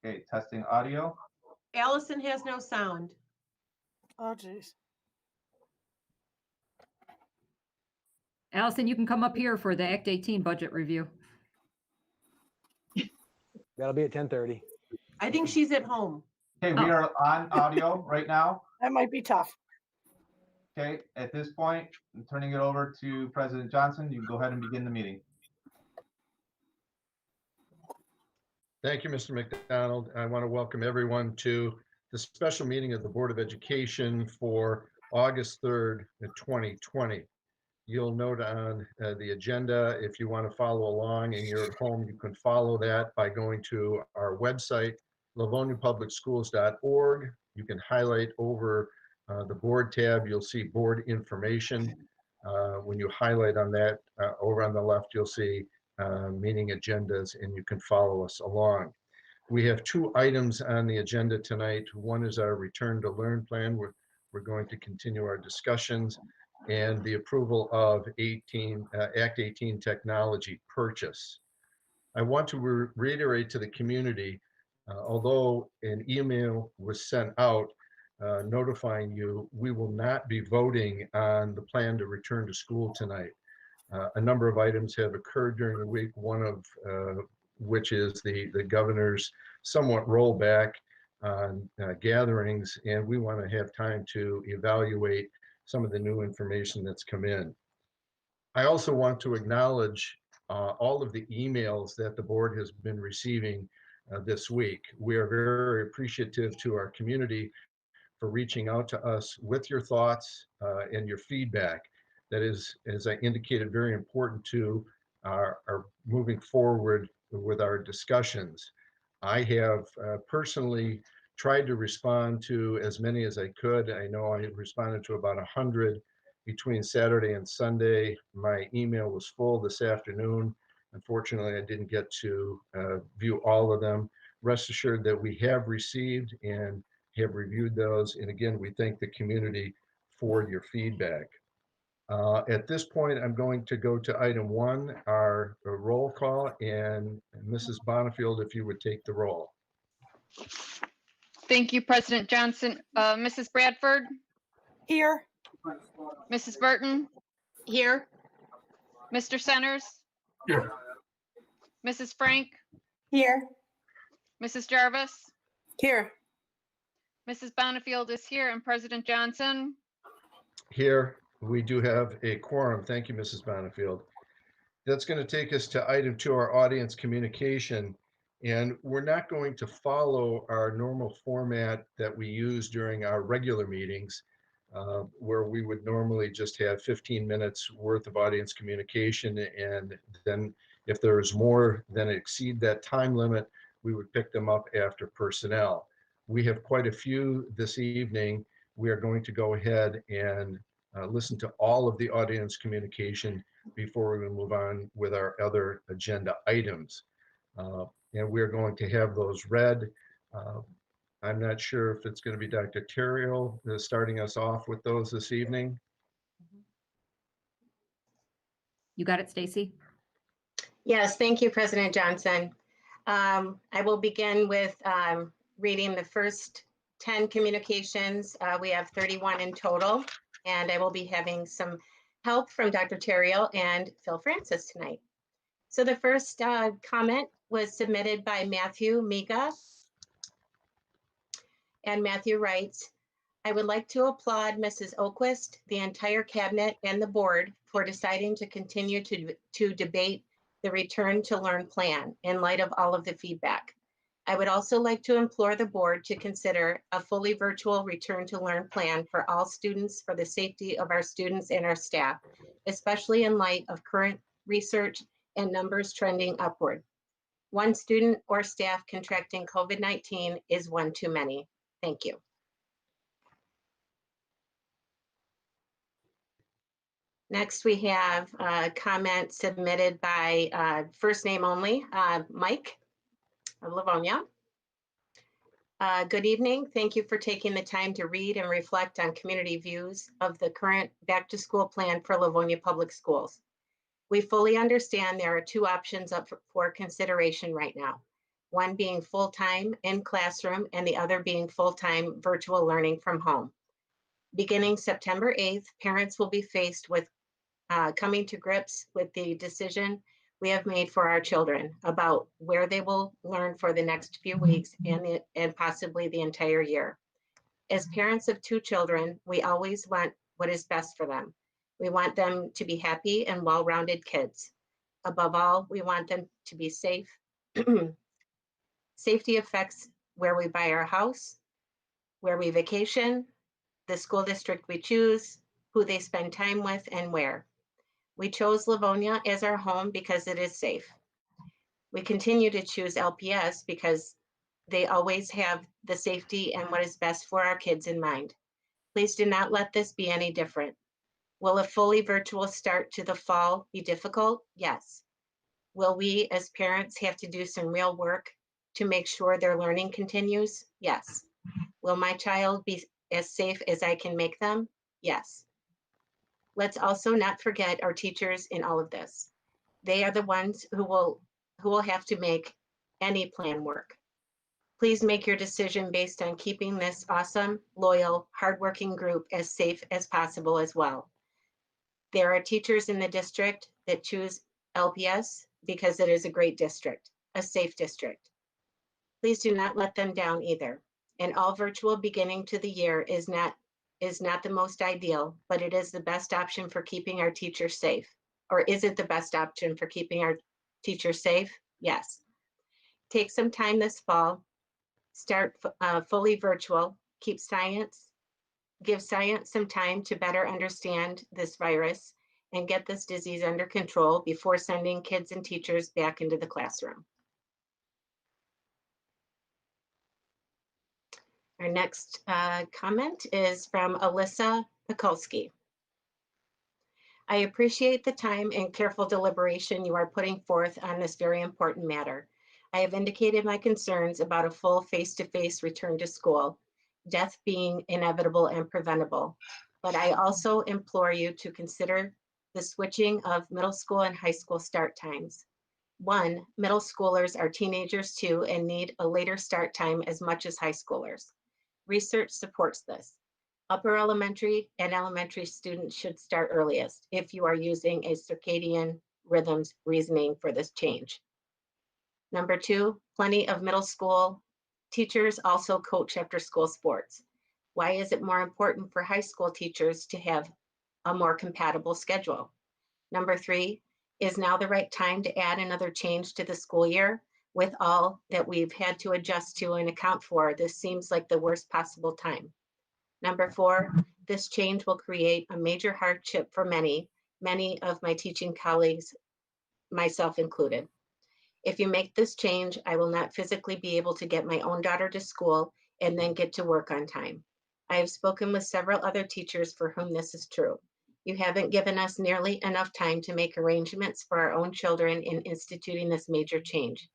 Okay, testing audio. Allison has no sound. Oh, geez. Allison, you can come up here for the Act 18 budget review. That'll be at 10:30. I think she's at home. Okay, we are on audio right now. That might be tough. Okay, at this point, I'm turning it over to President Johnson. You can go ahead and begin the meeting. Thank you, Mr. McDonald. I want to welcome everyone to the special meeting of the Board of Education for August 3rd, 2020. You'll note on the agenda, if you want to follow along and you're at home, you can follow that by going to our website, livoniapublicschools.org. You can highlight over the board tab, you'll see board information. When you highlight on that, over on the left, you'll see meeting agendas, and you can follow us along. We have two items on the agenda tonight. One is our return to learn plan. We're going to continue our discussions, and the approval of Act 18 technology purchase. I want to reiterate to the community, although an email was sent out notifying you, we will not be voting on the plan to return to school tonight. A number of items have occurred during the week, one of which is the governor's somewhat rollback on gatherings, and we want to have time to evaluate some of the new information that's come in. I also want to acknowledge all of the emails that the board has been receiving this week. We are very appreciative to our community for reaching out to us with your thoughts and your feedback. That is, as I indicated, very important to our moving forward with our discussions. I have personally tried to respond to as many as I could. I know I responded to about 100 between Saturday and Sunday. My email was full this afternoon. Unfortunately, I didn't get to view all of them. Rest assured that we have received and have reviewed those. And again, we thank the community for your feedback. At this point, I'm going to go to item 1, our roll call, and Mrs. Bonifield, if you would take the roll. Thank you, President Johnson. Mrs. Bradford, Here. Mrs. Burton, Here. Mr. Centers, Here. Mrs. Frank, Here. Mrs. Jarvis, Here. Mrs. Bonifield is here, and President Johnson. Here, we do have a quorum. Thank you, Mrs. Bonifield. That's going to take us to item 2, our audience communication. And we're not going to follow our normal format that we use during our regular meetings, where we would normally just have 15 minutes worth of audience communication. And then if there's more than exceed that time limit, we would pick them up after personnel. We have quite a few this evening. We are going to go ahead and listen to all of the audience communication before we move on with our other agenda items. And we're going to have those read. I'm not sure if it's going to be Dr. Terrio starting us off with those this evening. You got it, Stacy? Yes, thank you, President Johnson. I will begin with reading the first 10 communications. We have 31 in total, and I will be having some help from Dr. Terrio and Phil Francis tonight. So the first comment was submitted by Matthew Miga. And Matthew writes, I would like to applaud Mrs. Oquist, the entire cabinet, and the board for deciding to continue to debate the Return to Learn plan in light of all of the feedback. I would also like to implore the board to consider a fully virtual Return to Learn plan for all students for the safety of our students and our staff, especially in light of current research and numbers trending upward. One student or staff contracting COVID-19 is one too many. Thank you. Next, we have a comment submitted by first name only, Mike of Livonia. Good evening. Thank you for taking the time to read and reflect on community views of the current back to school plan for Livonia Public Schools. We fully understand there are two options up for consideration right now. one being full-time in classroom and the other being full-time virtual learning from home. Beginning September 8th, parents will be faced with coming to grips with the decision we have made for our children about where they will learn for the next few weeks and possibly the entire year. As parents of 2 children, we always want what is best for them. We want them to be happy and well-rounded kids. Above all, we want them to be safe. Safety affects where we buy our house, where we vacation, the school district we choose, who they spend time with, and where. We chose Livonia as our home because it is safe. We continue to choose LPS because they always have the safety and what is best for our kids in mind. Please do not let this be any different. Will a fully virtual start to the fall be difficult? Yes. Will we as parents have to do some real work to make sure their learning continues? Yes. Will my child be as safe as I can make them? Yes. Let's also not forget our teachers in all of this. They are the ones who will have to make any plan work. Please make your decision based on keeping this awesome, loyal, hardworking group as safe as possible as well. There are teachers in the district that choose LPS because it is a great district, a safe district. Please do not let them down either. An all virtual beginning to the year is not the most ideal, but it is the best option for keeping our teachers safe. Or is it the best option for keeping our teachers safe? Yes. Take some time this fall, start fully virtual, give science some time to better understand this virus and get this disease under control before sending kids and teachers back into the classroom. Our next comment is from Alyssa Pekulski. I appreciate the time and careful deliberation you are putting forth on this very important matter. I have indicated my concerns about a full face-to-face return to school, death being inevitable and preventable. But I also implore you to consider the switching of middle school and high school start times. 1, middle schoolers are teenagers too and need a later start time as much as high schoolers. Research supports this. Upper elementary and elementary students should start earliest if you are using a circadian rhythms reasoning for this change. Number 2, plenty of middle school teachers also coach after school sports. Why is it more important for high school teachers to have a more compatible schedule? Number 3, is now the right time to add another change to the school year? With all that we've had to adjust to and account for, this seems like the worst possible time. Number 4, this change will create a major hardship for many of my teaching colleagues, myself included. If you make this change, I will not physically be able to get my own daughter to school and then get to work on time. I have spoken with several other teachers for whom this is true. You haven't given us nearly enough time to make arrangements for our own children in instituting this major change.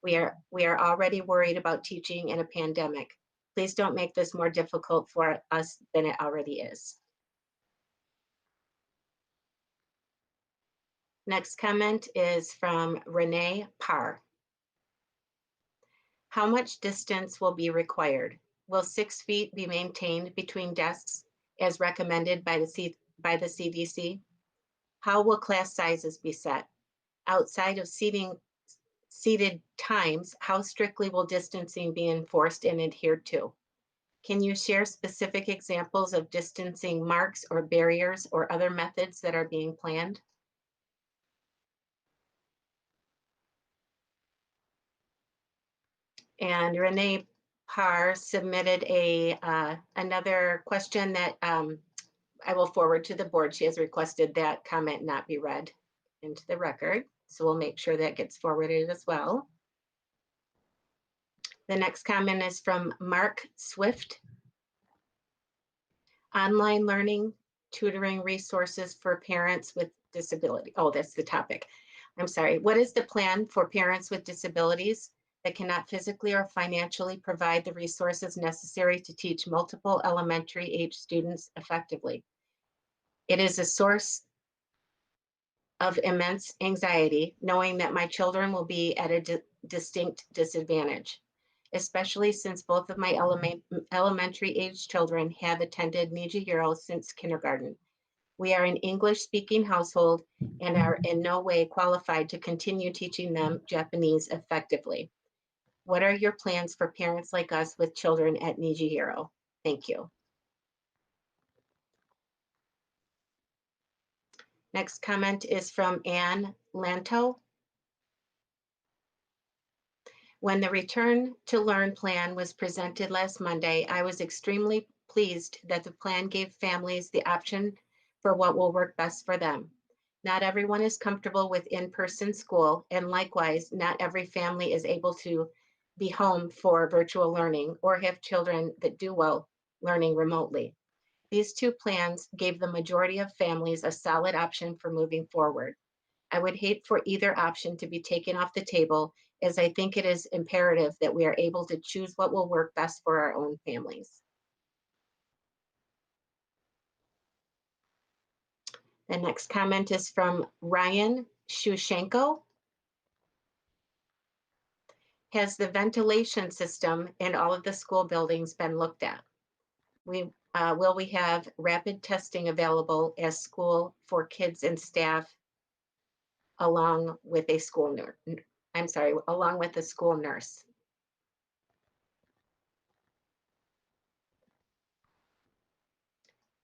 We are already worried about teaching in a pandemic. Please don't make this more difficult for us than it already is. Next comment is from Renee Parr. How much distance will be required? Will 6 feet be maintained between desks as recommended by the CDC? How will class sizes be set? Outside of seated times, how strictly will distancing be enforced and adhered to? Can you share specific examples of distancing marks or barriers or other methods that are being planned? And Renee Parr submitted another question that I will forward to the board. She has requested that comment not be read into the record. So we'll make sure that gets forwarded as well. The next comment is from Mark Swift. Online learning, tutoring resources for parents with disability. Oh, that's the topic. I'm sorry. What is the plan for parents with disabilities that cannot physically or financially provide the resources necessary to teach multiple elementary age students effectively? It is a source of immense anxiety knowing that my children will be at a distinct disadvantage, especially since both of my elementary age children have attended Niji Euro since kindergarten. We are an English-speaking household and are in no way qualified to continue teaching them Japanese effectively. What are your plans for parents like us with children at Niji Euro? Thank you. Next comment is from Anne Lanto. When the Return to Learn plan was presented last Monday, I was extremely pleased that the plan gave families the option for what will work best for them. Not everyone is comfortable with in-person school, and likewise, not every family is able to be home for virtual learning or have children that do well learning remotely. These two plans gave the majority of families a solid option for moving forward. I would hate for either option to be taken off the table, as I think it is imperative that we are able to choose what will work best for our own families. The next comment is from Ryan Shushenko. Has the ventilation system in all of the school buildings been looked at? Will we have rapid testing available as school for kids and staff along with a school nurse? Along with a school nurse.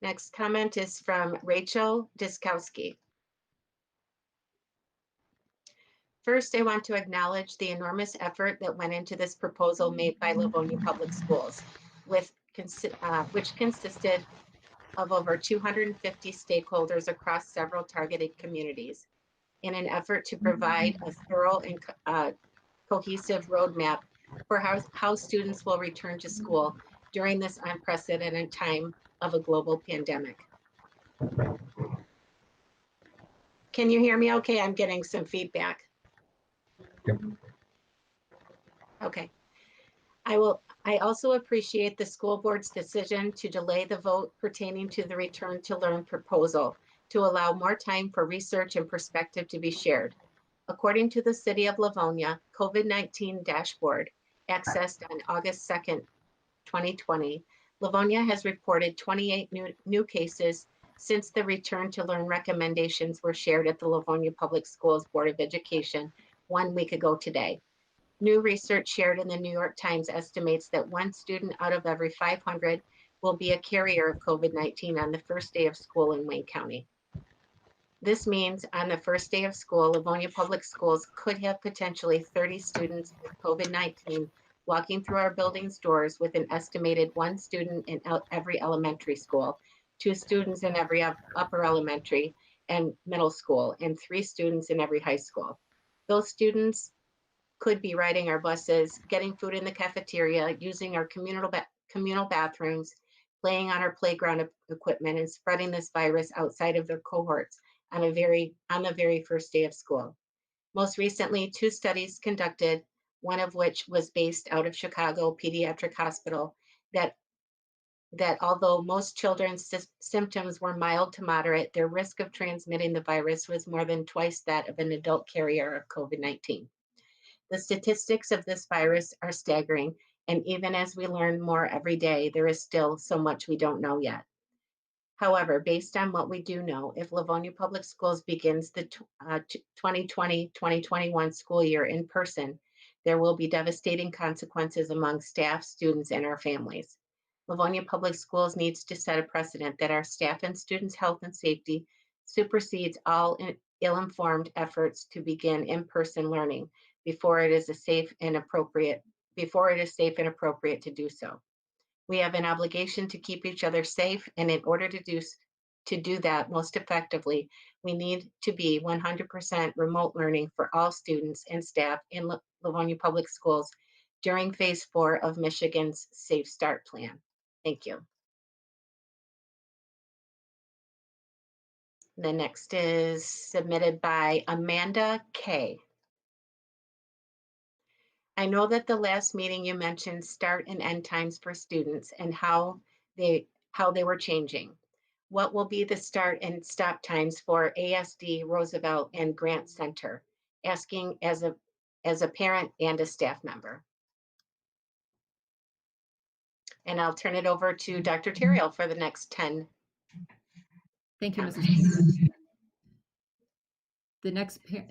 Next comment is from Rachel Diskowski. First, I want to acknowledge the enormous effort that went into this proposal made by Livonia Public Schools, which consisted of over 250 stakeholders across several targeted communities in an effort to provide a thorough and cohesive roadmap for how students will return to school during this unprecedented time of a global pandemic. Can you hear me okay? I'm getting some feedback. Yep. Okay. I also appreciate the school board's decision to delay the vote pertaining to the Return to Learn proposal to allow more time for research and perspective to be shared. According to the City of Livonia COVID-19 dashboard accessed on August 2nd, 2020, Livonia has reported 28 new cases since the Return to Learn recommendations were shared at the Livonia Public Schools Board of Education 1 week ago today. New research shared in the New York Times estimates that one student out of every 500 will be a carrier of COVID-19 on the first day of school in Wayne County. This means on the first day of school, Livonia Public Schools could have potentially 30 students with COVID-19 walking through our building's doors, with an estimated one student in every elementary school, 2 students in every upper elementary and middle school, and 3 students in every high school. Those students could be riding our buses, getting food in the cafeteria, using our communal bathrooms, playing on our playground equipment, and spreading this virus outside of their cohorts on the very first day of school. Most recently, 2 studies conducted, one of which was based out of Chicago Pediatric Hospital, that although most children's symptoms were mild to moderate, their risk of transmitting the virus was more than twice that of an adult carrier of COVID-19. The statistics of this virus are staggering, and even as we learn more every day, there is still so much we don't know yet. However, based on what we do know, if Livonia Public Schools begins the 2020-2021 school year in person, there will be devastating consequences among staff, students, and our families. Livonia Public Schools needs to set a precedent that our staff and students' health and safety supersedes all ill-informed efforts to begin in-person learning before it is safe and appropriate to do so. We have an obligation to keep each other safe, and in order to do that most effectively, we need to be 100% remote learning for all students and staff in Livonia Public Schools during phase 4 of Michigan's Safe Start plan. Thank you. The next is submitted by Amanda K. I know that the last meeting you mentioned start and end times for students and how they were changing. What will be the start and stop times for ASD, Roosevelt, and Grant Center? Asking as a as a parent and a staff member. And I'll turn it over to Dr. Terrell for the next 10. Thank you, Mrs. comments. Baker.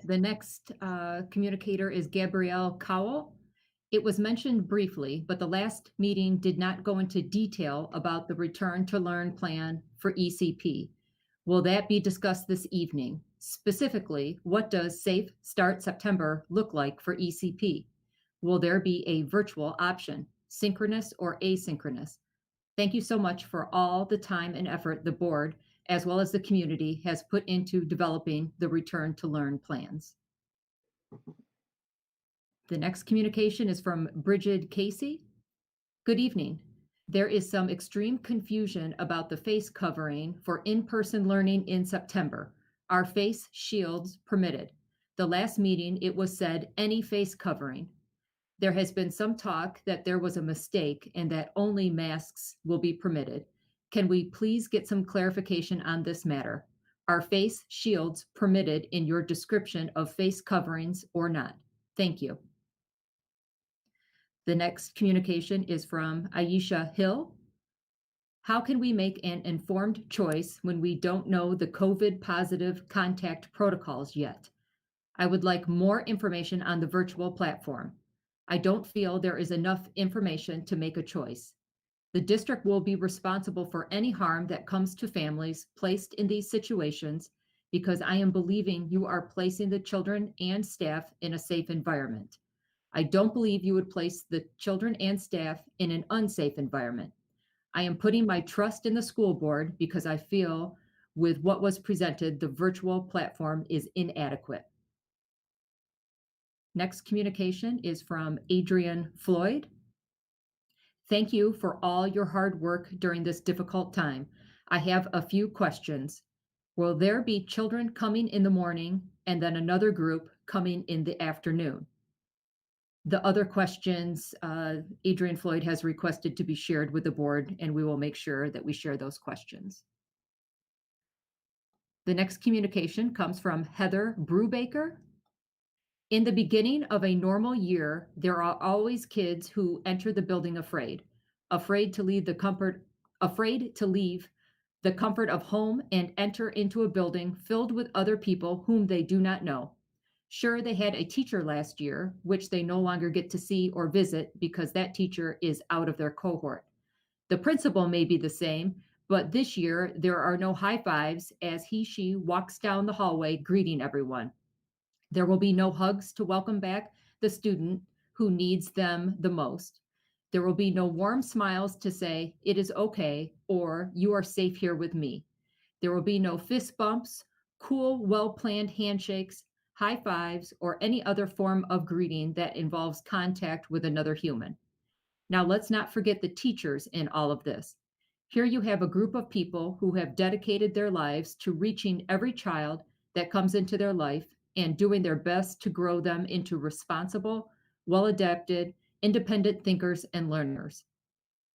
The next communicator is Gabrielle Cowell. It was mentioned briefly, but the last meeting did not go into detail about the Return to Learn plan for ECP. Will that be discussed this evening? Specifically, what does Safe Start September look like for ECP? Will there be a virtual option, synchronous or asynchronous? Thank you so much for all the time and effort the board, as well as the community, has put into developing the Return to Learn plans. The next communication is from Bridget Casey. Good evening. There is some extreme confusion about the face covering for in-person learning in September. Are face shields permitted? The last meeting, it was said any face covering. There has been some talk that there was a mistake and that only masks will be permitted. Can we please get some clarification on this matter? Are face shields permitted in your description of face coverings or not? Thank you. The next communication is from Aisha Hill. How can we make an informed choice when we don't know the COVID positive contact protocols yet? I would like more information on the virtual platform. I don't feel there is enough information to make a choice. The district will be responsible for any harm that comes to families placed in these situations because I am believing you are placing the children and staff in a safe environment. I don't believe you would place the children and staff in an unsafe environment. I am putting my trust in the school board because I feel with what was presented, the virtual platform is inadequate. Next communication is from Adrian Floyd. Thank you for all your hard work during this difficult time. I have a few questions. Will there be children coming in the morning and then another group coming in the afternoon? The other questions, Adrian Floyd has requested to be shared with the board, and we will make sure that we share those questions. The next communication comes from Heather Brubaker. In the beginning of a normal year, there are always kids who enter the building afraid to leave the comfort of home and enter into a building filled with other people whom they do not know. Sure, they had a teacher last year, which they no longer get to see or visit because that teacher is out of their cohort. The principal may be the same, but this year there are no high fives as she walks down the hallway greeting everyone. There will be no hugs to welcome back the student who needs them the most. There will be no warm smiles to say, it is okay, or you are safe here with me. There will be no fist bumps, cool, well-planned handshakes, high fives, or any other form of greeting that involves contact with another human. Now, let's not forget the teachers in all of this. Here you have a group of people who have dedicated their lives to reaching every child that comes into their life and doing their best to grow them into responsible, well-adapted, independent thinkers and learners.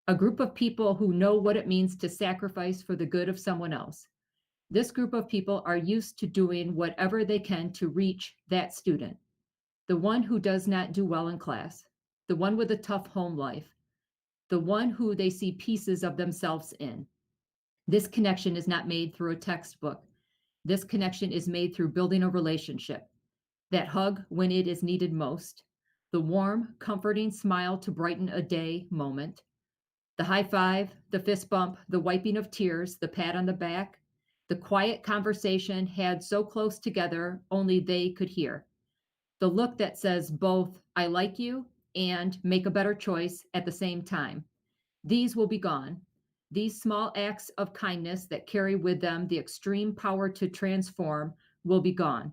A group of people who know what it means to sacrifice for the good of someone else. This group of people are used to doing whatever they can to reach that student, the one who does not do well in class, the one with a tough home life, the one who they see pieces of themselves in. This connection is not made through a textbook. This connection is made through building a relationship. That hug when it is needed most, the warm, comforting smile to brighten a day moment, the high five, the fist bump, the wiping of tears, the pat on the back, the quiet conversation had so close together only they could hear. The look that says both, I like you, and make a better choice at the same time. These will be gone. These small acts of kindness that carry with them the extreme power to transform will be gone.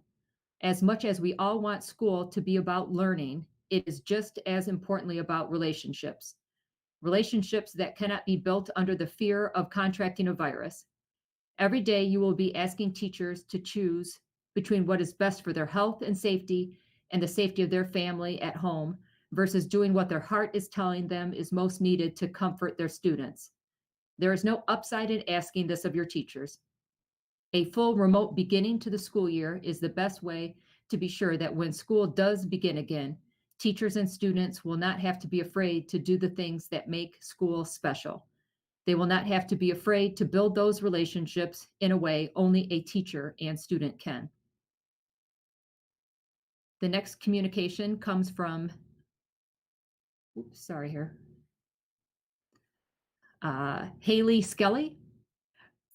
As much as we all want school to be about learning, it is just as importantly about relationships. Relationships that cannot be built under the fear of contracting a virus. Every day you will be asking teachers to choose between what is best for their health and safety and the safety of their family at home versus doing what their heart is telling them is most needed to comfort their students. There is no upside in asking this of your teachers. A full remote beginning to the school year is the best way to be sure that when school does begin again, teachers and students will not have to be afraid to do the things that make school special. They will not have to be afraid to build those relationships in a way only a teacher and student can. The next communication comes from, Haley Skelly.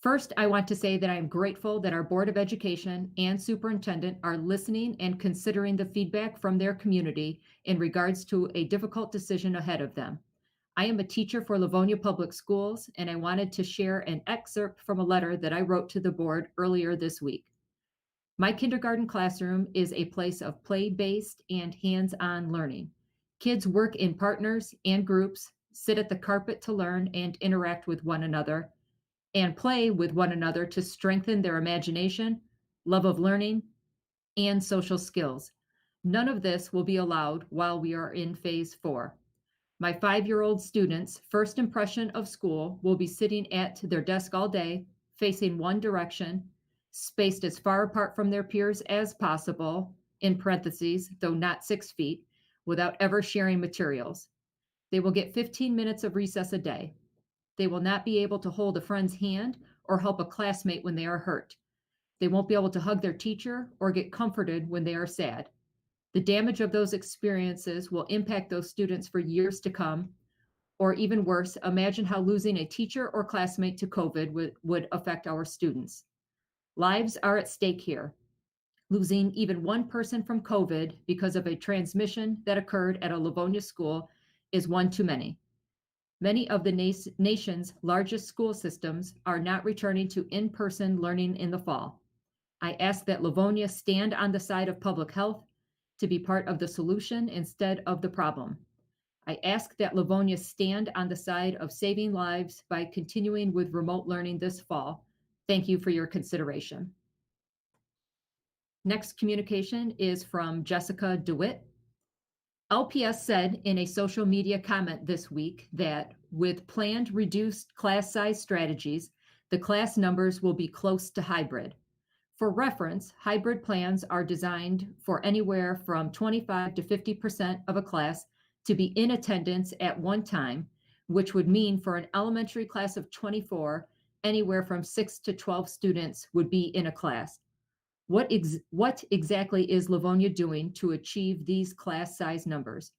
First, I want to say that I am grateful that our Board of Education and Superintendent are listening and considering the feedback from their community in regards to a difficult decision ahead of them. I am a teacher for Livonia Public Schools, and I wanted to share an excerpt from a letter that I wrote to the board earlier this week. My kindergarten classroom is a place of play-based and hands-on learning. Kids work in partners and groups, sit at the carpet to learn and interact with one another, and play with one another to strengthen their imagination, love of learning, and social skills. None of this will be allowed while we are in phase 4. My 5-year-old students' first impression of school will be sitting at their desk all day, facing one direction, spaced as far apart from their peers as possible, in parentheses, though not 6 feet, without ever sharing materials. They will get 15 minutes of recess a day. They will not be able to hold a friend's hand or help a classmate when they are hurt. They won't be able to hug their teacher or get comforted when they are sad. The damage of those experiences will impact those students for years to come, or even worse, imagine how losing a teacher or classmate to COVID would affect our students. Lives are at stake here. Losing even one person from COVID because of a transmission that occurred at a Livonia school is one too many. Many of the nation's largest school systems are not returning to in-person learning in the fall. I ask that Livonia stand on the side of public health to be part of the solution instead of the problem. I ask that Livonia stand on the side of saving lives by continuing with remote learning this fall. Thank you for your consideration. Next communication is from Jessica DeWitt. LPS said in a social media comment this week that with planned reduced class size strategies, the class numbers will be close to hybrid. For reference, hybrid plans are designed for anywhere from 25 to 50% of a class to be in attendance at one time, which would mean for an elementary class of 24, anywhere from 6 to 12 students would be in a class. What exactly is Livonia doing to achieve these class size numbers?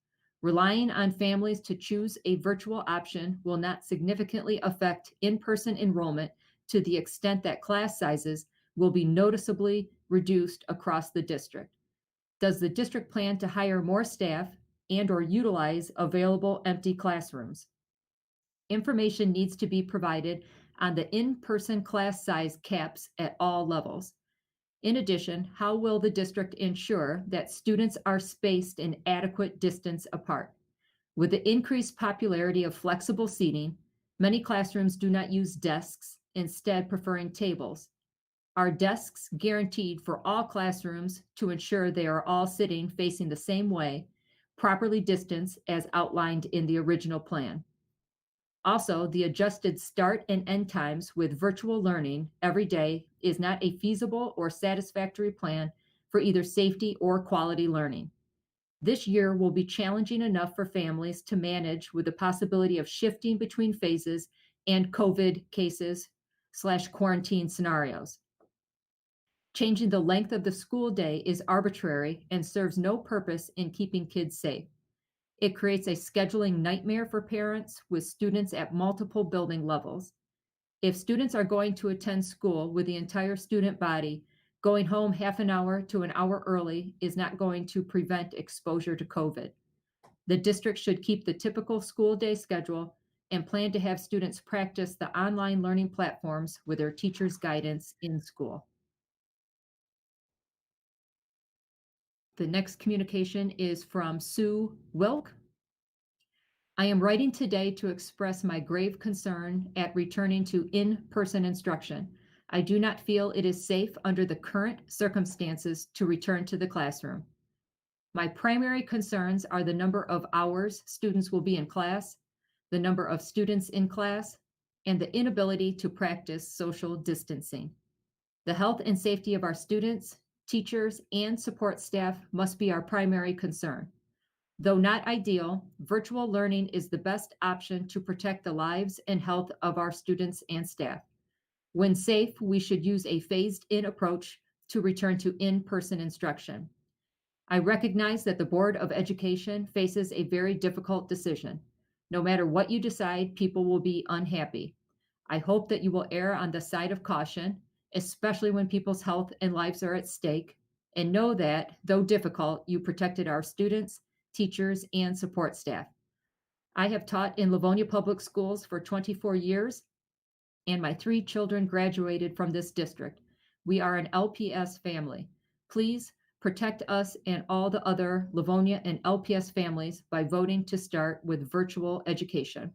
Relying on families to choose a virtual option will not significantly affect in-person enrollment to the extent that class sizes will be noticeably reduced across the district. Does the district plan to hire more staff and/or utilize available empty classrooms? Information needs to be provided on the in-person class size caps at all levels. In addition, how will the district ensure that students are spaced an adequate distance apart? With the increased popularity of flexible seating, many classrooms do not use desks, instead preferring tables. Are desks guaranteed for all classrooms to ensure they are all sitting facing the same way, properly distanced as outlined in the original plan? Also, the adjusted start and end times with virtual learning every day is not a feasible or satisfactory plan for either safety or quality learning. This year will be challenging enough for families to manage with the possibility of shifting between phases and COVID cases/quarantine scenarios. Changing the length of the school day is arbitrary and serves no purpose in keeping kids safe. It creates a scheduling nightmare for parents with students at multiple building levels. If students are going to attend school with the entire student body, going home half an hour to an hour early is not going to prevent exposure to COVID. The district should keep the typical school day schedule and plan to have students practice the online learning platforms with their teachers' guidance in school. The next communication is from Sue Wilk. I am writing today to express my grave concern at returning to in-person instruction. I do not feel it is safe under the current circumstances to return to the classroom. My primary concerns are the number of hours students will be in class, the number of students in class, and the inability to practice social distancing. The health and safety of our students, teachers, and support staff must be our primary concern. Though not ideal, virtual learning is the best option to protect the lives and health of our students and staff. When safe, we should use a phased-in approach to return to in-person instruction. I recognize that the Board of Education faces a very difficult decision. No matter what you decide, people will be unhappy. I hope that you will err on the side of caution, especially when people's health and lives are at stake, and know that, though difficult, you protected our students, teachers, and support staff. I have taught in Livonia Public Schools for 24 years, and my 3 children graduated from this district. We are an LPS family. Please protect us and all the other Livonia and LPS families by voting to start with virtual education.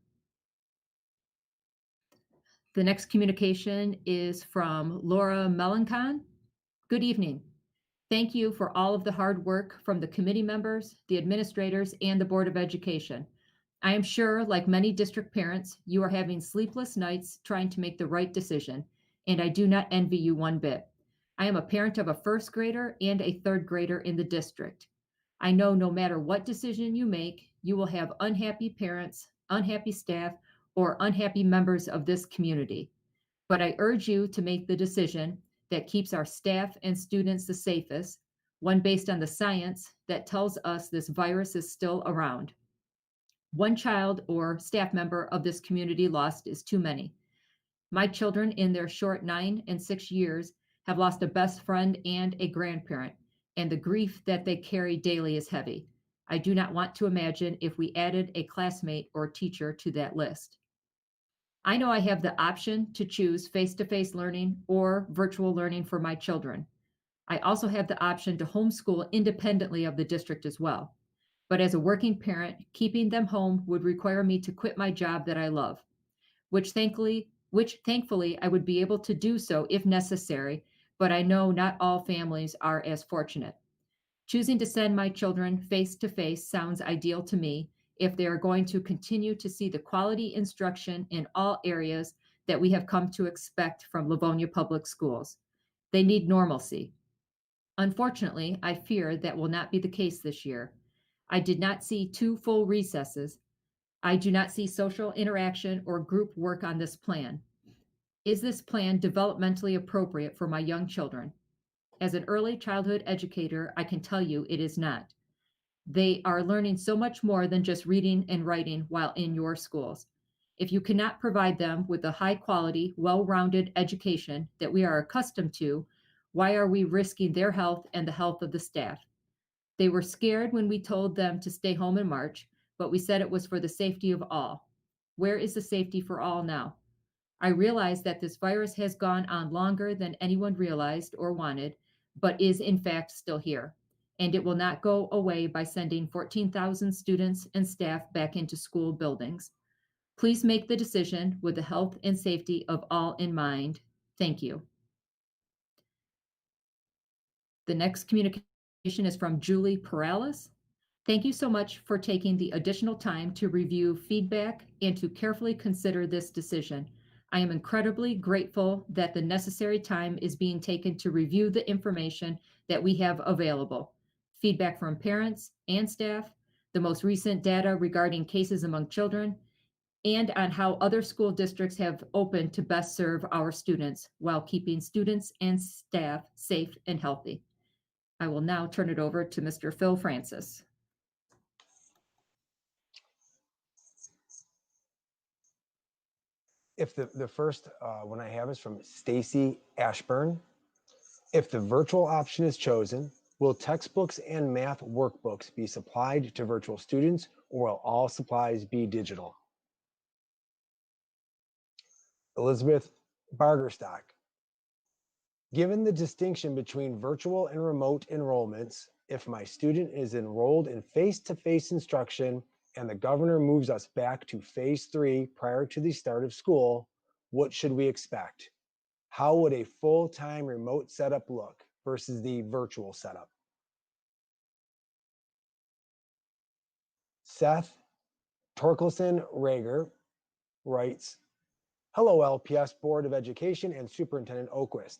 The next communication is from Laura Melancon. Good evening. Thank you for all of the hard work from the committee members, the administrators, and the Board of Education. I am sure, like many district parents, you are having sleepless nights trying to make the right decision, and I do not envy you one bit. I am a parent of a first grader and a third grader in the district. I know no matter what decision you make, you will have unhappy parents, unhappy staff, or unhappy members of this community. But I urge you to make the decision that keeps our staff and students the safest, one based on the science that tells us this virus is still around. One child or staff member of this community lost is too many. My children, in their short 9 and 6 years, have lost a best friend and a grandparent, and the grief that they carry daily is heavy. I do not want to imagine if we added a classmate or teacher to that list. I know I have the option to choose face-to-face learning or virtual learning for my children. I also have the option to homeschool independently of the district as well. But as a working parent, keeping them home would require me to quit my job that I love, which thankfully I would be able to do so if necessary, but I know not all families are as fortunate. Choosing to send my children face-to-face sounds ideal to me if they are going to continue to see the quality instruction in all areas that we have come to expect from Livonia Public Schools. They need normalcy. Unfortunately, I fear that will not be the case this year. I did not see 2 full recesses. I do not see social interaction or group work on this plan. Is this plan developmentally appropriate for my young children? As an early childhood educator, I can tell you it is not. They are learning so much more than just reading and writing while in your schools. If you cannot provide them with the high quality, well-rounded education that we are accustomed to, why are we risking their health and the health of the staff? They were scared when we told them to stay home in March, but we said it was for the safety of all. Where is the safety for all now? I realize that this virus has gone on longer than anyone realized or wanted, but is in fact still here. And it will not go away by sending 14,000 students and staff back into school buildings. Please make the decision with the health and safety of all in mind. Thank you. The next communication is from Julie Perales. Thank you so much for taking the additional time to review feedback and to carefully consider this decision. I am incredibly grateful that the necessary time is being taken to review the information that we have available. Feedback from parents and staff, the most recent data regarding cases among children, and on how other school districts have opened to best serve our students while keeping students and staff safe and healthy. I will now turn it over to Mr. Phil Francis. If the first one I have is from Stacy Ashburn. If the virtual option is chosen, will textbooks and math workbooks be supplied to virtual students, or will all supplies be digital? Elizabeth Bargerstock. Given the distinction between virtual and remote enrollments, if my student is enrolled in face-to-face instruction and the governor moves us back to phase 3 prior to the start of school, what should we expect? How would a full-time remote setup look versus the virtual setup? Seth Torkelson Rager writes, hello, LPS Board of Education and Superintendent Oquist.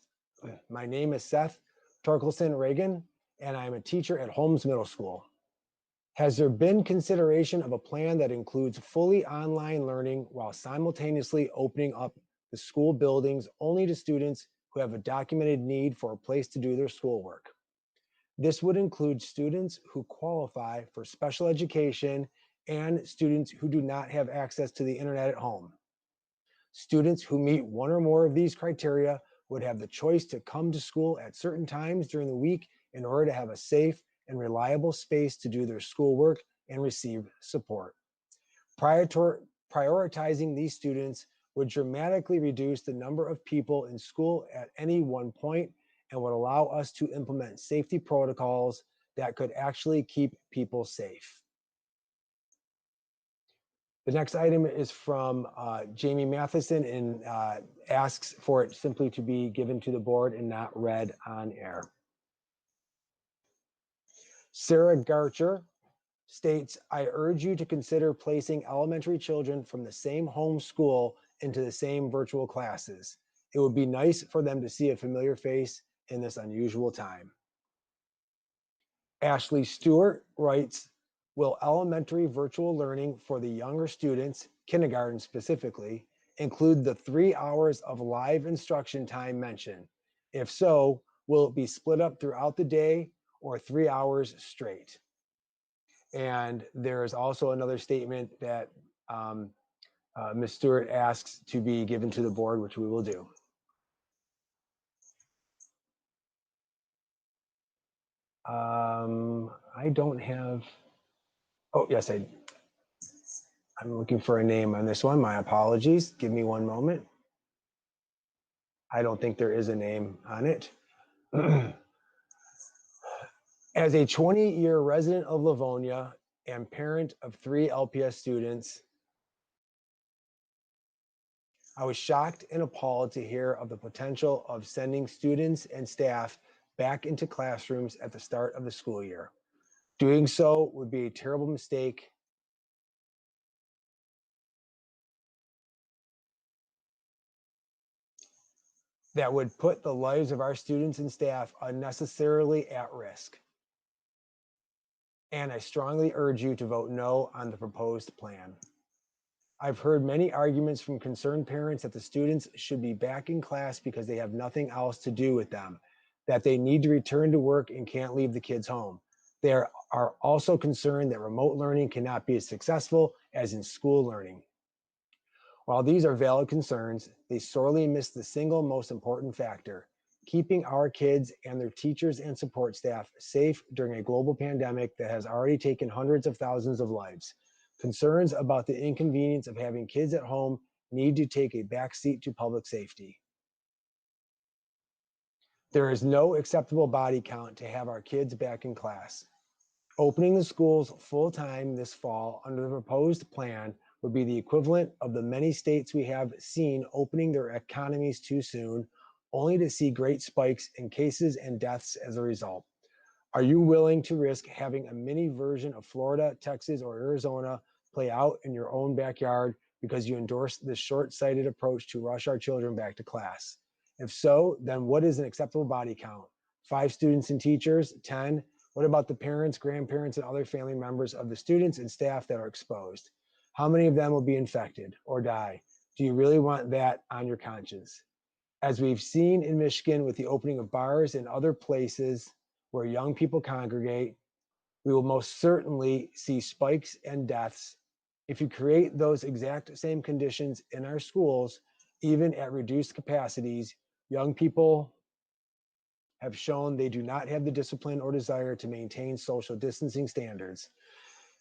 My name is Seth Torkelson Reagan, and I am a teacher at Holmes Middle School. Has there been consideration of a plan that includes fully online learning while simultaneously opening up the school buildings only to students who have a documented need for a place to do their schoolwork? This would include students who qualify for special education and students who do not have access to the internet at home. Students who meet one or more of these criteria would have the choice to come to school at certain times during the week in order to have a safe and reliable space to do their schoolwork and receive support. Prioritizing these students would dramatically reduce the number of people in school at any one point and would allow us to implement safety protocols that could actually keep people safe. The next item is from Jamie Matheson and asks for it simply to be given to the board and not read on air. Sarah Garcher states, I urge you to consider placing elementary children from the same home school into the same virtual classes. It would be nice for them to see a familiar face in this unusual time. Ashley Stewart writes, will elementary virtual learning for the younger students, kindergarten specifically, include the 3 hours of live instruction time mentioned? If so, will it be split up throughout the day or 3 hours straight? And there is also another statement that Ms. Stewart asks to be given to the board, which we will do. I don't have, oh, yes, I'm looking for a name on this one. My apologies. Give me one moment. I don't think there is a name on it. As a 20-year resident of Livonia and parent of 3 LPS students, I was shocked and appalled to hear of the potential of sending students and staff back into classrooms at the start of the school year. Doing so would be a terrible mistake that would put the lives of our students and staff unnecessarily at risk. And I strongly urge you to vote no on the proposed plan. I've heard many arguments from concerned parents that the students should be back in class because they have nothing else to do with them, that they need to return to work and can't leave the kids home. They are also concerned that remote learning cannot be as successful as in school learning. While these are valid concerns, they sorely miss the single most important factor: keeping our kids and their teachers and support staff safe during a global pandemic that has already taken hundreds of thousands of lives. Concerns about the inconvenience of having kids at home need to take a backseat to public safety. There is no acceptable body count to have our kids back in class. Opening the schools full-time this fall under the proposed plan would be the equivalent of the many states we have seen opening their economies too soon, only to see great spikes in cases and deaths as a result. Are you willing to risk having a mini version of Florida, Texas, or Arizona play out in your own backyard because you endorse this short-sighted approach to rush our children back to class? If so, then what is an acceptable body count? 5 students and teachers? 10? What about the parents, grandparents, and other family members of the students and staff that are exposed? How many of them will be infected or die? Do you really want that on your conscience? As we've seen in Michigan with the opening of bars and other places where young people congregate, we will most certainly see spikes and deaths. If you create those exact same conditions in our schools, even at reduced capacities, young people have shown they do not have the discipline or desire to maintain social distancing standards.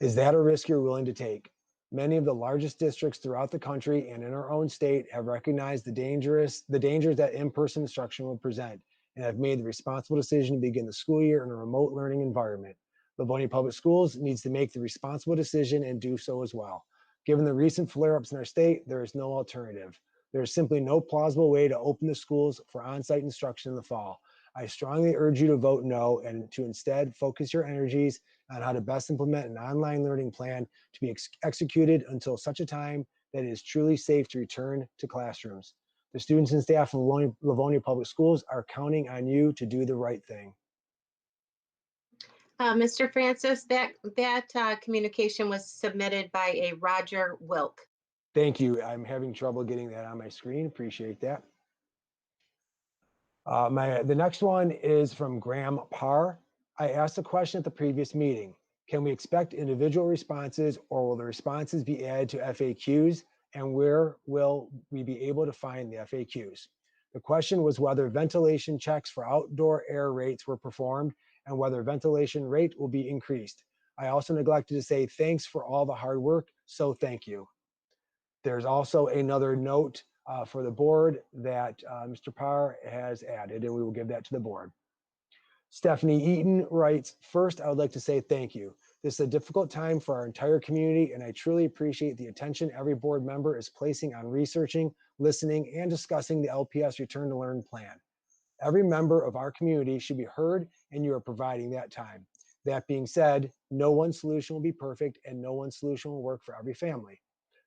Is that a risk you're willing to take? Many of the largest districts throughout the country and in our own state have recognized the dangers that in-person instruction would present and have made the responsible decision to begin the school year in a remote learning environment. Livonia Public Schools needs to make the responsible decision and do so as well. Given the recent flare-ups in our state, there is no alternative. There is simply no plausible way to open the schools for on-site instruction in the fall. I strongly urge you to vote no and to instead focus your energies on how to best implement an online learning plan to be executed until such a time that it is truly safe to return to classrooms. The students and staff of Livonia Public Schools are counting on you to do the right thing. Mr. Francis, that communication was submitted by a Roger Wilk. Thank you. I'm having trouble getting that on my screen. Appreciate that. The next one is from Graham Parr. I asked a question at the previous meeting. Can we expect individual responses, or will the responses be added to FAQs? And where will we be able to find the FAQs? The question was whether ventilation checks for outdoor air rates were performed and whether ventilation rate will be increased. I also neglected to say thanks for all the hard work, so thank you. There's also another note for the board that Mr. Parr has added, and we will give that to the board. Stephanie Eaton writes, first, I would like to say thank you. This is a difficult time for our entire community, and I truly appreciate the attention every board member is placing on researching, listening, and discussing the LPS Return to Learn plan. Every member of our community should be heard, and you are providing that time. That being said, no one solution will be perfect, and no one solution will work for every family.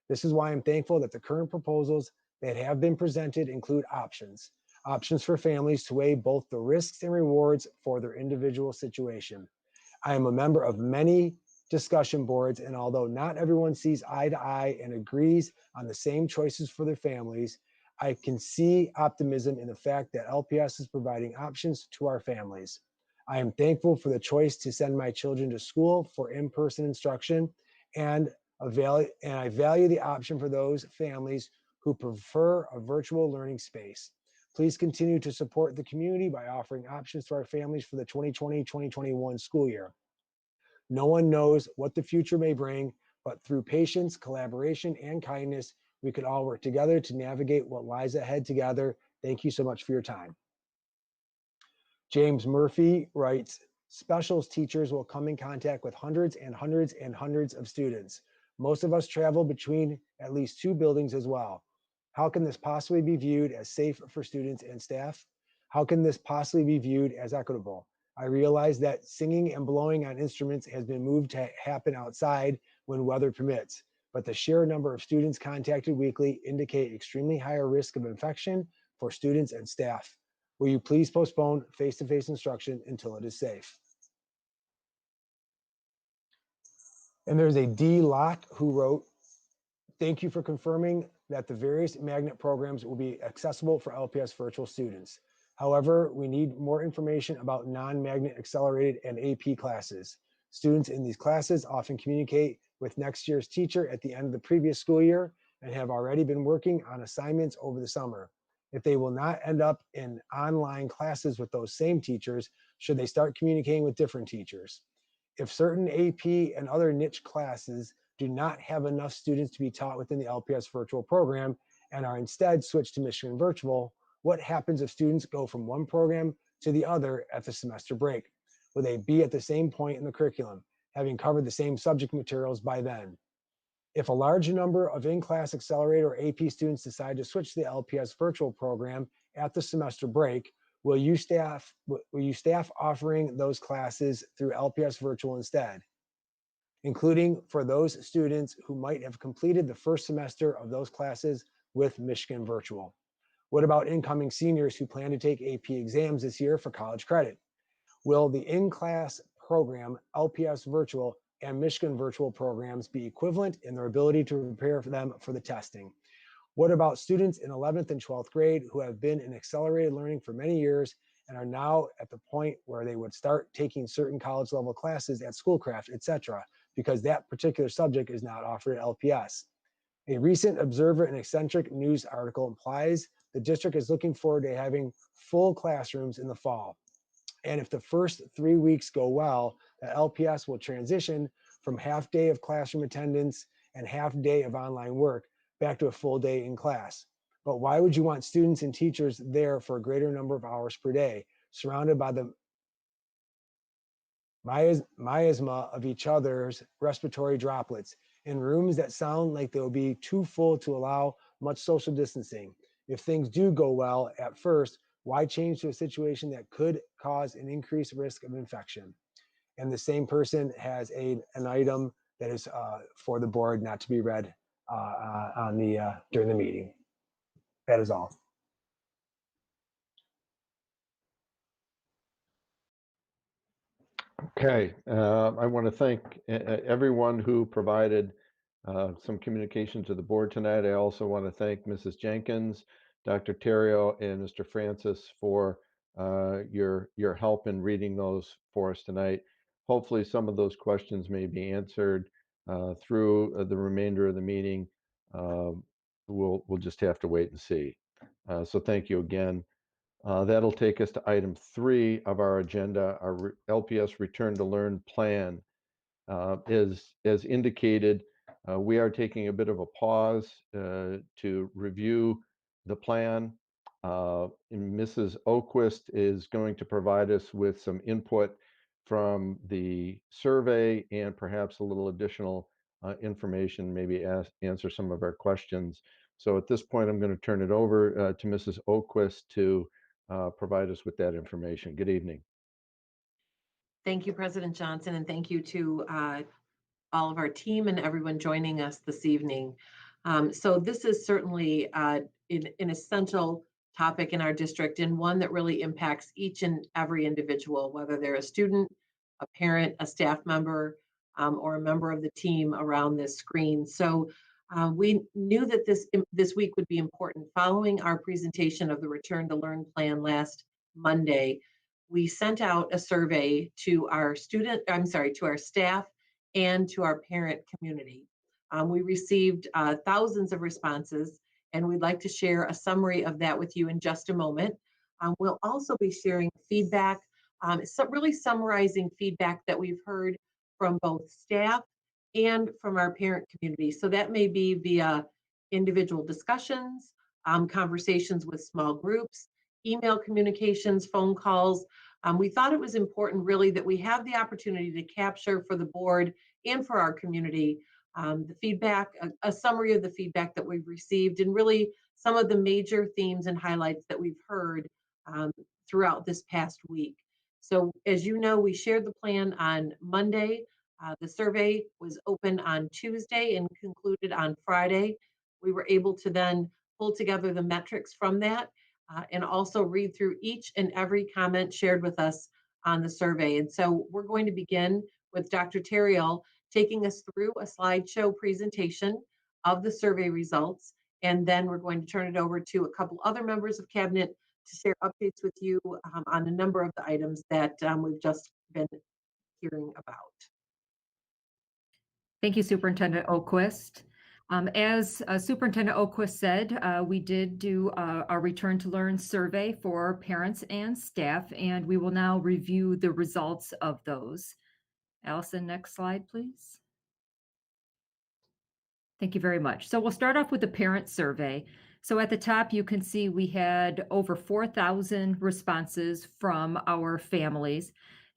This is why I'm thankful that the current proposals that have been presented include options for families to weigh both the risks and rewards for their individual situation. I am a member of many discussion boards, and although not everyone sees eye to eye and agrees on the same choices for their families, I can see optimism in the fact that LPS is providing options to our families. I am thankful for the choice to send my children to school for in-person instruction, and I value the option for those families who prefer a virtual learning space. Please continue to support the community by offering options to our families for the 2020-2021 school year. No one knows what the future may bring, but through patience, collaboration, and kindness, we can all work together to navigate what lies ahead together. Thank you so much for your time. James Murphy writes, specials teachers will come in contact with hundreds and hundreds and hundreds of students. Most of us travel between at least 2 buildings as well. How can this possibly be viewed as safe for students and staff? How can this possibly be viewed as equitable? I realize that singing and blowing on instruments has been moved to happen outside when weather permits, but the sheer number of students contacted weekly indicate extremely higher risk of infection for students and staff. Will you please postpone face-to-face instruction until it is safe? And there's a D. Locke who wrote, thank you for confirming that the various magnet programs will be accessible for LPS virtual students. However, we need more information about non-magnet accelerated and AP classes. Students in these classes often communicate with next year's teacher at the end of the previous school year and have already been working on assignments over the summer. If they will not end up in online classes with those same teachers, should they start communicating with different teachers? If certain AP and other niche classes do not have enough students to be taught within the LPS virtual program and are instead switched to Michigan Virtual, what happens if students go from one program to the other at the semester break? Will they be at the same point in the curriculum, having covered the same subject materials by then? If a large number of in-class accelerator or AP students decide to switch to the LPS virtual program at the semester break, will you staff offering those classes through LPS virtual instead, including for those students who might have completed the first semester of those classes with Michigan Virtual? What about incoming seniors who plan to take AP exams this year for college credit? Will the in-class program, LPS Virtual, and Michigan Virtual programs be equivalent in their ability to prepare for them for the testing? What about students in 11th and 12th grade who have been in accelerated learning for many years and are now at the point where they would start taking certain college level classes at Schoolcraft, etc., because that particular subject is not offered at LPS? A recent Observer and Eccentric news article implies the district is looking forward to having full classrooms in the fall. And if the first 3 weeks go well, the LPS will transition from half day of classroom attendance and half day of online work back to a full day in class. But why would you want students and teachers there for a greater number of hours per day, surrounded by the miasma of each other's respiratory droplets, in rooms that sound like they will be too full to allow much social distancing? If things do go well at first, why change to a situation that could cause an increased risk of infection? And the same person has an item that is for the board not to be read during the meeting. That is all. Okay, I want to thank everyone who provided some communication to the board tonight. I also want to thank Mrs. Jenkins, Dr. Terrio, and Mr. Francis for your help in reading those for us tonight. Hopefully, some of those questions may be answered through the remainder of the meeting. We'll just have to wait and see. So thank you again. That'll take us to item 3 of our agenda, our LPS Return to Learn plan. As indicated, we are taking a bit of a pause to review the plan. And Mrs. Oquist is going to provide us with some input from the survey and perhaps a little additional information, maybe answer some of our questions. So at this point, I'm going to turn it over to Mrs. Oquist to provide us with that information. Good evening. Thank you, President Johnson, and thank you to all of our team and everyone joining us this evening. So this is certainly an essential topic in our district and one that really impacts each and every individual, whether they're a student, a parent, a staff member, or a member of the team around this screen. So we knew that this week would be important. Following our presentation of the Return to Learn plan last Monday, we sent out a survey to our staff and to our parent community. We received thousands of responses, and we'd like to share a summary of that with you in just a moment. We'll also be sharing feedback, really summarizing feedback that we've heard from both staff and from our parent community. So that may be via individual discussions, conversations with small groups, email communications, phone calls. We thought it was important really that we have the opportunity to capture for the board and for our community the feedback, a summary of the feedback that we've received, and really some of the major themes and highlights that we've heard throughout this past week. So as you know, we shared the plan on Monday. The survey was open on Tuesday and concluded on Friday. We were able to then pull together the metrics from that and also read through each and every comment shared with us on the survey. And so we're going to begin with Dr. Terrio taking us through a slideshow presentation of the survey results. And then we're going to turn it over to a couple other members of cabinet to share updates with you on a number of the items that we've just been hearing about. Thank you, Superintendent Oquist. As Superintendent Oquist said, we did do a Return to Learn survey for parents and staff, and we will now review the results of those. Allison, next slide, please. Thank you very much. So we'll start off with the parent survey. So at the top, you can see we had over 4,000 responses from our families.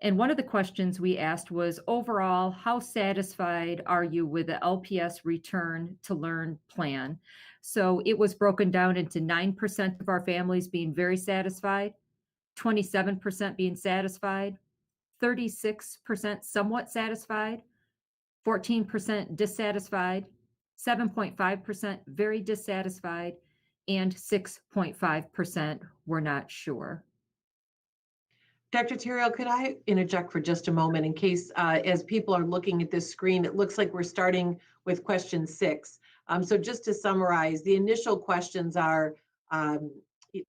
And one of the questions we asked was, overall, how satisfied are you with the LPS Return to Learn plan? So it was broken down into 9% of our families being very satisfied, 27% being satisfied, 36% somewhat satisfied, 14% dissatisfied, 7.5% very dissatisfied, and 6.5% were not sure. Dr. Terrio, could I interject for just a moment in case, as people are looking at this screen, it looks like we're starting with question 6. So just to summarize, the initial questions are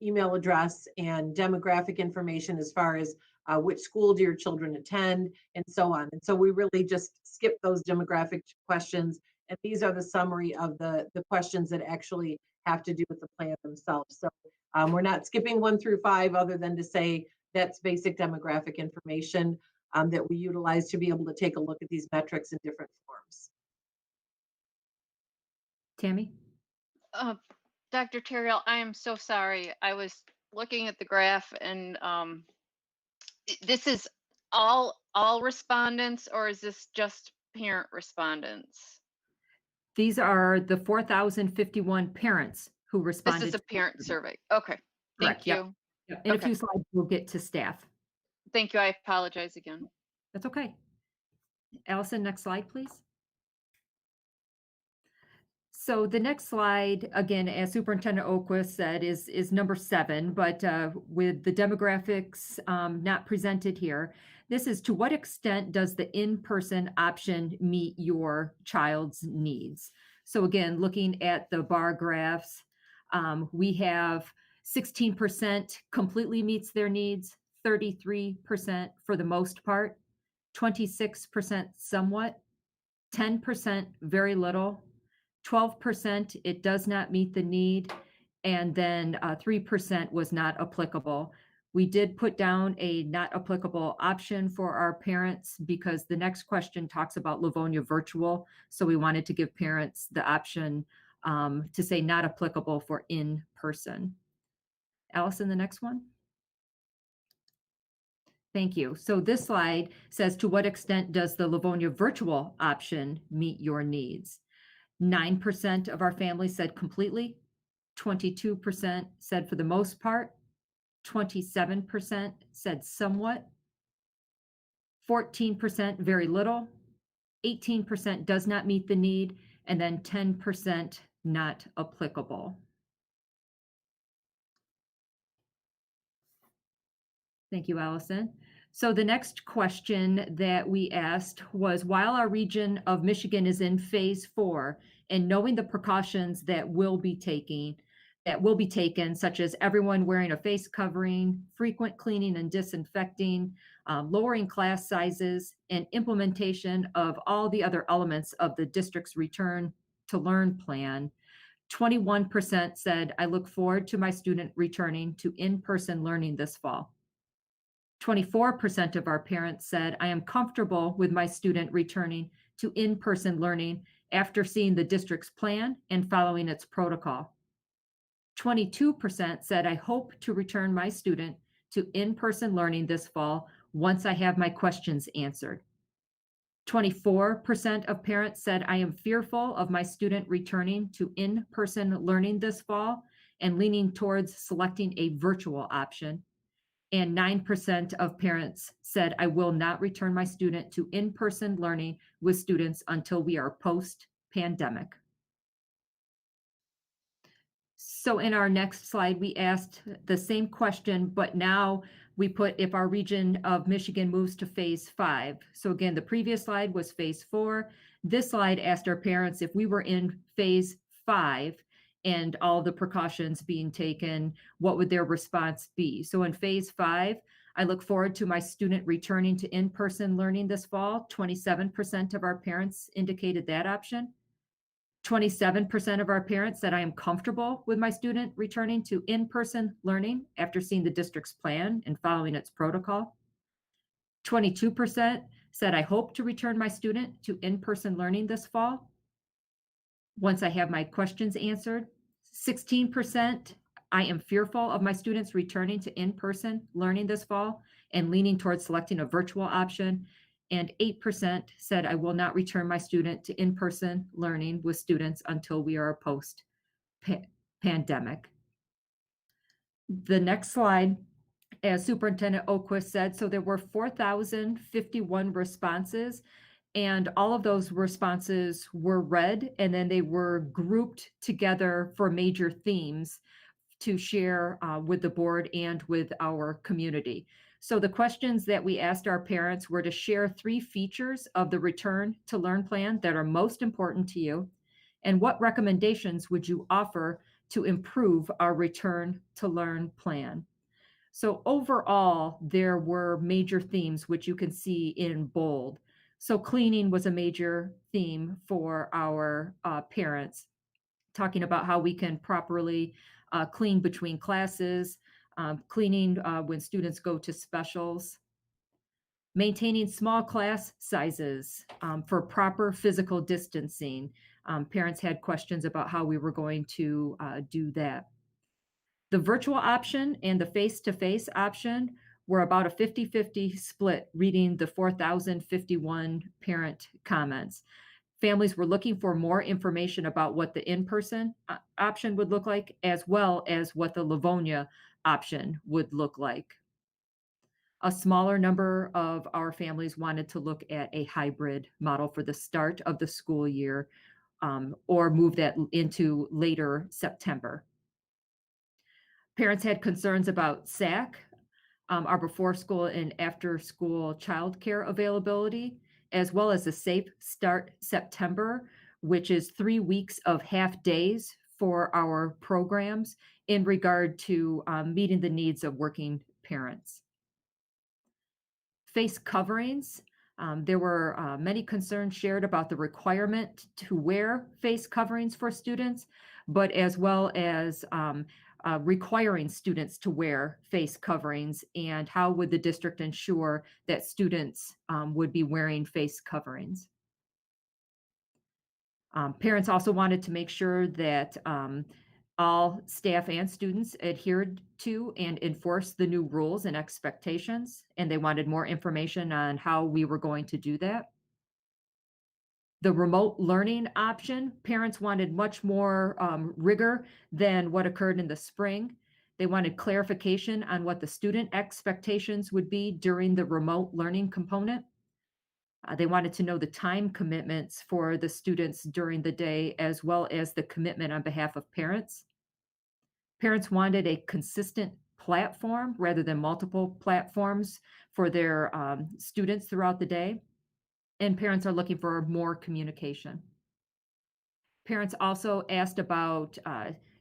email address and demographic information as far as which school do your children attend and so on. And so we really just skip those demographic questions. And these are the summary of the questions that actually have to do with the plan themselves. So we're not skipping 1 through 5 other than to say that's basic demographic information that we utilize to be able to take a look at these metrics in different forms. Tammy? Dr. Terrell, I am so sorry. I was looking at the graph and this is all respondents, or is this just parent respondents? These are the 4,051 parents who responded. This is a parent survey. Okay. Thank Correct, you. yep. In a few slides, we'll get to staff. Thank you. I apologize again. That's okay. Allison, next slide, please. So the next slide, again, as Superintendent Oquist said, is number 7, but with the demographics not presented here. This is, to what extent does the in-person option meet your child's needs? So again, looking at the bar graphs, we have 16% completely meets their needs, 33% for the most part, 26% somewhat, 10% very little, 12% it does not meet the need, and then 3% was not applicable. We did put down a not applicable option for our parents because the next question talks about Livonia virtual. So we wanted to give parents the option to say not applicable for in person. Allison, the next one. Thank you. So this slide says, to what extent does the Livonia virtual option meet your needs? 9% of our families said completely, 22% said for the most part, 27% said somewhat, 14% very little, 18% does not meet the need, and then 10% not applicable. Thank you, Allison. So the next question that we asked was, while our region of Michigan is in phase 4 and knowing the precautions that will be taken, such as everyone wearing a face covering, frequent cleaning and disinfecting, lowering class sizes, and implementation of all the other elements of the district's return to learn plan, 21% said, I look forward to my student returning to in-person learning this fall. 24% of our parents said, I am comfortable with my student returning to in-person learning after seeing the district's plan and following its protocol. 22% said, I hope to return my student to in-person learning this fall once I have my questions answered. 24% of parents said, I am fearful of my student returning to in-person learning this fall and leaning towards selecting a virtual option. And 9% of parents said, I will not return my student to in-person learning with students until we are post-pandemic. So in our next slide, we asked the same question, but now we put if our region of Michigan moves to phase 5. So again, the previous slide was phase 4. This slide asked our parents if we were in phase 5 and all the precautions being taken, what would their response be? So in phase 5, I look forward to my student returning to in-person learning this fall. 27% of our parents indicated that option. 27% of our parents said, I am comfortable with my student returning to in-person learning after seeing the district's plan and following its protocol. 22% said, I hope to return my student to in-person learning this fall once I have my questions answered. 16%, I am fearful of my students returning to in-person learning this fall and leaning towards selecting a virtual option. And 8% said, I will not return my student to in-person learning with students until we are post-pandemic. The next slide, as Superintendent Oquist said, so there were 4,051 responses, and all of those responses were read, and then they were grouped together for major themes to share with the board and with our community. So the questions that we asked our parents were to share 3 features of the Return to Learn plan that are most important to you, and what recommendations would you offer to improve our Return to Learn plan. So overall, there were major themes, which you can see in bold. So cleaning was a major theme for our parents, talking about how we can properly clean between classes, cleaning when students go to specials, maintaining small class sizes for proper physical distancing. Parents had questions about how we were going to do that. The virtual option and the face-to-face option were about a 50-50 split, reading the 4,051 parent comments. Families were looking for more information about what the in-person option would look like, as well as what the Livonia option would look like. A smaller number of our families wanted to look at a hybrid model for the start of the school year, or move that into later September. Parents had concerns about SAC, our before school and after school childcare availability, as well as a Safe Start September, which is 3 weeks of half days for our programs in regard to meeting the needs of working parents. Face coverings. There were many concerns shared about the requirement to wear face coverings for students, but as well as requiring students to wear face coverings, and how would the district ensure that students would be wearing face coverings. Parents also wanted to make sure that all staff and students adhered to and enforced the new rules and expectations, and they wanted more information on how we were going to do that. The remote learning option, parents wanted much more rigor than what occurred in the spring. They wanted clarification on what the student expectations would be during the remote learning component. They wanted to know the time commitments for the students during the day, as well as the commitment on behalf of parents. Parents wanted a consistent platform rather than multiple platforms for their students throughout the day. And parents are looking for more communication. Parents also asked about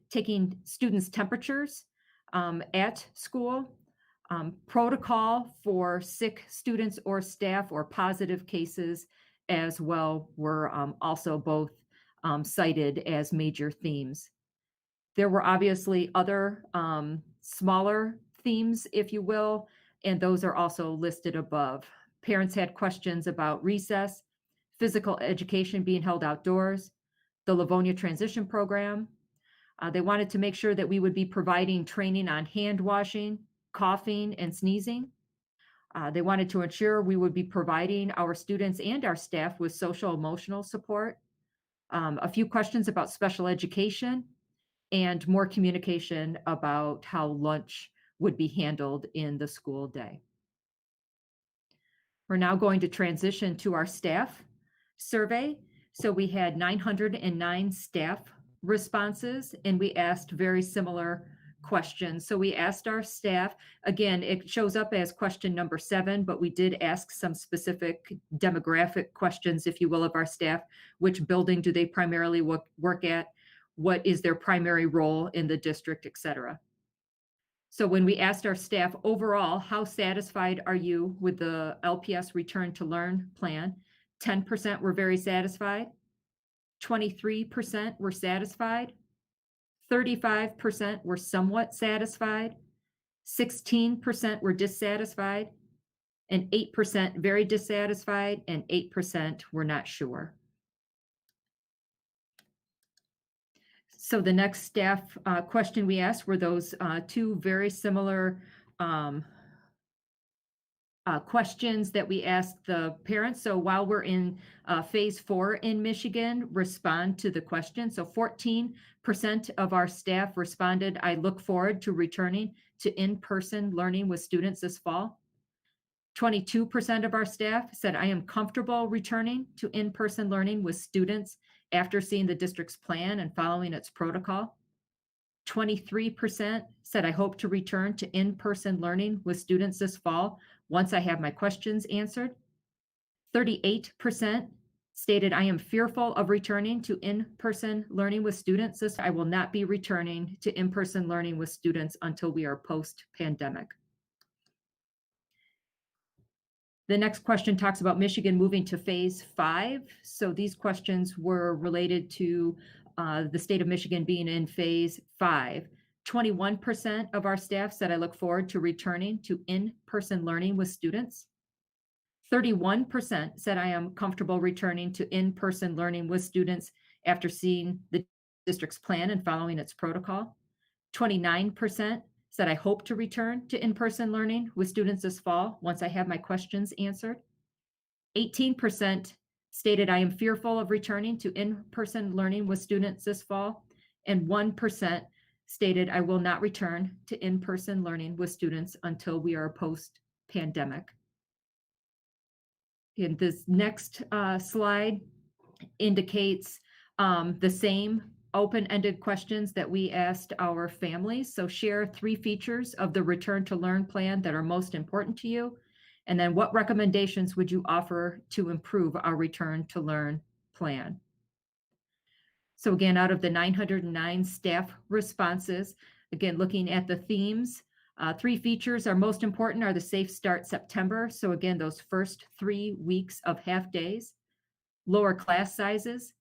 taking students' temperatures at school, protocol for sick students or staff or positive cases as well were also both cited as major themes. There were obviously other smaller themes, if you will, and those are also listed above. Parents had questions about recess, physical education being held outdoors, the Livonia transition program. They wanted to make sure that we would be providing training on hand washing, coughing, and sneezing. They wanted to ensure we would be providing our students and our staff with social emotional support. A few questions about special education and more communication about how lunch would be handled in the school day. We're now going to transition to our staff survey. So we had 909 staff responses, and we asked very similar questions. So we asked our staff, again, it shows up as question number 7, but we did ask some specific demographic questions, if you will, of our staff. Which building do they primarily work at? What is their primary role in the district, et cetera. So when we asked our staff overall, how satisfied are you with the LPS Return to Learn plan? 10% were very satisfied, 23% were satisfied, 35% were somewhat satisfied, 16% were dissatisfied, and 8% very dissatisfied, and 8% were not sure. So the next staff question we asked were those two very similar questions that we asked the parents. So while we're in phase 4 in Michigan, respond to the question. So 14% of our staff responded, I look forward to returning to in-person learning with students this fall. 22% of our staff said, I am comfortable returning to in-person learning with students after seeing the district's plan and following its protocol. 23% said, I hope to return to in-person learning with students this fall once I have my questions answered. 38% stated, I am fearful of returning to in-person learning with students. I will not be returning to in-person learning with students until we are post-pandemic. The next question talks about Michigan moving to phase 5. So these questions were related to the state of Michigan being in phase 5. 21% of our staff said, I look forward to returning to in-person learning with students. 31% said, I am comfortable returning to in-person learning with students after seeing the district's plan and following its protocol. 29% said, I hope to return to in-person learning with students this fall once I have my questions answered. 18% stated, I am fearful of returning to in-person learning with students this fall. And 1% stated, I will not return to in-person learning with students until we are post-pandemic. And this next slide indicates The same open-ended questions that we asked our families. So share 3 features of the Return to Learn plan that are most important to you. And then what recommendations would you offer to improve our Return to Learn plan? So again, out of the 909 staff responses, again, looking at the themes, 3 features are most important are the Safe Start September. So again, those first 3 weeks of half days, lower class sizes,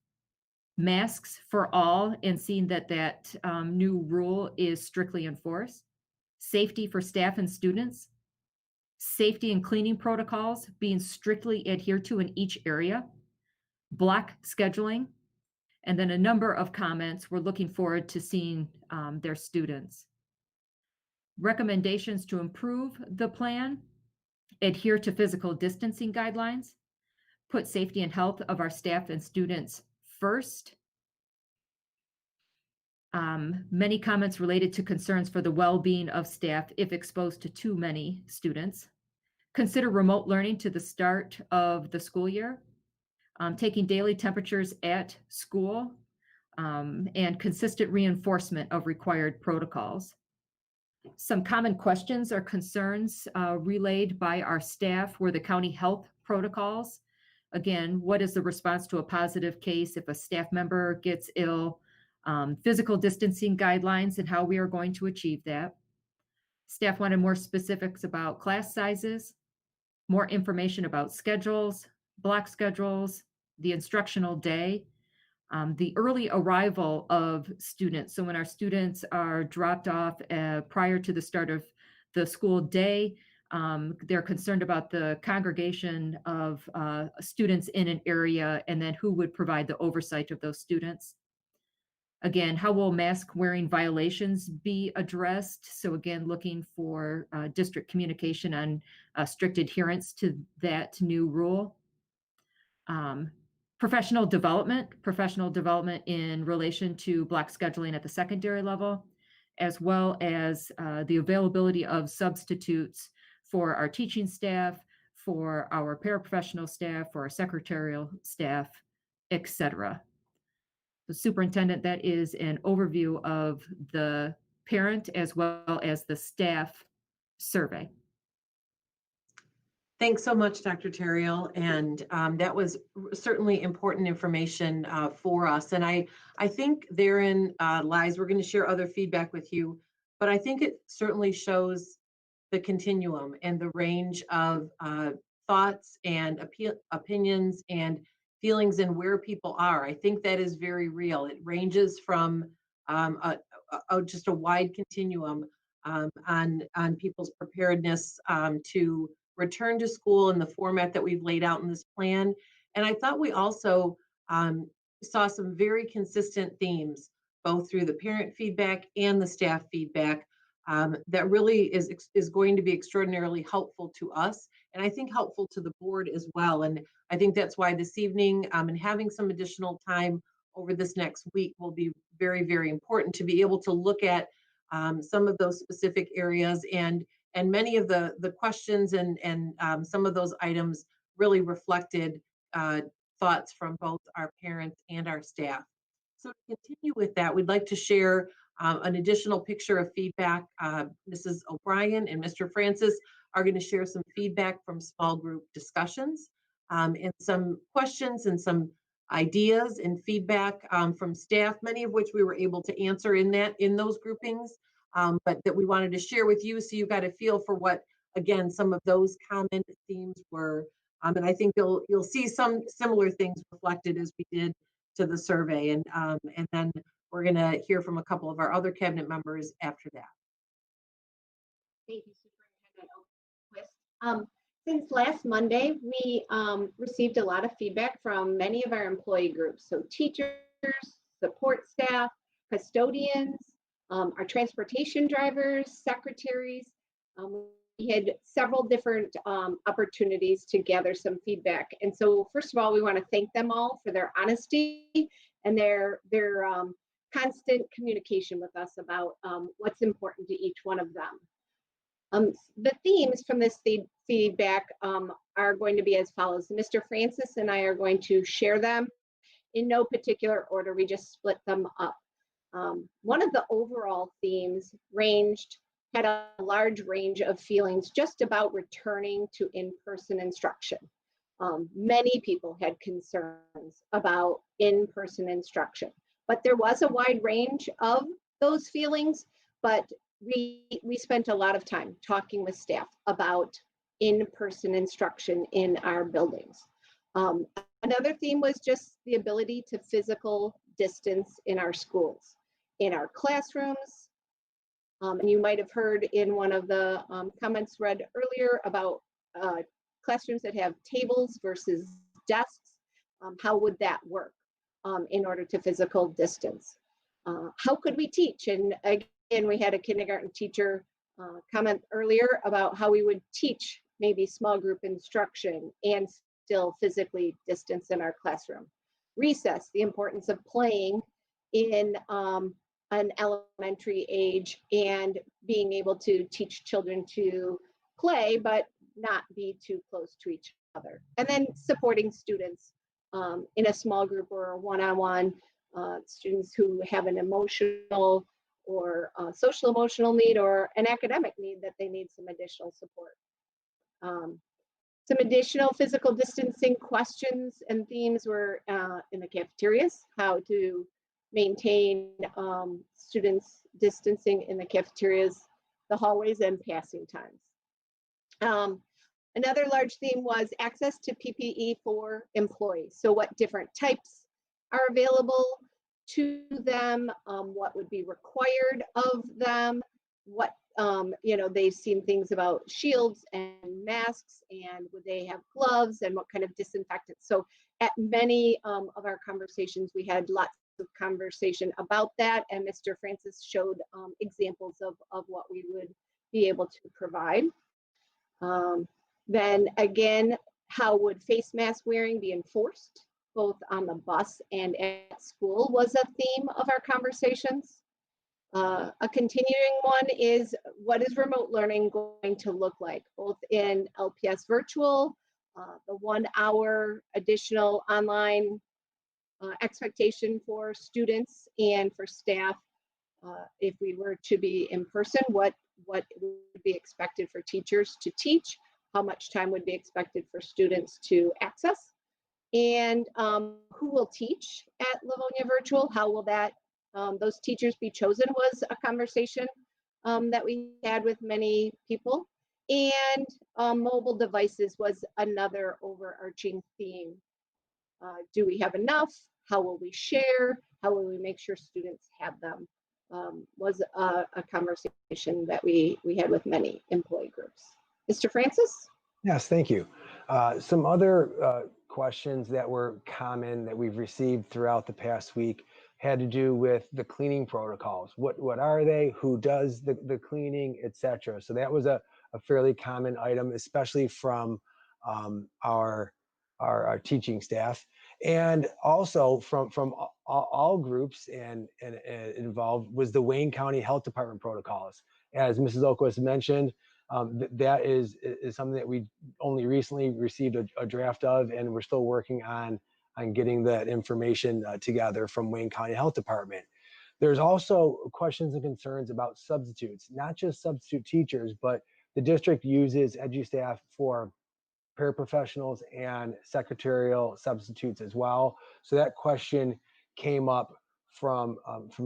masks for all, and seeing that that new rule is strictly enforced, safety for staff and students, safety and cleaning protocols being strictly adhered to in each area, block scheduling, and then a number of comments. We're looking forward to seeing their students. Recommendations to improve the plan: adhere to physical distancing guidelines, put safety and health of our staff and students first. Many comments related to concerns for the well-being of staff if exposed to too many students. Consider remote learning to the start of the school year. Taking daily temperatures at school, and consistent reinforcement of required protocols. Some common questions or concerns relayed by our staff were the county health protocols. Again, what is the response to a positive case if a staff member gets ill? Physical distancing guidelines and how we are going to achieve that. Staff wanted more specifics about class sizes, more information about schedules, block schedules, the instructional day, the early arrival of students. So when our students are dropped off prior to the start of the school day, they're concerned about the congregation of students in an area, and then who would provide the oversight of those students. Again, how will mask wearing violations be addressed? So again, looking for district communication on strict adherence to that new rule. Professional development in relation to block scheduling at the secondary level, as well as the availability of substitutes for our teaching staff, for our paraprofessional staff, for our secretarial staff, etc. The superintendent, that is an overview of the parent as well as the staff survey. Thanks so much, Dr. Terriel. And that was certainly important information for us. And I think therein lies, we're going to share other feedback with you, but I think it certainly shows the continuum and the range of thoughts and opinions and feelings and where people are. I think that is very real. It ranges from just a wide continuum on people's preparedness to return to school in the format that we've laid out in this plan. And I thought we also saw some very consistent themes, both through the parent feedback and the staff feedback, that really is going to be extraordinarily helpful to us, and I think helpful to the board as well. And I think that's why this evening and having some additional time over this next week will be very, very important to be able to look at some of those specific areas, and many of the questions and some of those items really reflected thoughts from both our parents and our staff. So to continue with that, we'd like to share an additional picture of feedback. Mrs. O'Brien and Mr. Francis are going to share some feedback from small group discussions and some questions and some ideas and feedback from staff, many of which we were able to answer in those groupings, but that we wanted to share with you so you got a feel for what, again, some of those common themes were. And I think you'll see some similar things reflected as we did to the survey. And then we're going to hear from a couple of our other cabinet members after that. Thank you, Superintendent Oquist. Since last Monday, we received a lot of feedback from many of our employee groups. So teachers, support staff, custodians, our transportation drivers, secretaries. We had several different opportunities to gather some feedback. And so first of all, we want to thank them all for their honesty and their constant communication with us about what's important to each one of them. The themes from this feedback are going to be as follows. Mr. Francis and I are going to share them, in no particular order. We just split them up. One of the overall themes had a large range of feelings just about returning to in-person instruction. Many people had concerns about in-person instruction, but there was a wide range of those feelings. But we spent a lot of time talking with staff about in-person instruction in our buildings. Another theme was just the ability to physical distance in our schools, in our classrooms. And you might have heard in one of the comments read earlier about classrooms that have tables versus desks. How would that work in order to physical distance? How could we teach? And again, we had a kindergarten teacher comment earlier about how we would teach maybe small group instruction and still physically distance in our classroom. Recess, the importance of playing in an elementary age and being able to teach children to play, but not be too close to each other. And then supporting students in a small group or one-on-one, students who have an emotional or social emotional need or an academic need that they need some additional support. Some additional physical distancing questions and themes were in the cafeterias, how to maintain students distancing in the cafeterias, the hallways, and passing times. Another large theme was access to PPE for employees. So what different types are available to them, what would be required of them, what, they've seen things about shields and masks, and would they have gloves, and what kind of disinfectant. So at many of our conversations, we had lots of conversation about that, and Mr. Francis showed examples of what we would be able to provide. Then again, how would face mask wearing be enforced, both on the bus and at school, was a theme of our conversations. A continuing one is, what is remote learning going to look like, both in LPS virtual, the 1 hour additional online expectation for students and for staff. If we were to be in person, what would be expected for teachers to teach, how much time would be expected for students to access, and who will teach at Livonia Virtual, how will that those teachers be chosen, was a conversation that we had with many people. And mobile devices was another overarching theme. Do we have enough? How will we share? How will we make sure students have them? Was a conversation that we had with many employee groups. Mr. Francis? Yes, thank you. Some other questions that were common that we've received throughout the past week had to do with the cleaning protocols. What are they? Who does the cleaning, etc. So that was a fairly common item, especially from our teaching staff, and also from all groups and involved was the Wayne County Health Department protocols. As Mrs. Oquist mentioned, that is something that we only recently received a draft of, and we're still working on getting that information together from Wayne County Health Department. There's also questions and concerns about substitutes, not just substitute teachers, but the district uses EduStaff for paraprofessionals and secretarial substitutes as well. So that question came up from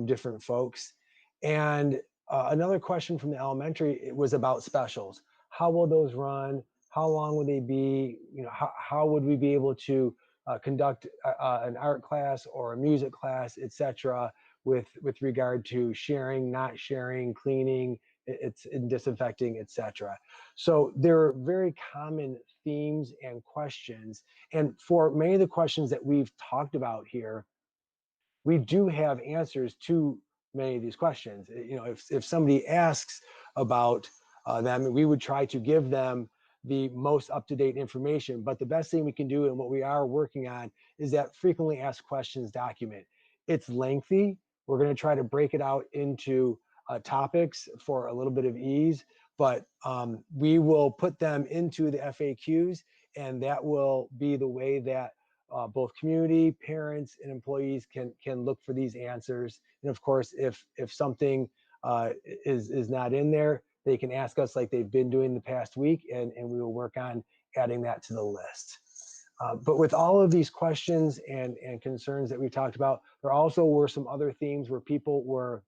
different folks. And another question from the elementary was about specials. How will those run? How long will they be? How would we be able to conduct an art class or a music class, etc., with regard to sharing, not sharing, cleaning, and disinfecting, etc. So there are very common themes and questions. And for many of the questions that we've talked about here, we do have answers to many of these questions. If somebody asks about them, we would try to give them the most up-to-date information. But the best thing we can do, and what we are working on, is that frequently asked questions document. It's lengthy. We're going to try to break it out into topics for a little bit of ease, but we will put them into the FAQs, and that will be the way that both community, parents, and employees can look for these answers. And of course, if something is not in there, they can ask us like they've been doing the past week, and we will work on adding that to the list. But with all of these questions and concerns that we talked about, there also were some other themes where people were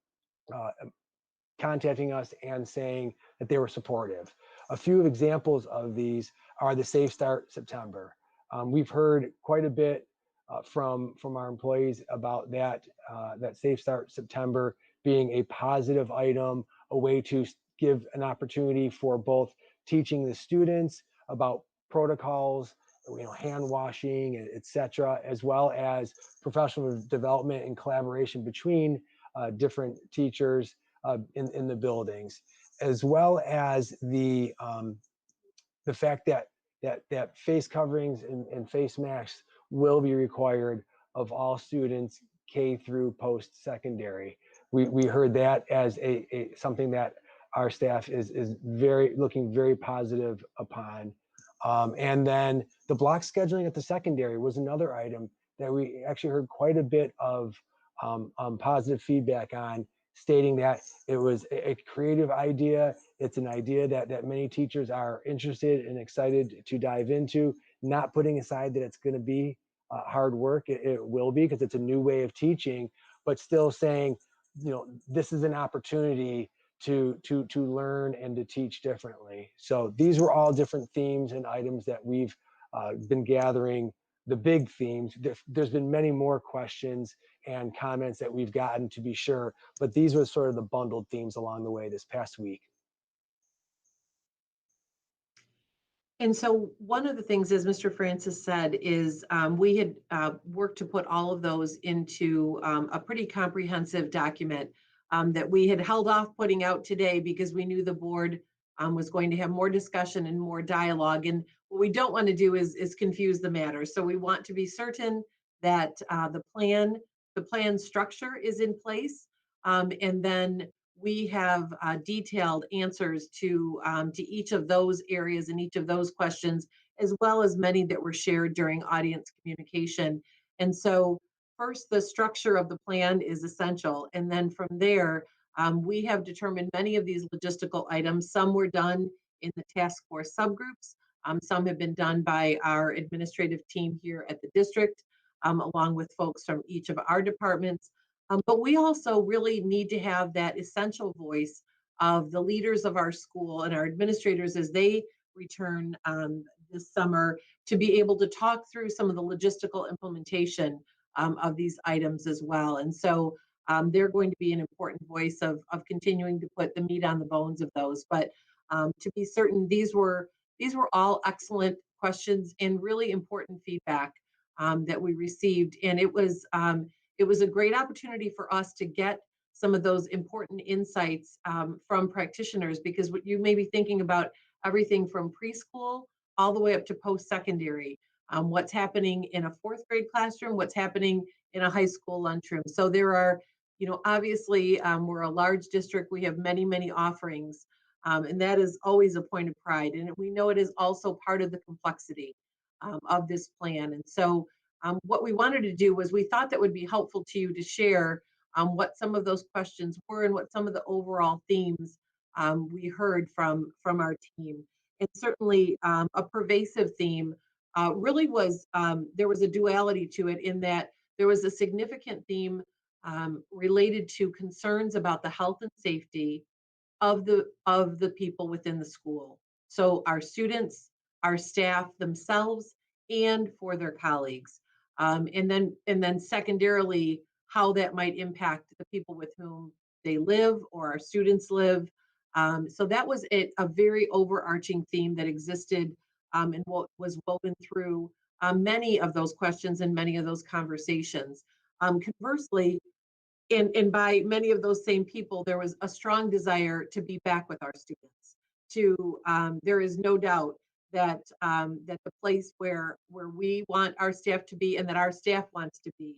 contacting us and saying that they were supportive. A few examples of these are the Safe Start September. We've heard quite a bit from our employees about that Safe Start September being a positive item, a way to give an opportunity for both teaching the students about protocols, hand washing, et cetera, as well as professional development and collaboration between different teachers in the buildings, as well as the fact that face coverings and face masks will be required of all students K through post-secondary. We heard that as a something that our staff is looking very positive upon. And then the block scheduling at the secondary was another item that we actually heard quite a bit of positive feedback on, stating that it was a creative idea. It's an idea that many teachers are interested and excited to dive into, not putting aside that it's going to be hard work. It will be, because it's a new way of teaching, but still saying, this is an opportunity to learn and to teach differently. So these were all different themes and items that we've been gathering, the big themes. There's been many more questions and comments that we've gotten, to be sure, but these were sort of the bundled themes along the way this past week. And so one of the things, as Mr. Francis said, is we had worked to put all of those into a pretty comprehensive document that we had held off putting out today because we knew the board was going to have more discussion and more dialogue. And what we don't want to do is confuse the matter. So we want to be certain that the plan structure is in place, and then we have detailed answers to each of those areas and each of those questions, as well as many that were shared during audience communication. And so first, the structure of the plan is essential. And then from there, we have determined many of these logistical items. Some were done in the task force subgroups. Some have been done by our administrative team here at the district, along with folks from each of our departments. But we also really need to have that essential voice of the leaders of our school and our administrators as they return this summer, to be able to talk through some of the logistical implementation of these items as well. And so they're going to be an important voice of continuing to put the meat on the bones of those. But to be certain, these were all excellent questions and really important feedback that we received. And it was a great opportunity for us to get some of those important insights from practitioners, because what you may be thinking about everything from preschool all the way up to post-secondary, what's happening in a fourth grade classroom, what's happening in a high school lunchroom. So there are, obviously we're a large district, we have many, many offerings, and that is always a point of pride. And we know it is also part of the complexity of this plan. And so what we wanted to do was, we thought that would be helpful to you to share what some of those questions were and what some of the overall themes we heard from our team. And certainly a pervasive theme really was, there was a duality to it, in that there was a significant theme related to concerns about the health and safety of the people within the school. So our students, our staff themselves, and for their colleagues. And then secondarily, how that might impact the people with whom they live or our students live. So that was a very overarching theme that existed and what was woven through many of those questions and many of those conversations. Conversely, and by many of those same people, there was a strong desire to be back with our students. There is no doubt that that the place where we want our staff to be and that our staff wants to be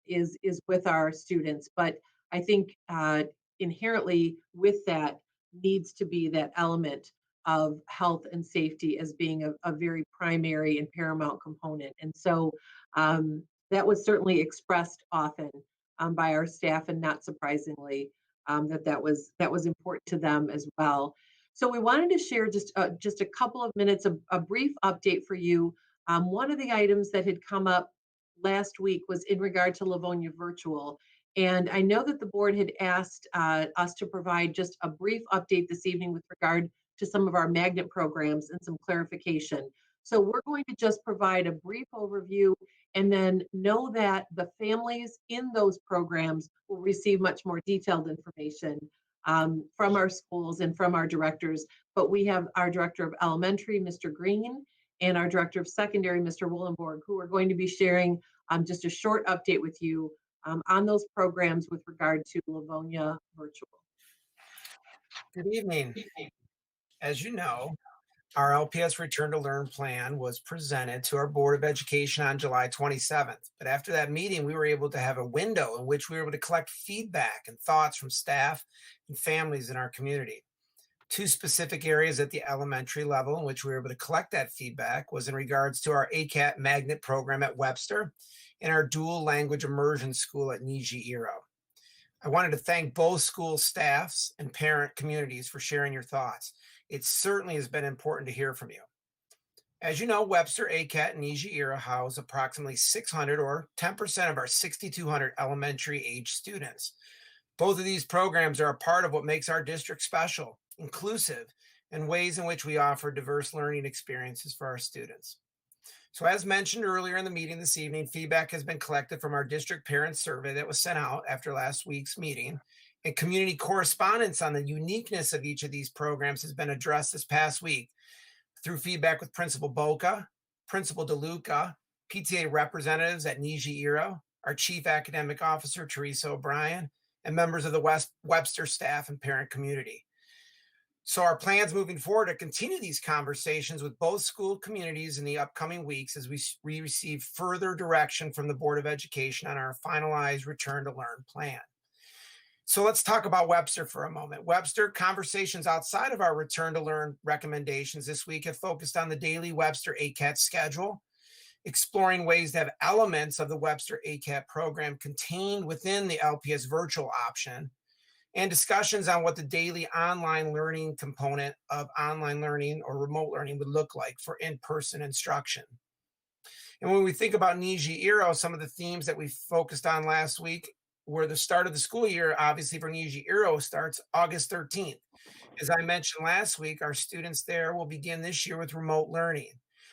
is with our students. But I think inherently with that needs to be that element of health and safety as being a very primary and paramount component. And so that was certainly expressed often by our staff, and not surprisingly, that was important to them as well. So we wanted to share just a couple of minutes of a brief update for you. One of the items that had come up last week was in regard to Livonia Virtual. And I know that the board had asked us to provide just a brief update this evening with regard to some of our magnet programs and some clarification. So we're going to just provide a brief overview, and then know that the families in those programs will receive much more detailed information from our schools and from our directors. But we have our director of elementary, Mr. Green, and our director of secondary, Mr. Willenborg, who are going to be sharing just a short update with you on those programs with regard to Livonia Virtual. Good evening. As you know, our LPS Return to Learn plan was presented to our Board of Education on July 27th. But after that meeting, we were able to have a window in which we were able to collect feedback and thoughts from staff and families in our community. Two specific areas at the elementary level in which we were able to collect that feedback was in regards to our ACAT magnet program at Webster and our dual language immersion school at Niji-Iro. I wanted to thank both school staffs and parent communities for sharing your thoughts. It certainly has been important to hear from you. As you know, Webster, ACAT, and Niji-Iro house approximately 600 or 10% of our 6,200 elementary age students. Both of these programs are a part of what makes our district special, inclusive, and ways in which we offer diverse learning experiences for our students. So as mentioned earlier in the meeting this evening, feedback has been collected from our district parent survey that was sent out after last week's meeting, and community correspondence on the uniqueness of each of these programs has been addressed this past week through feedback with Principal Boca, Principal DeLuca, PTA representatives at Niji-Iro, our Chief Academic Officer, Teresa O'Brien, and members of the Webster staff and parent community. So our plans moving forward to continue these conversations with both school communities in the upcoming weeks as we receive further direction from the Board of Education on our finalized Return to Learn plan. So let's talk about Webster for a moment. Webster conversations outside of our Return to Learn recommendations this week have focused on the daily Webster ACAT schedule, exploring ways to have elements of the Webster ACAT program contained within the LPS virtual option, and discussions on what the daily online learning component of online learning or remote learning would look like for in-person instruction. And when we think about Niji-Iro, some of the themes that we focused on last week were the start of the school year. Obviously for Niji-Iro starts August 13th. As I mentioned last week, our students there will begin this year with remote learning.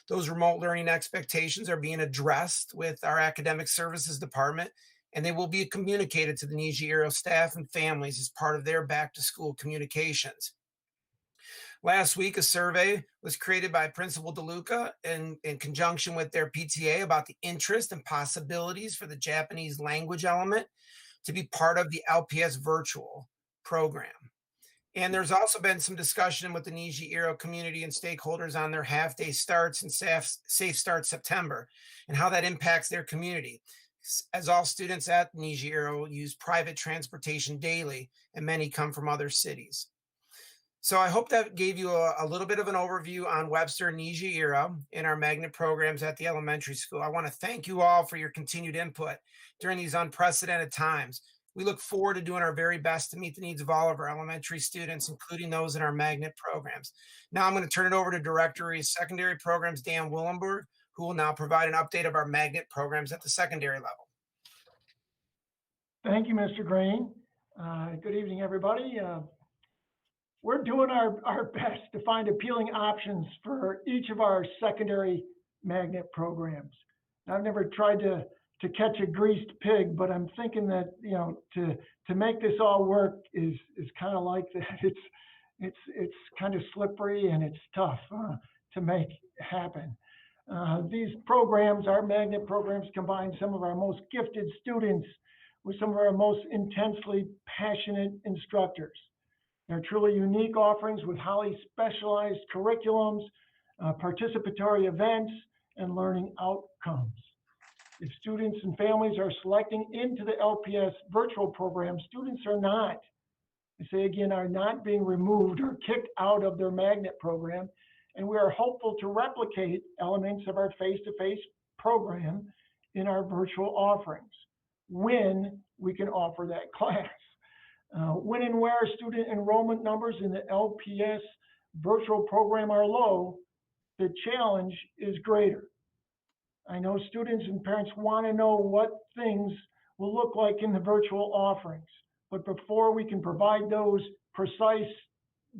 Those remote learning expectations are being addressed with our academic services department, and they will be communicated to the Niji-Iro staff and families as part of their back to school communications. Last week, a survey was created by Principal DeLuca in conjunction with their PTA about the interest and possibilities for the Japanese language element to be part of the LPS virtual program. And there's also been some discussion with the Niji-Iro community and stakeholders on their half-day starts and Safe Start September and how that impacts their community, as all students at Niji-Iro use private transportation daily, and many come from other cities. So I hope that gave you a little bit of an overview on Webster and Niji-Iro in our magnet programs at the elementary school. I want to thank you all for your continued input during these unprecedented times. We look forward to doing our very best to meet the needs of all of our elementary students, including those in our magnet programs. Now I'm going to turn it over to Director of Secondary Programs, Dan Willenborg, who will now provide an update of our magnet programs at the secondary level. Thank you, Mr. Green. Good evening, everybody. We're doing our best to find appealing options for each of our secondary magnet programs. I've never tried to catch a greased pig, but I'm thinking that, you know, to make this all work is kind of like that. It's kind of slippery and it's tough to make happen. These programs, our magnet programs, combine some of our most gifted students with some of our most intensely passionate instructors. They're truly unique offerings with highly specialized curriculums, participatory events, and learning outcomes. If students and families are selecting into the LPS virtual program, students are not. I say again, are not being removed or kicked out of their magnet program. And we are hopeful to replicate elements of our face-to-face program in our virtual offerings when we can offer that class. When and where student enrollment numbers in the LPS virtual program are low, the challenge is greater. I know students and parents want to know what things will look like in the virtual offerings. But before we can provide those precise,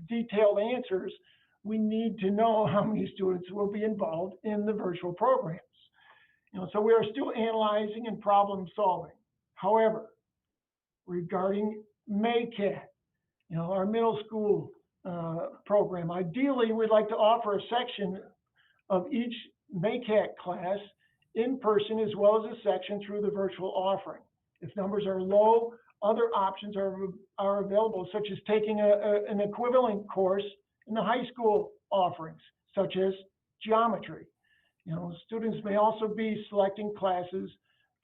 detailed answers, we need to know how many students will be involved in the virtual programs. So we are still analyzing and problem solving. However, regarding MACAT, our middle school program, ideally we'd like to offer a section of each MACAT class in person as well as a section through the virtual offering. If numbers are low, other options are available, such as taking an equivalent course in the high school offerings, such as geometry. Students may also be selecting classes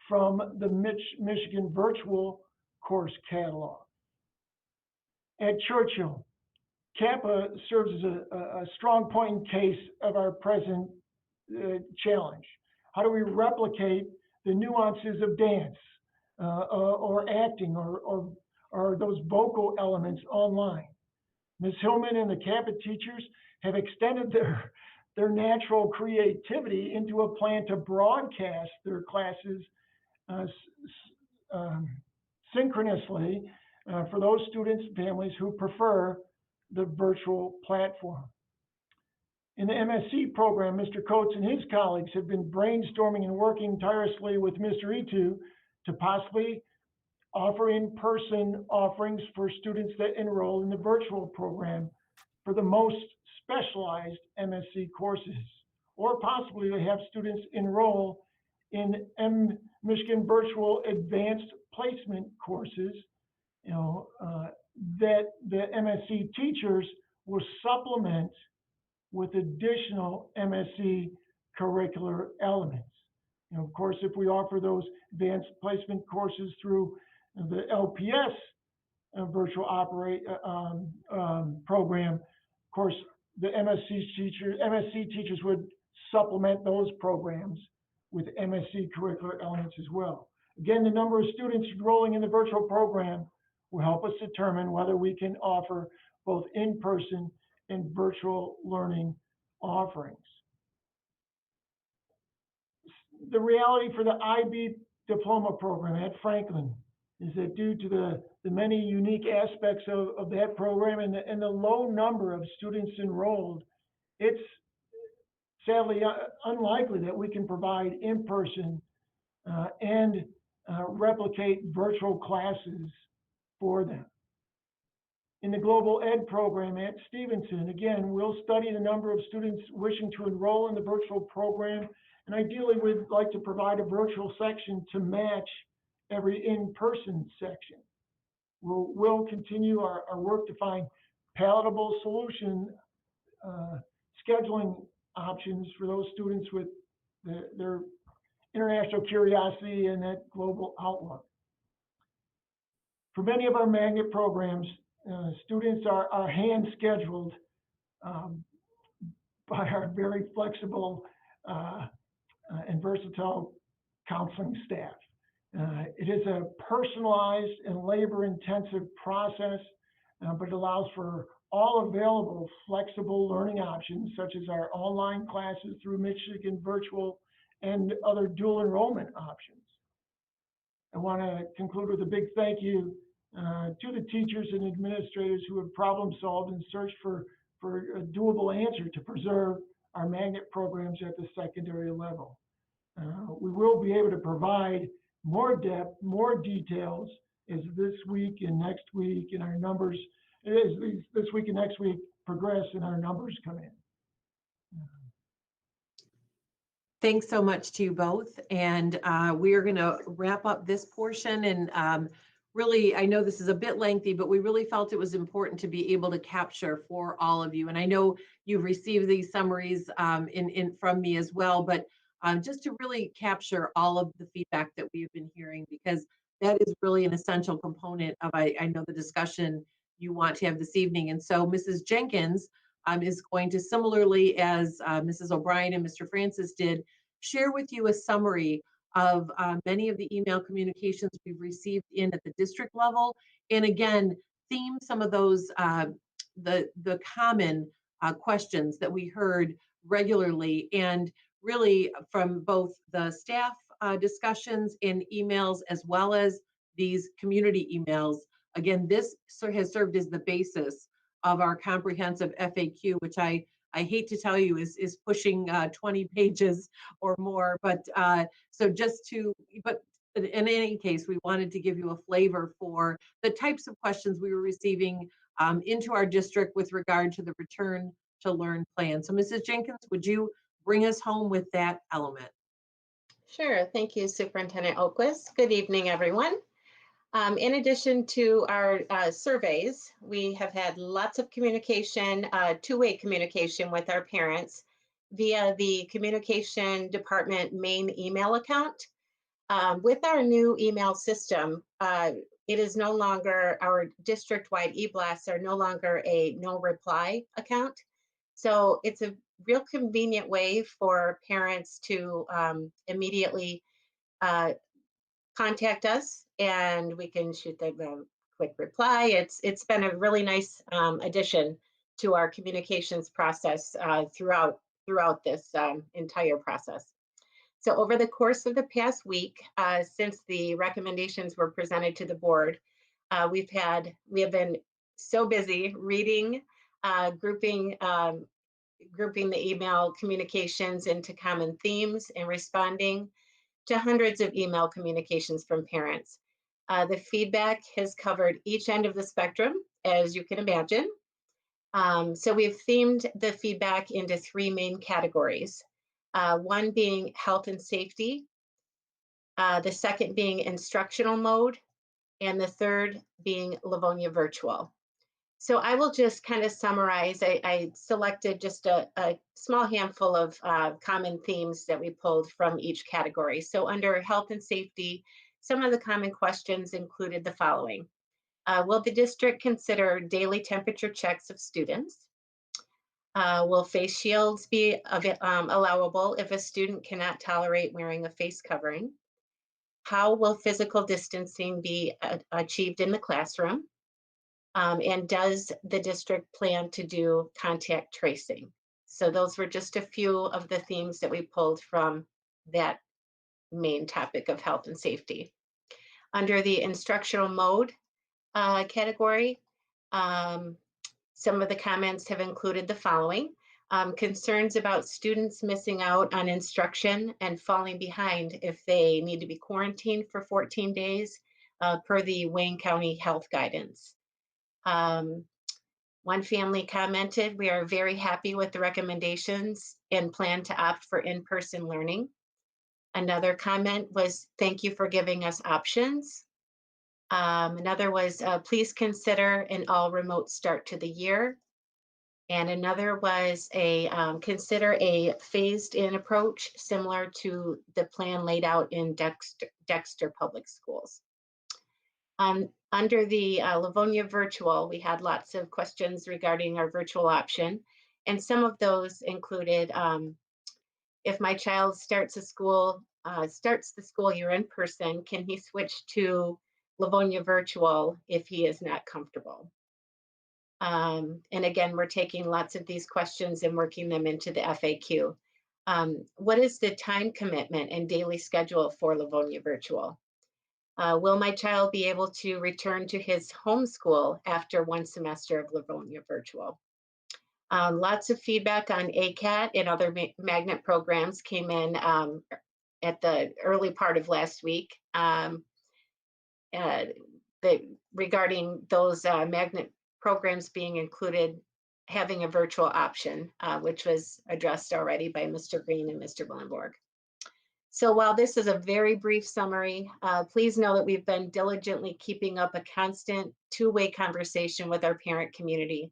from the Michigan virtual course catalog. At Churchill, Kappa serves as a strong point in case of our present challenge. How do we replicate the nuances of dance or acting or those vocal elements online? Ms. Hillman and the Kappa teachers have extended their natural creativity into a plan to broadcast their classes synchronously for those students and families who prefer the virtual platform. In the MSc program, Mr. Coates and his colleagues have been brainstorming and working tirelessly with Mr. Itu to possibly offer in-person offerings for students that enroll in the virtual program for the most specialized MSc courses, or possibly to have students enroll in Michigan virtual advanced placement courses, that the MSc teachers will supplement with additional MSc curricular elements. Of course, if we offer those advanced placement courses through the LPS virtual program, of course, the MSc teachers would supplement those programs with MSc curricular elements as well. Again, the number of students enrolling in the virtual program will help us determine whether we can offer both in-person and virtual learning offerings. The reality for the IB diploma program at Franklin is that due to the many unique aspects of that program and the low number of students enrolled, it's sadly unlikely that we can provide in-person and replicate virtual classes for them. In the Global Ed program at Stevenson, again, we'll study the number of students wishing to enroll in the virtual program, and ideally we'd like to provide a virtual section to match every in-person section. We'll continue our work to find palatable solution scheduling options for those students with their international curiosity and that global outlook. For many of our magnet programs, students are hand scheduled by our very flexible and versatile counseling staff. It is a personalized and labor-intensive process, but it allows for all available flexible learning options, such as our online classes through Michigan Virtual and other dual enrollment options. I want to conclude with a big thank you to the teachers and administrators who have problem solved and searched for a doable answer to preserve our magnet programs at the secondary level. We will be able to provide more depth, more details as this week and next week and our numbers, as this week and next week progress and our numbers come in. Thanks so much to you both. And we are going to wrap up this portion. And really, I know this is a bit lengthy, but we really felt it was important to be able to capture for all of you. And I know you've received these summaries from me as well, but just to really capture all of the feedback that we've been hearing, because that is really an essential component of, I know, the discussion you want to have this evening. And so Mrs. Jenkins is going to, similarly as Mrs. O'Brien and Mr. Francis did, share with you a summary of many of the email communications we've received in at the district level. And again, theme some of those, the common questions that we heard regularly, and really from both the staff discussions and emails as well as these community emails. Again, this has served as the basis of our comprehensive FAQ, which I hate to tell you is pushing 20 pages or more, but in any case, we wanted to give you a flavor for the types of questions we were receiving into our district with regard to the Return to Learn plan. So Mrs. Jenkins, would you bring us home with that element? Sure. Thank you, Superintendent Oquist. Good evening, everyone. In addition to our surveys, we have had lots of communication, two-way communication with our parents via the communication department main email account. With our new email system, it is no longer, our district-wide e-blasts are no longer a no reply account. So it's a real convenient way for parents to immediately contact us, and we can shoot them a quick reply. It's been a really nice addition to our communications process throughout this entire process. So over the course of the past week, since the recommendations were presented to the board, we have been so busy reading, grouping the email communications into common themes and responding to hundreds of email communications from parents. The feedback has covered each end of the spectrum, as you can imagine. So we've themed the feedback into three main categories. One being health and safety, the second being instructional mode, and the third being Livonia virtual. So I will just kind of summarize. I selected just a small handful of common themes that we pulled from each category. So under health and safety, some of the common questions included the following. Will the district consider daily temperature checks of students? Will face shields be allowable if a student cannot tolerate wearing a face covering? How will physical distancing be achieved in the classroom? And does the district plan to do contact tracing? So those were just a few of the themes that we pulled from that main topic of health and safety. Under the instructional mode category, some of the comments have included the following. Concerns about students missing out on instruction and falling behind if they need to be quarantined for 14 days per the Wayne County Health Guidance. One family commented, we are very happy with the recommendations and plan to opt for in-person learning. Another comment was, thank you for giving us options. Another was, please consider an all remote start to the year. And another was consider a phased in approach similar to the plan laid out in Dexter Public Schools. Under the Livonia virtual, we had lots of questions regarding our virtual option. And some of those included, if my child starts the school year in person, can he switch to Livonia virtual if he is not comfortable? And again, we're taking lots of these questions and working them into the FAQ. What is the time commitment and daily schedule for Livonia virtual? Will my child be able to return to his home school after one semester of Livonia virtual? Lots of feedback on ACAT and other magnet programs came in at the early part of last week regarding those magnet programs being included, having a virtual option, which was addressed already by Mr. Green and Mr. Blomborg. So while this is a very brief summary, please know that we've been diligently keeping up a constant two-way conversation with our parent community,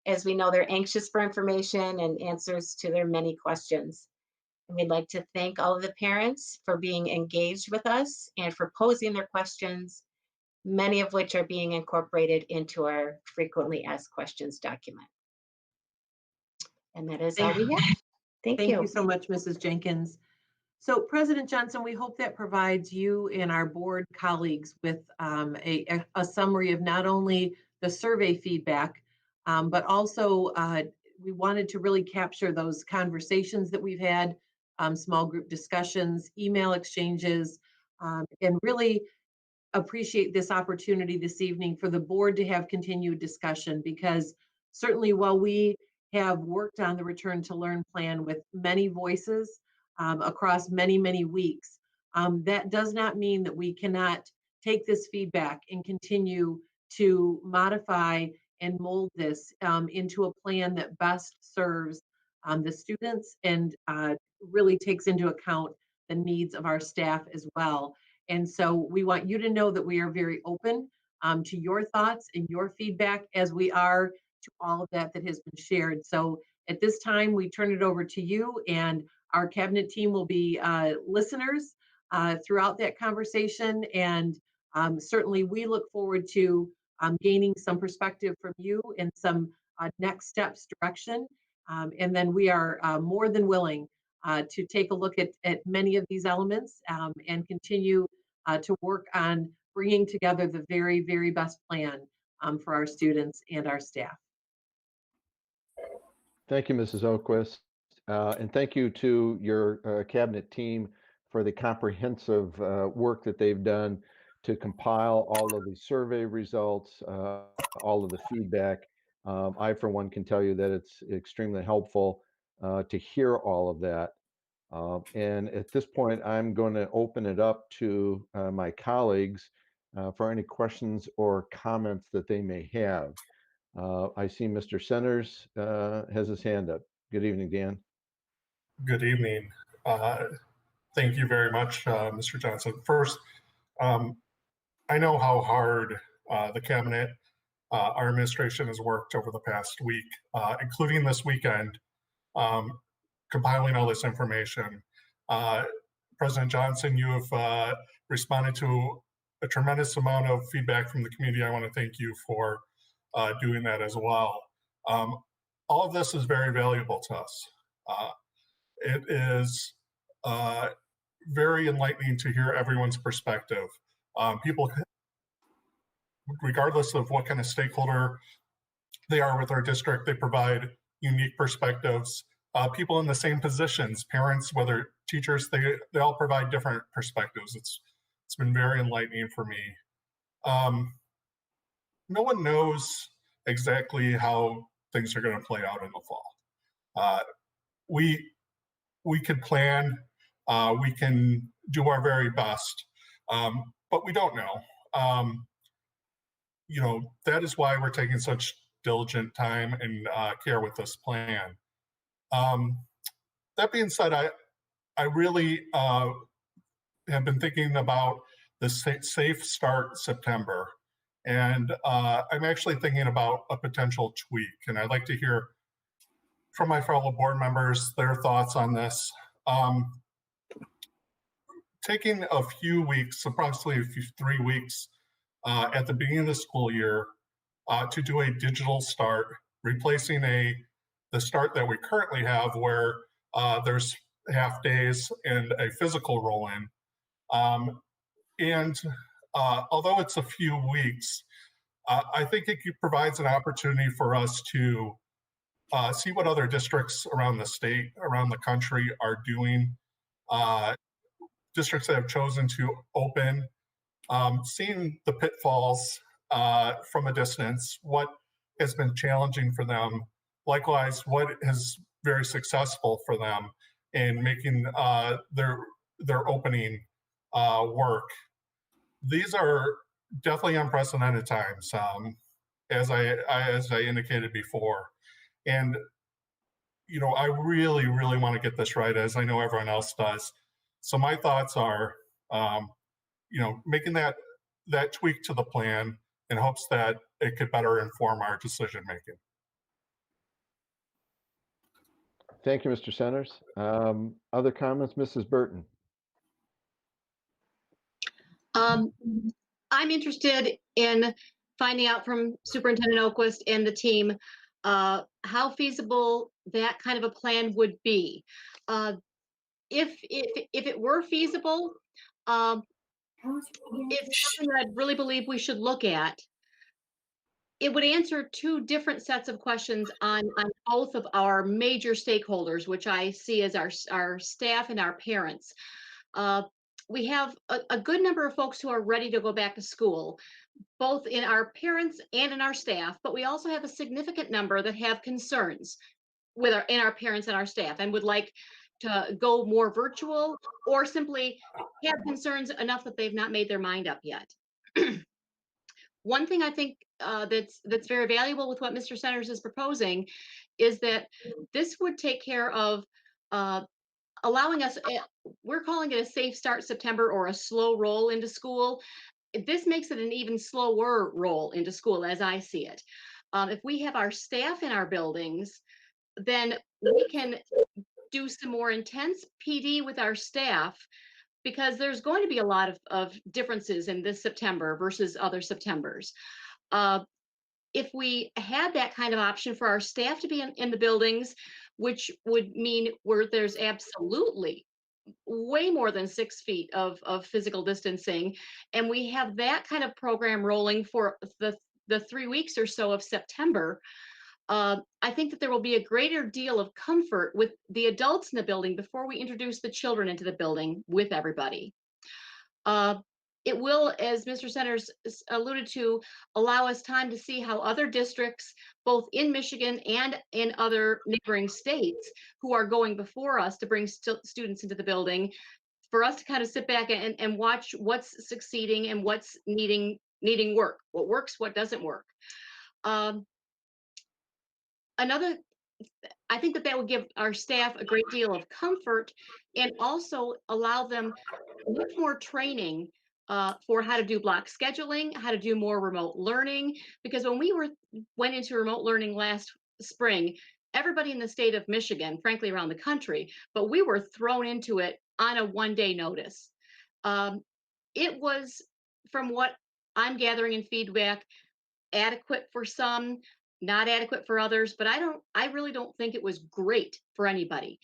as we know they're anxious for information and answers to their many questions. And we'd like to thank all of the parents for being engaged with us and for posing their questions. many of which are being incorporated into our frequently asked questions document. And that is all we have. Thank Thank you. you so much, Mrs. Jenkins. So President Johnson, we hope that provides you and our board colleagues with a summary of not only the survey feedback, but also we wanted to really capture those conversations that we've had, small group discussions, email exchanges, and really appreciate this opportunity this evening for the board to have continued discussion, because certainly while we have worked on the return to learn plan with many voices across many, many weeks, that does not mean that we cannot take this feedback and continue to modify and mold this into a plan that best serves the students and really takes into account the needs of our staff as well. And so we want you to know that we are very open to your thoughts and your feedback, as we are to all of that that has been shared. So at this time, we turn it over to you, and our cabinet team will be listeners throughout that conversation. And certainly we look forward to gaining some perspective from you and some next steps direction. And then we are more than willing to take a look at many of these elements and continue to work on bringing together the very, very best plan for our students and our staff. Thank you, Mrs. Oquist. And thank you to your cabinet team for the comprehensive work that they've done to compile all of the survey results, all of the feedback. I, for one, can tell you that it's extremely helpful to hear all of that. And at this point, I'm going to open it up to my colleagues for any questions or comments that they may have. I see Mr. Centers has his hand up. Good evening, Dan. Good evening. Thank you very much, Mr. Johnson. First, I know how hard the cabinet, our administration has worked over the past week, including this weekend, compiling all this information. President Johnson, you have responded to a tremendous amount of feedback from the community. I want to thank you for doing that as well. All of this is very valuable to us. It is very enlightening to hear everyone's perspective. People, regardless of what kind of stakeholder they are with our district, they provide unique perspectives. People in the same positions, parents, whether teachers, they all provide different perspectives. It's been very enlightening for me. No one knows exactly how things are going to play out in the fall. We can plan, we can do our very best, but we don't know. That is why we're taking such diligent time and care with this plan. That being said, I really have been thinking about the Safe Start September, and I'm actually thinking about a potential tweak, and I'd like to hear from my fellow board members their thoughts on this. Taking a few weeks, approximately 3 weeks at the beginning of the school year to do a digital start, replacing the start that we currently have where there's half days and a physical roll-in. And although it's a few weeks, I think it provides an opportunity for us to see what other districts around the state, around the country are doing. Districts that have chosen to open, seeing the pitfalls from a distance, what has been challenging for them, likewise, what is very successful for them in making their opening work. These are definitely unprecedented times, as I indicated before. And I really, really want to get this right, as I know everyone else does. So my thoughts are, making that tweak to the plan in hopes that it could better inform our decision making. Thank you, Mr. Centers. Other comments, Mrs. Burton? I I'm interested in finding out from Superintendent Oquist and the team how feasible that kind of a plan would be. If it were feasible, it's something that I really believe we should look at. It would answer two different sets of questions on both of our major stakeholders, which I see as our staff and our parents. We have a good number of folks who are ready to go back to school, both in our parents and in our staff, but we also have a significant number that have concerns in our parents and our staff and would like to go more virtual or simply have concerns enough that they've not made their mind up yet. One thing I think that's very valuable with what Mr. Centers is proposing is that this would take care of allowing us, we're calling it a safe start September or a slow roll into school. This makes it an even slower roll into school as I see it. If we have our staff in our buildings, then we can do some more intense PD with our staff, because there's going to be a lot of differences in this September versus other Septembers. If we had that kind of option for our staff to be in the buildings, which would mean where there's absolutely way more than 6 feet of physical distancing, and we have that kind of program rolling for the 3 weeks or so of September, I think that there will be a greater deal of comfort with the adults in the building before we introduce the children into the building with everybody. It will, as Mr. Centers alluded to, allow us time to see how other districts, both in Michigan and in other neighboring states, who are going before us to bring students into the building, for us to kind of sit back and watch what's succeeding and what's needing work, what works, what doesn't work. I think that would give our staff a great deal of comfort and also allow them much more training for how to do block scheduling, how to do more remote learning. Because when we went into remote learning last spring, everybody in the state of Michigan, frankly around the country, but we were thrown into it on a one-day notice. It was, from what I'm gathering in feedback, adequate for some, not adequate for others, but I really don't think it was great for anybody.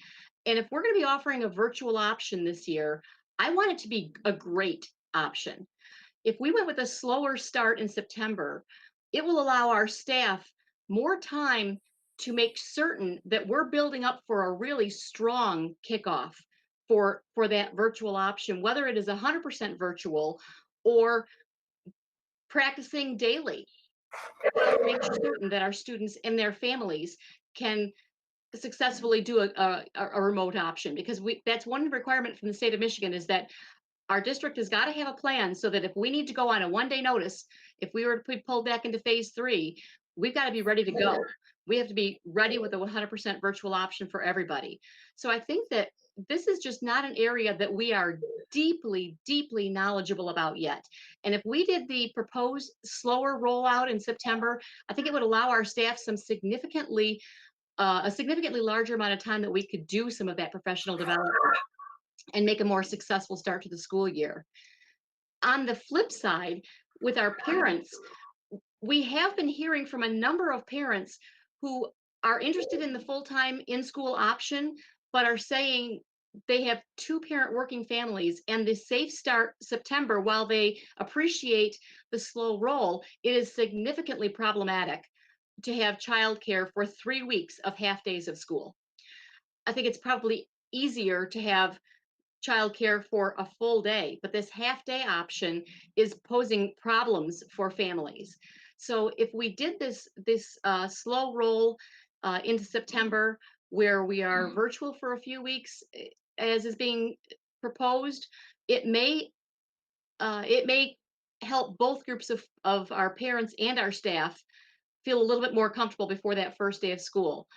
And if we're going to be offering a virtual option this year, I want it to be a great option. If we went with a slower start in September, it will allow our staff more time to make certain that we're building up for a really strong kickoff for that virtual option, whether it is 100% virtual or practicing daily. Make certain that our students and their families can successfully do a remote option, because that's one requirement from the state of Michigan, is that our district has got to have a plan so that if we need to go on a one-day notice, if we were to be pulled back into phase 3, we've got to be ready to go. We have to be ready with a 100% virtual option for everybody. So I think that this is just not an area that we are deeply, deeply knowledgeable about yet. And if we did the proposed slower rollout in September, I think it would allow our staff a significantly larger amount of time that we could do some of that professional development and make a more successful start to the school year. On the flip side, with our parents, we have been hearing from a number of parents who are interested in the full-time in-school option, but are saying they have 2-parent working families, and the safe start September, while they appreciate the slow roll, it is significantly problematic to have childcare for 3 weeks of half days of school. I think it's probably easier to have childcare for a full day, but this half day option is posing problems for families. So if we did this slow roll into September, where we are virtual for a few weeks, as is being proposed, it may help both groups of our parents and our staff feel a little bit more comfortable before that first day of school.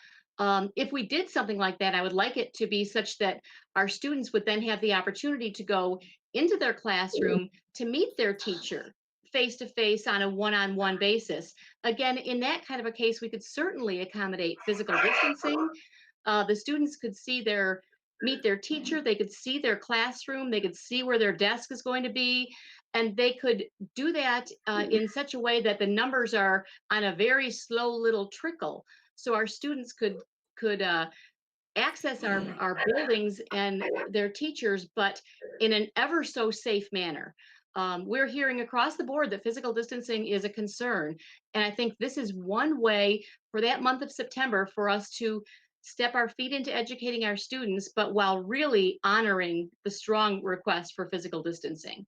If we did something like that, I would like it to be such that our students would then have the opportunity to go into their classroom to meet their teacher face to face on a one-on-one basis. Again, in that kind of a case, we could certainly accommodate physical distancing. The students could meet their teacher, they could see their classroom, they could see where their desk is going to be, And they could do that in such a way that the numbers are on a very slow little trickle. So our students could access our buildings and their teachers, but in an ever so safe manner. We're hearing across the board that physical distancing is a concern. And I think this is one way for that month of September for us to step our feet into educating our students, but while really honoring the strong request for physical distancing.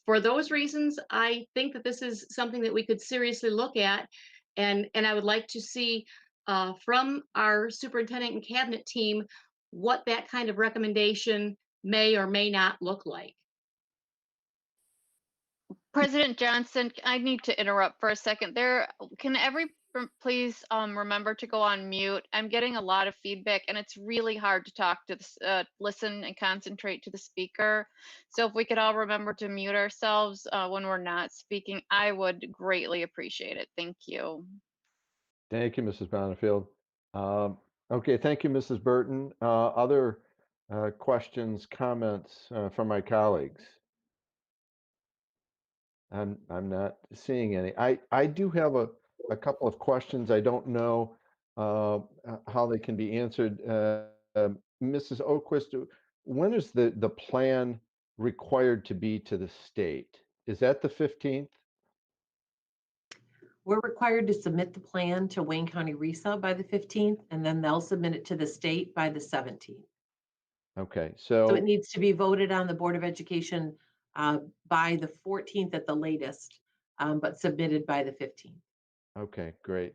For those reasons, I think that this is something that we could seriously look at. And I would like to see from our superintendent and cabinet team what that kind of recommendation may or may not look like. President Johnson, I need to interrupt for a second there. Can please remember to go on mute? I'm getting a lot of feedback and it's really hard to talk to this, listen and concentrate to the speaker. So if we could all remember to mute ourselves when we're not speaking, I would greatly appreciate it. Thank you. Thank you, Mrs. Bonifield. Okay, thank you, Mrs. Burton. Other questions, comments from my colleagues? I'm not seeing any. I do have a couple of questions. I don't know how they can be answered. Mrs. Oquist, when is the plan required to be to the state? Is that the 15th? We're required to submit the plan to Wayne County RESA by the 15th, and then they'll submit it to the state by the 17th. Okay, So so it needs to be voted on the Board of Education by the 14th at the latest, but submitted by the 15th. okay, great.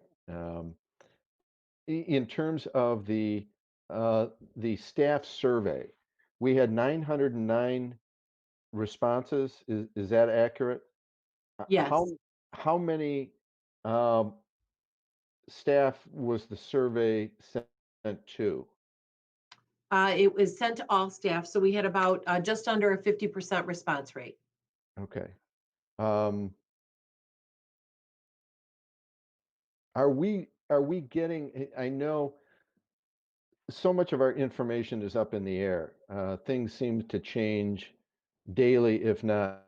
In terms of the staff survey, we had 909 responses. Is that accurate? Yes. How many staff was the survey sent to? It was sent to all staff, so we had about just under a 50% response rate. Okay. Are we getting, I know so much of our information is up in the air. Things seem to change daily, if not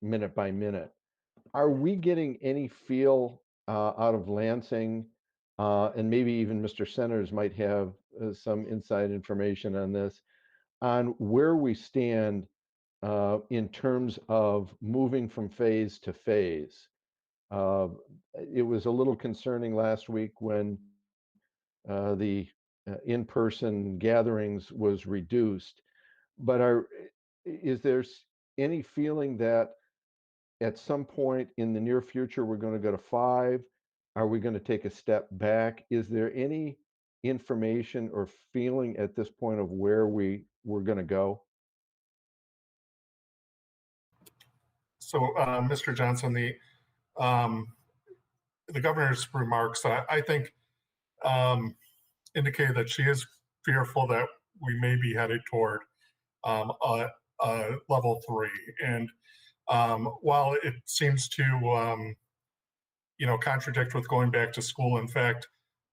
minute by minute. Are we getting any feel out of Lansing, and maybe even Mr. Centers might have some inside information on this, on where we stand in terms of moving from phase to phase? It was a little concerning last week when the in-person gatherings was reduced, but is there any feeling that at some point in the near future we're going to go to 5? Are we going to take a step back? Is there any information or feeling at this point of where we're going to go? So, Mr. Johnson, the governor's remarks, I think, indicate that she is fearful that we may be headed toward a level 3. And while it seems to, contradict with going back to school, in fact,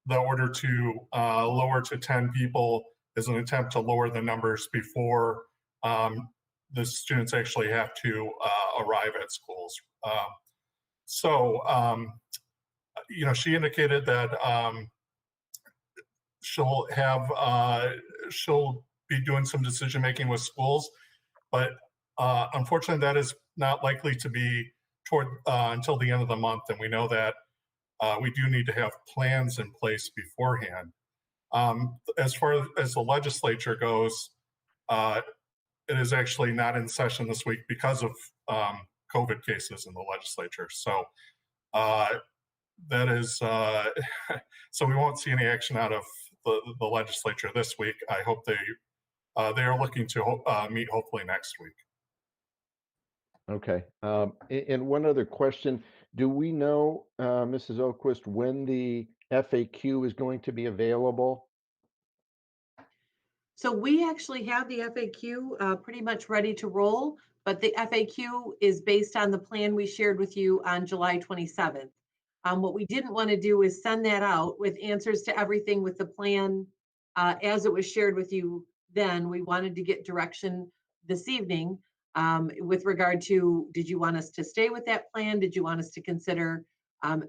the order to lower to 10 people is an attempt to lower the numbers before the students actually have to arrive at schools. She indicated that she'll be doing some decision making with schools, but unfortunately that is not likely to be toward until the end of the month, and we know that we do need to have plans in place beforehand. As far as the legislature goes, it is actually not in session this week because of COVID cases in the legislature. So that is, so we won't see any action out of the legislature this week. I hope they are looking to meet hopefully next week. Okay. And one other question. Do we know, Mrs. Oquist, when the FAQ is going to be available? So we actually have the FAQ pretty much ready to roll, but the FAQ is based on the plan we shared with you on July 27th. What we didn't want to do is send that out with answers to everything with the plan as it was shared with you then. We wanted to get direction this evening with regard to, did you want us to stay with that plan? Did you want us to consider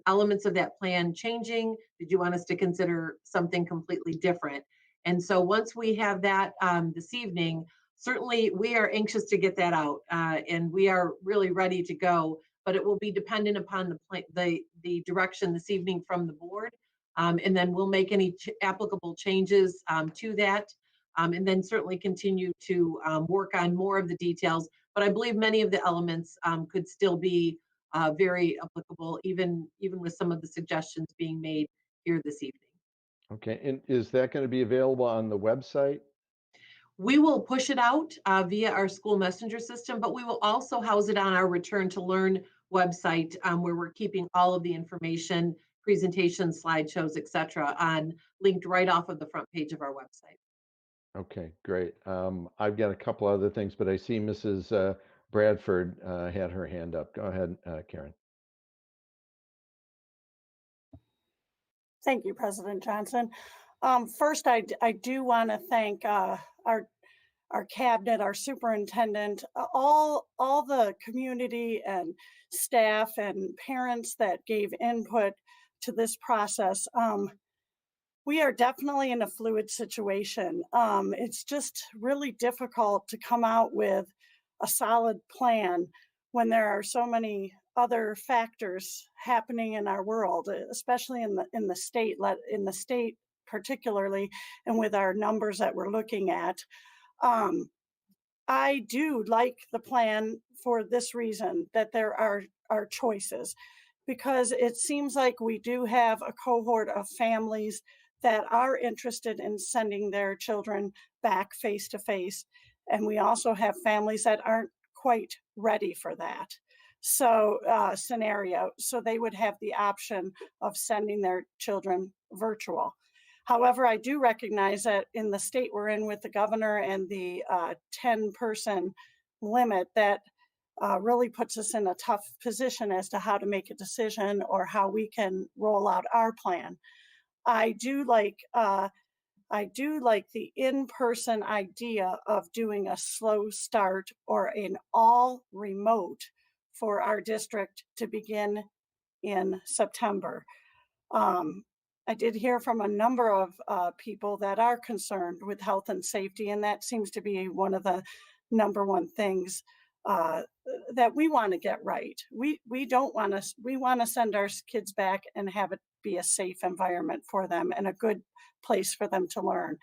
elements of that plan changing? Did you want us to consider something completely different? And so once we have that this evening, certainly we are anxious to get that out, and we are really ready to go, but it will be dependent upon the direction this evening from the board. And then we'll make any applicable changes to that, and then certainly continue to work on more of the details. But I believe many of the elements could still be very applicable, even with some of the suggestions being made here this evening. Okay, and is that going to be available on the website? We will push it out via our school messenger system, but we will also house it on our Return to Learn website, where we're keeping all of the information, presentations, slideshows, et cetera, linked right off of the front page of our website. Okay, great. I've got a couple other things, but I see Mrs. Bradford had her hand up. Go ahead, Karen. Thank you, President Johnson. First, I do want to thank our cabinet, our superintendent, all the community and staff and parents that gave input to this process. We are definitely in a fluid situation. It's just really difficult to come out with a solid plan when there are so many other factors happening in our world, especially in the state particularly, and with our numbers that we're looking at. I do like the plan for this reason, that there are choices, because it seems like we do have a cohort of families that are interested in sending their children back face to face. And we also have families that aren't quite ready for that scenario. So they would have the option of sending their children virtual. However, I do recognize that in the state we're in with the governor and the 10-person limit, that really puts us in a tough position as to how to make a decision or how we can roll out our plan. I do like the in-person idea of doing a slow start or an all remote for our district to begin in September. I did hear from a number of people that are concerned with health and safety, and that seems to be one of the number one things that we want to get right. We want to send our kids back and have it be a safe environment for them and a good place for them to learn.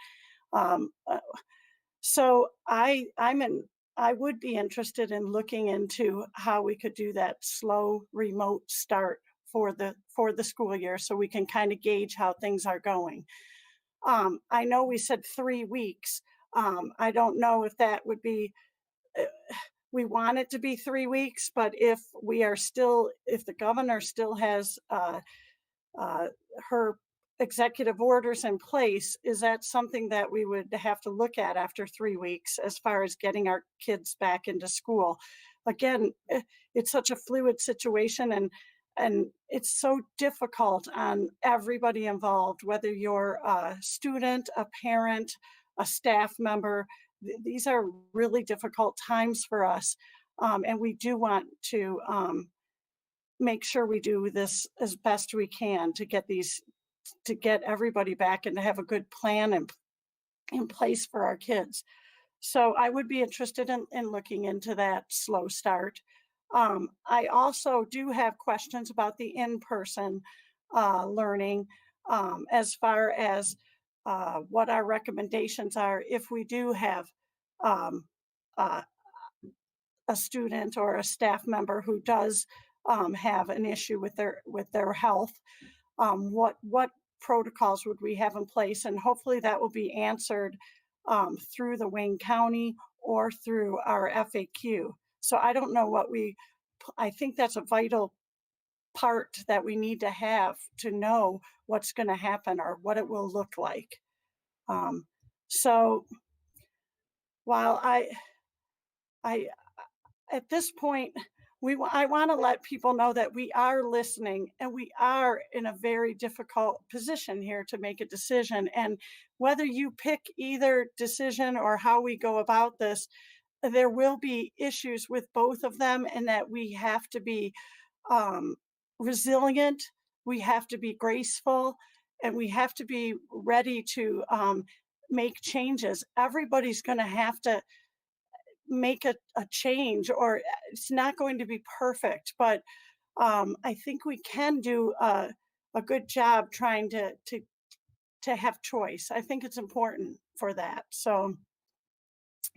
So I would be interested in looking into how we could do that slow remote start for the school year, so we can kind of gauge how things are going. I know we said 3 weeks. I don't know if that would be, we want it to be 3 weeks, but if the governor still has her executive orders in place, is that something that we would have to look at after 3 weeks as far as getting our kids back into school? Again, it's such a fluid situation, and it's so difficult on everybody involved, whether you're a student, a parent, a staff member. These are really difficult times for us. And we do want to make sure we do this as best we can to get everybody back and to have a good plan in place for our kids. So I would be interested in looking into that slow start. I also do have questions about the in-person learning, as far as what our recommendations are if we do have a student or a staff member who does have an issue with their health. What protocols would we have in place? And hopefully that will be answered through the Wayne County or through our FAQ. So I don't know I think that's a vital part that we need to have to know what's going to happen or what it will look like. So while I at this point, I want to let people know that we are listening and we are in a very difficult position here to make a decision. And whether you pick either decision or how we go about this, there will be issues with both of them, and that we have to be resilient, we have to be graceful, and we have to be ready to make changes. Everybody's going to have to make a change, or it's not going to be perfect, but I think we can do a good job trying to have choice. I think it's important for that. So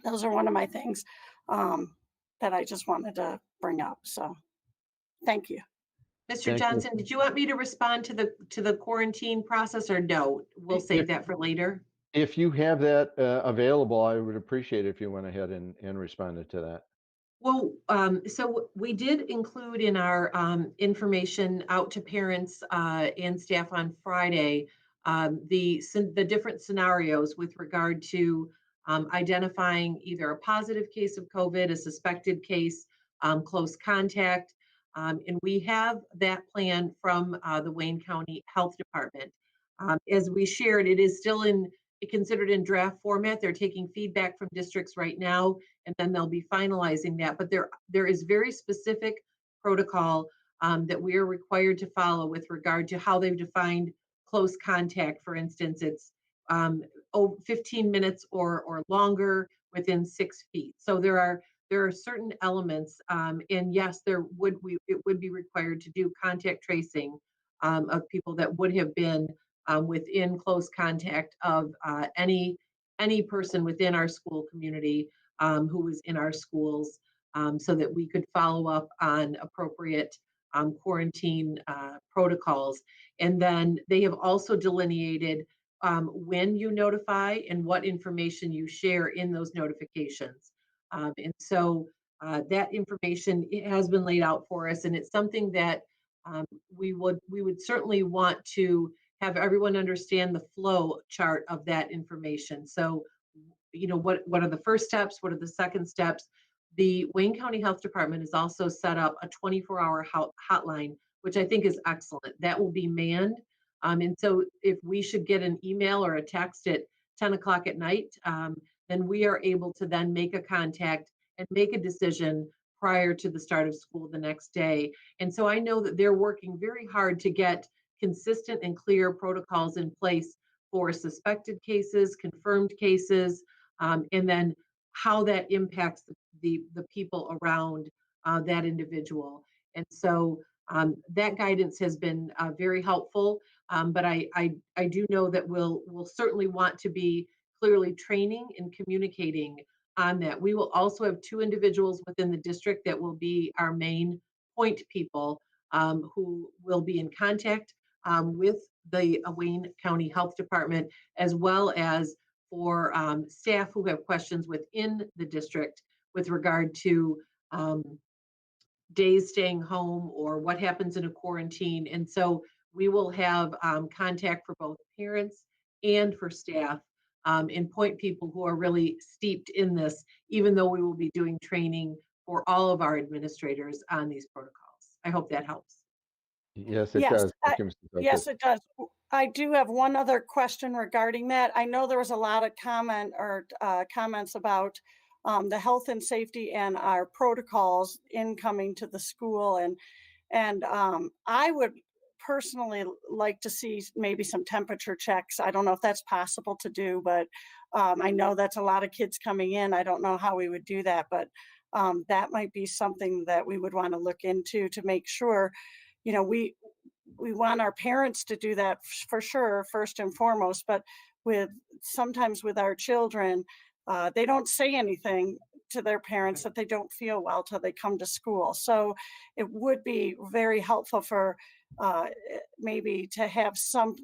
those are one of my things that I just wanted to bring up. So thank you. Mr. Thank you. Johnson, did you want me to respond to the quarantine process, or no? We'll save that for later. If you have that available, I would appreciate it if you went ahead and responded to that. Well, so we did include in our information out to parents and staff on Friday the different scenarios with regard to identifying either a positive case of COVID, a suspected case, close contact, and we have that plan from the Wayne County Health Department. As we shared, it is still considered in draft format. They're taking feedback from districts right now, and then they'll be finalizing that. But there is very specific protocol that we are required to follow with regard to how they've defined close contact. For instance, it's 15 minutes or longer within 6 feet. So there are certain elements, and yes, it would be required to do contact tracing of people that would have been within close contact of any person within our school community who was in our schools, so that we could follow up on appropriate quarantine protocols. And then they have also delineated when you notify and what information you share in those notifications. And so that information has been laid out for us, and it's something that we would certainly want to have everyone understand the flow chart of that information. So, what are the first steps? What are the second steps? The Wayne County Health Department has also set up a 24-hour hotline, which I think is excellent. That will be manned. And so if we should get an email or a text at 10 o'clock at night, then we are able to then make a contact and make a decision prior to the start of school the next day. And so I know that they're working very hard to get consistent and clear protocols in place for suspected cases, confirmed cases, and then how that impacts the people around that individual. And so that guidance has been very helpful. But I do know that we'll certainly want to be clearly training and communicating on that. We will also have 2 individuals within the district that will be our main point people who will be in contact with the Wayne County Health Department, as well as for staff who have questions within the district with regard to days staying home or what happens in a quarantine. And so we will have contact for both parents and for staff and point people who are really steeped in this, even though we will be doing training for all of our administrators on these protocols. I hope that helps. Yes, it Yes, does. Thank you, Mrs. yes, Otis. it does. I do have one other question regarding that. I know there was a lot of comments about the health and safety and our protocols in coming to the school, and I would personally like to see maybe some temperature checks. I don't know if that's possible to do, but I know that's a lot of kids coming in. I don't know how we would do that, but that might be something that we would want to look into to make sure, we want our parents to do that for sure, first and foremost, but sometimes with our children, they don't say anything to their parents that they don't feel well till they come to school. So it would be very helpful for maybe to have some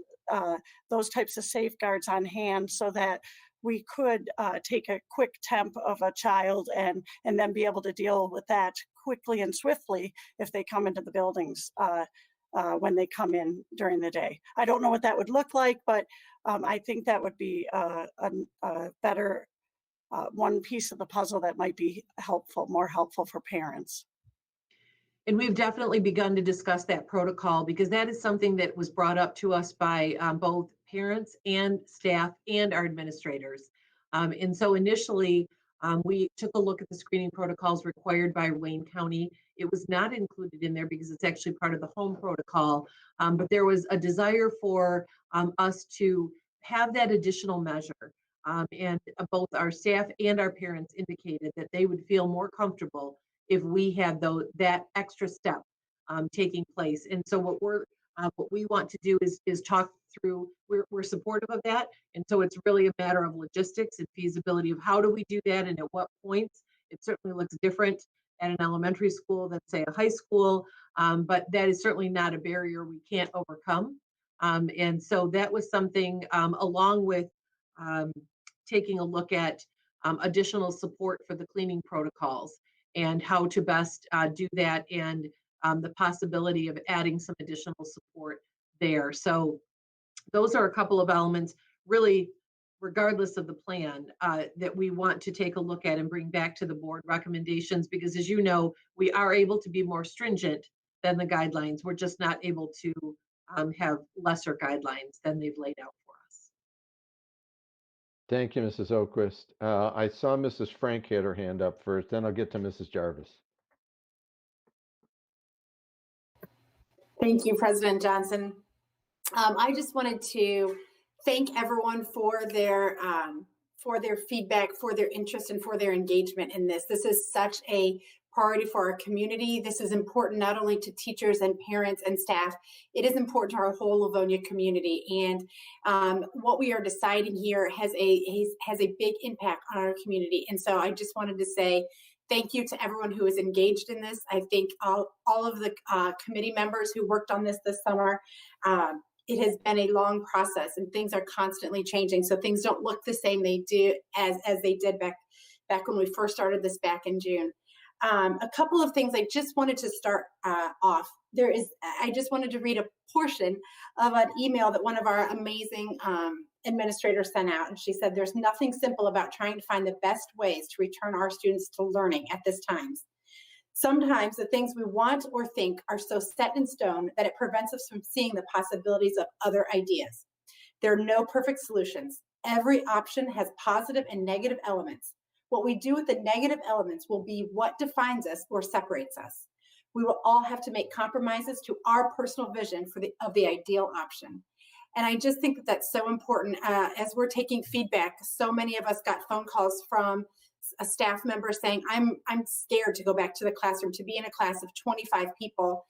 those types of safeguards on hand, so that we could take a quick temp of a child and then be able to deal with that quickly and swiftly if they come into the buildings when they come in during the day. I don't know what that would look like, but I think that would be a better one piece of the puzzle that might be more helpful for parents. And we've definitely begun to discuss that protocol, because that is something that was brought up to us by both parents and staff and our administrators. And so initially, We took a look at the screening protocols required by Wayne County. It was not included in there because it's actually part of the home protocol, but there was a desire for us to have that additional measure. And both our staff and our parents indicated that they would feel more comfortable if we had that extra step taking place. And so what we want to do is talk through, we're supportive of that. And so it's really a matter of logistics and feasibility of how do we do that and at what points. It certainly looks different at an elementary school than say a high school, but that is certainly not a barrier we can't overcome. And so that was something along with taking a look at additional support for the cleaning protocols and how to best do that, and the possibility of adding some additional support there. So those are a couple of elements, really, regardless of the plan, that we want to take a look at and bring back to the board recommendations, because as you know, we are able to be more stringent than the guidelines. We're just not able to have lesser guidelines than they've laid out for us. Thank you, Mrs. Oquist. I saw Mrs. Frank had her hand up first, then I'll get to Mrs. Jarvis. Thank you, President Johnson. I just wanted to thank everyone for their feedback, for their interest, and for their engagement in this. This is such a priority for our community. This is important not only to teachers and parents and staff, it is important to our whole Livonia community. And what we are deciding here has a big impact on our community. And so I just wanted to say thank you to everyone who is engaged in this. I think all of the committee members who worked on this summer. It has been a long process and things are constantly changing. So things don't look the same they do as they did back when we first started this back in June. A couple of things I just wanted to start off. I just wanted to read a portion of an email that one of our amazing administrators sent out. And she said, "There's nothing simple about trying to find the best ways to return our students to learning at this time. Sometimes the things we want or think are so set in stone that it prevents us from seeing the possibilities of other ideas. There are no perfect solutions. Every option has positive and negative elements. What we do with the negative elements will be what defines us or separates us. We will all have to make compromises to our personal vision of the ideal option." And I just think that that's so important. As we're taking feedback, so many of us got phone calls from a staff member saying, I'm scared to go back to the classroom, to be in a class of 25 people.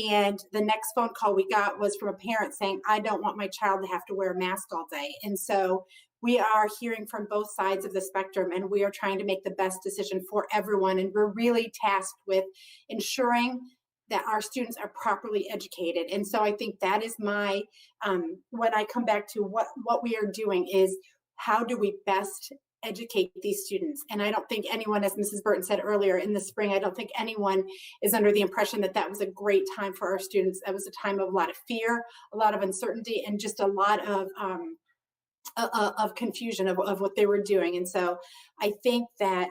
And the next phone call we got was from a parent saying, I don't want my child to have to wear a mask all day. And so we are hearing from both sides of the spectrum, and we are trying to make the best decision for everyone. And we're really tasked with ensuring that our students are properly educated. And so I think that is my, when I come back to what we are doing is how do we best educate these students? And I don't think anyone, as Mrs. Burton said earlier in the spring, I don't think anyone is under the impression that that was a great time for our students. That was a time of a lot of fear, a lot of uncertainty, and just a lot of confusion of what they were doing. And so I think that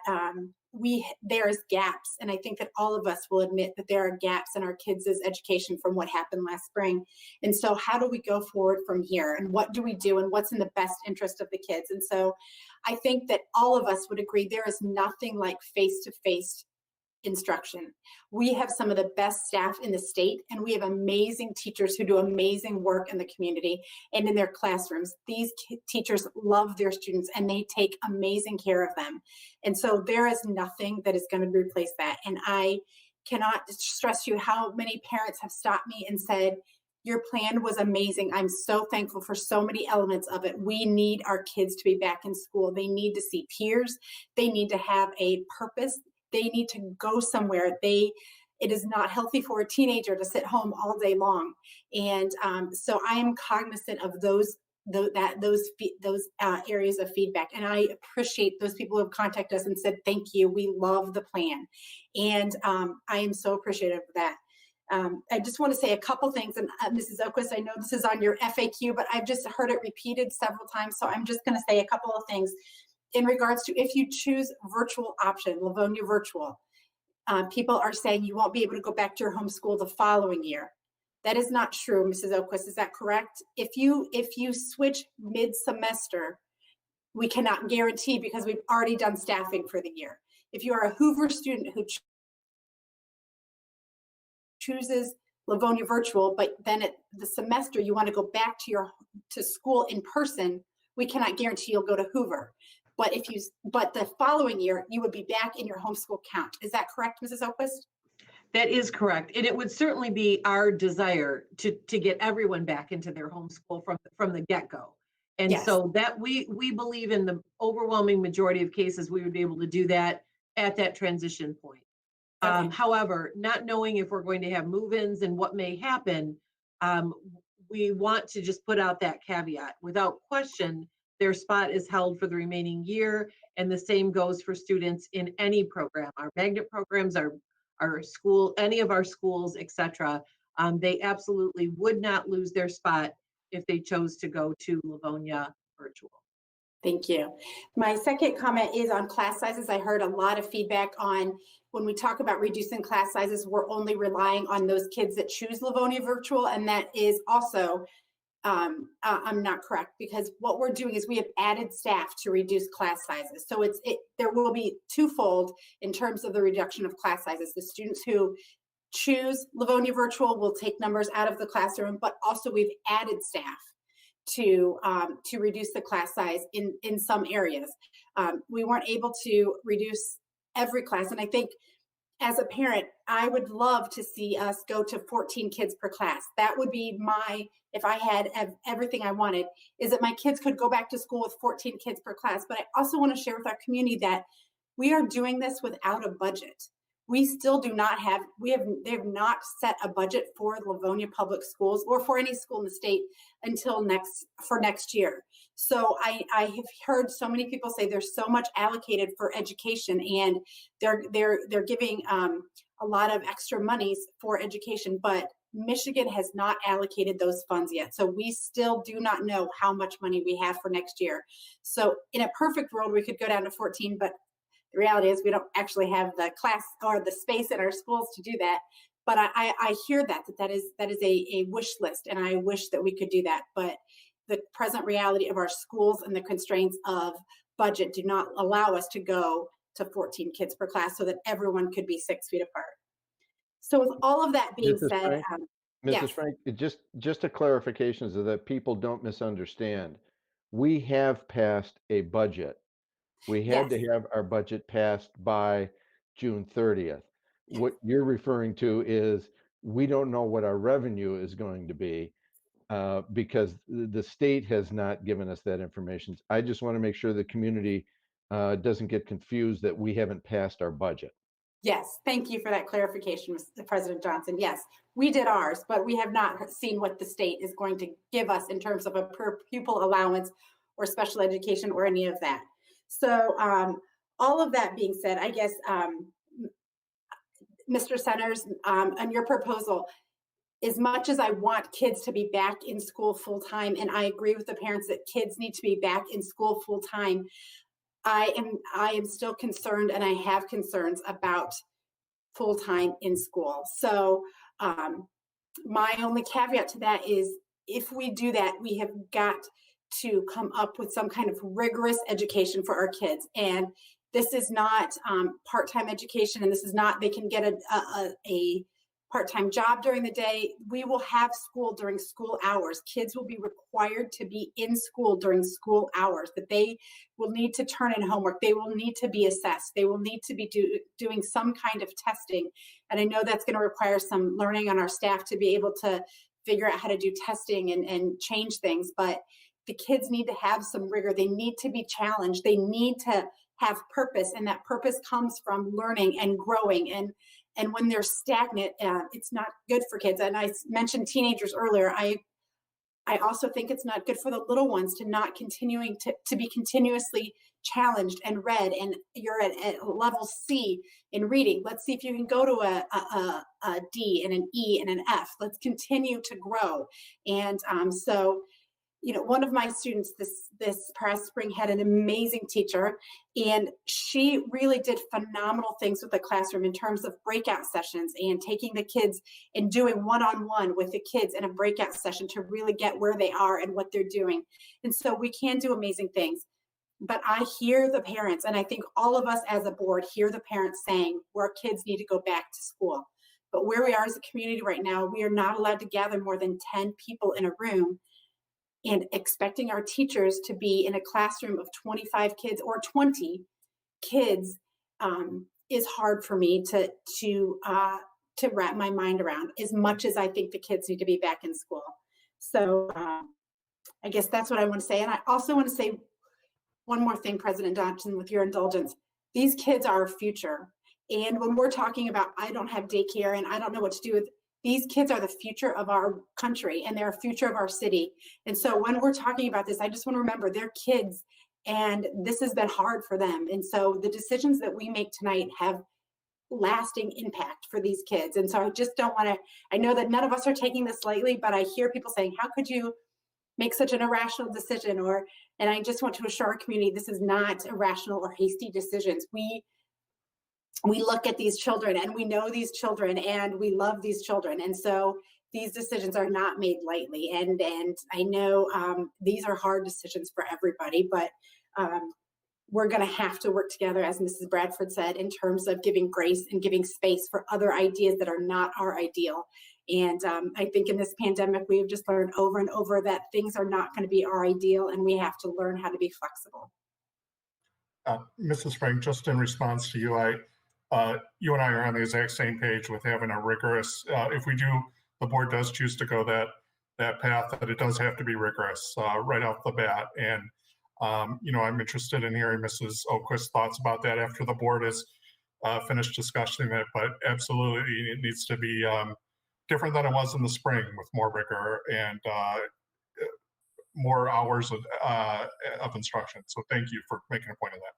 there's gaps, and I think that all of us will admit that there are gaps in our kids' education from what happened last spring. And so how do we go forward from here, and what do we do, and what's in the best interest of the kids? And so I think that all of us would agree there is nothing like face-to-face instruction. We have some of the best staff in the state, and we have amazing teachers who do amazing work in the community and in their classrooms. These teachers love their students and they take amazing care of them. And so there is nothing that is going to replace that. And I cannot stress to you how many parents have stopped me and said, your plan was amazing. I'm so thankful for so many elements of it. We need our kids to be back in school. They need to see peers. They need to have a purpose. They need to go somewhere. It is not healthy for a teenager to sit home all day long. And so I am cognizant of those areas of feedback. And I appreciate those people who have contacted us and said, thank you, we love the plan. And I am so appreciative of that. I just want to say a couple things, and Mrs. Oquist, I know this is on your FAQ, but I've just heard it repeated several times, so I'm just going to say a couple of things in regards to if you choose virtual option, Livonia virtual. People are saying you won't be able to go back to your home school the following year. That is not true, Mrs. Oquist. Is that correct? If you switch mid-semester, we cannot guarantee because we've already done staffing for the year. If you are a Hoover student who chooses Livonia virtual, but then at the semester you want to go back to school in person, we cannot guarantee you'll go to Hoover. But but the following year you would be back in your homeschool count. Is that correct, Mrs. Oquist? That is correct. And it would certainly be our desire to get everyone back into their homeschool from the get-go. And Yes. so that we believe in the overwhelming majority of cases, we would be able to do that at that transition point. Okay. However, not knowing if we're going to have move-ins and what may happen, we want to just put out that caveat. Without question, their spot is held for the remaining year, and the same goes for students in any program. Our magnet programs, our school, any of our schools, etc. They absolutely would not lose their spot if they chose to go to Livonia virtual. Thank you. My second comment is on class sizes. I heard a lot of feedback on when we talk about reducing class sizes, we're only relying on those kids that choose Livonia virtual, and that is also I'm not correct, because what we're doing is we have added staff to reduce class sizes. So there will be twofold in terms of the reduction of class sizes. The students who choose Livonia virtual will take numbers out of the classroom, but also we've added staff to reduce the class size in some areas. We weren't able to reduce every class, and I think as a parent, I would love to see us go to 14 kids per class. That would be if I had everything I wanted, is that my kids could go back to school with 14 kids per class. But I also want to share with our community that we are doing this without a budget. We still do not have, they have not set a budget for Livonia Public Schools or for any school in the state until next year. So I have heard so many people say there's so much allocated for education, and they're giving a lot of extra monies for education, but Michigan has not allocated those funds yet. So we still do not know how much money we have for next year. So in a perfect world, we could go down to 14, but the reality is we don't actually have the class or the space in our schools to do that. But I hear that is a wish list, and I wish that we could do that. But the present reality of our schools and the constraints of budget do not allow us to go to 14 kids per class so that everyone could be 6 feet apart. So with all of that being said, Mrs. Frank, just a clarification so that people don't misunderstand. We have passed a budget. We had to have our budget passed by June 30th. What you're referring to is we don't know what our revenue is going to be because the state has not given us that information. I just want to make sure the community doesn't get confused that we haven't passed our budget. Yes, thank you for that clarification, Mr. President Johnson. Yes, we did ours, but we have not seen what the state is going to give us in terms of a per pupil allowance or special education or any of that. So all of that being said, I guess, Mr. Centers, on your proposal, as much as I want kids to be back in school full time, and I agree with the parents that kids need to be back in school full time, I am still concerned, and I have concerns about full time in school. So my only caveat to that is if we do that, we have got to come up with some kind of rigorous education for our kids. And this is not part-time education, and this is not, they can get a part-time job during the day. We will have school during school hours. Kids will be required to be in school during school hours, that they will need to turn in homework. They will need to be assessed. They will need to be doing some kind of testing. And I know that's going to require some learning on our staff to be able to figure out how to do testing and change things. But the kids need to have some rigor. They need to be challenged. They need to have purpose, and that purpose comes from learning and growing. And when they're stagnant, it's not good for kids. And I mentioned teenagers earlier. I also think it's not good for the little ones to not continuing to be continuously challenged and read. And you're at level C in reading. Let's see if you can go to a D and an E and an F. Let's continue to grow. And so, you know, one of my students this past spring had an amazing teacher, and she really did phenomenal things with the classroom in terms of breakout sessions and taking the kids and doing one-on-one with the kids in a breakout session to really get where they are and what they're doing. And so we can do amazing things. but I hear the parents, and I think all of us as a board hear the parents saying our kids need to go back to school. But where we are as a community right now, we are not allowed to gather more than 10 people in a room, and expecting our teachers to be in a classroom of 25 kids or 20 kids is hard for me to wrap my mind around, as much as I think the kids need to be back in school. So I guess that's what I want to say. And I also want to say one more thing, President Johnson, with your indulgence. These kids are our future. And when we're talking about, I don't have daycare and I don't know what to do with, these kids are the future of our country and they're the future of our city. And so when we're talking about this, I just want to remember they're kids and this has been hard for them. And so the decisions that we make tonight have lasting impact for these kids. And so I just don't want to, I know that none of us are taking this lightly, but I hear people saying, how could you make such an irrational decision? And I just want to assure our community, this is not irrational or hasty decisions. We look at these children and we know these children and we love these children. And so these decisions are not made lightly. And I know these are hard decisions for everybody, but we're going to have to work together, as Mrs. Bradford said, in terms of giving grace and giving space for other ideas that are not our ideal. And I think in this pandemic, we've just learned over and over that things are not going to be our ideal, and we have to learn how to be flexible. Mrs. Frank, just in response to you, you and I are on the exact same page with having a rigorous, if the board does choose to go that path, that it does have to be rigorous right off the bat. And I'm interested in hearing Mrs. Oquist's thoughts about that after the board has finished discussing it, but absolutely it needs to be different than it was in the spring, with more rigor and more hours of instruction. So thank you for making a point of that.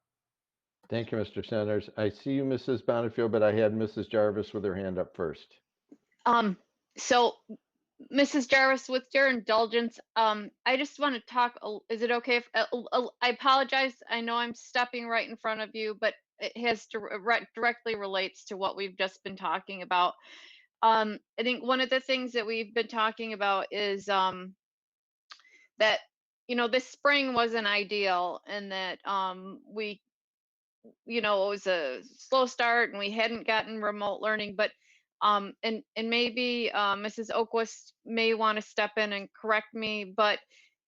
Thank you, Mr. Sanders. I see you, Mrs. Bonifield, but I had Mrs. Jarvis with her hand up first. So Mrs. Jarvis, with your indulgence, I just want to talk, is it okay if, I apologize, I know I'm stepping right in front of you, but it has directly relates to what we've just been talking about. I think one of the things that we've been talking about is that, this spring wasn't ideal, and that it was a slow start and we hadn't gotten remote learning, but and maybe Mrs. Oquist may want to step in and correct me, but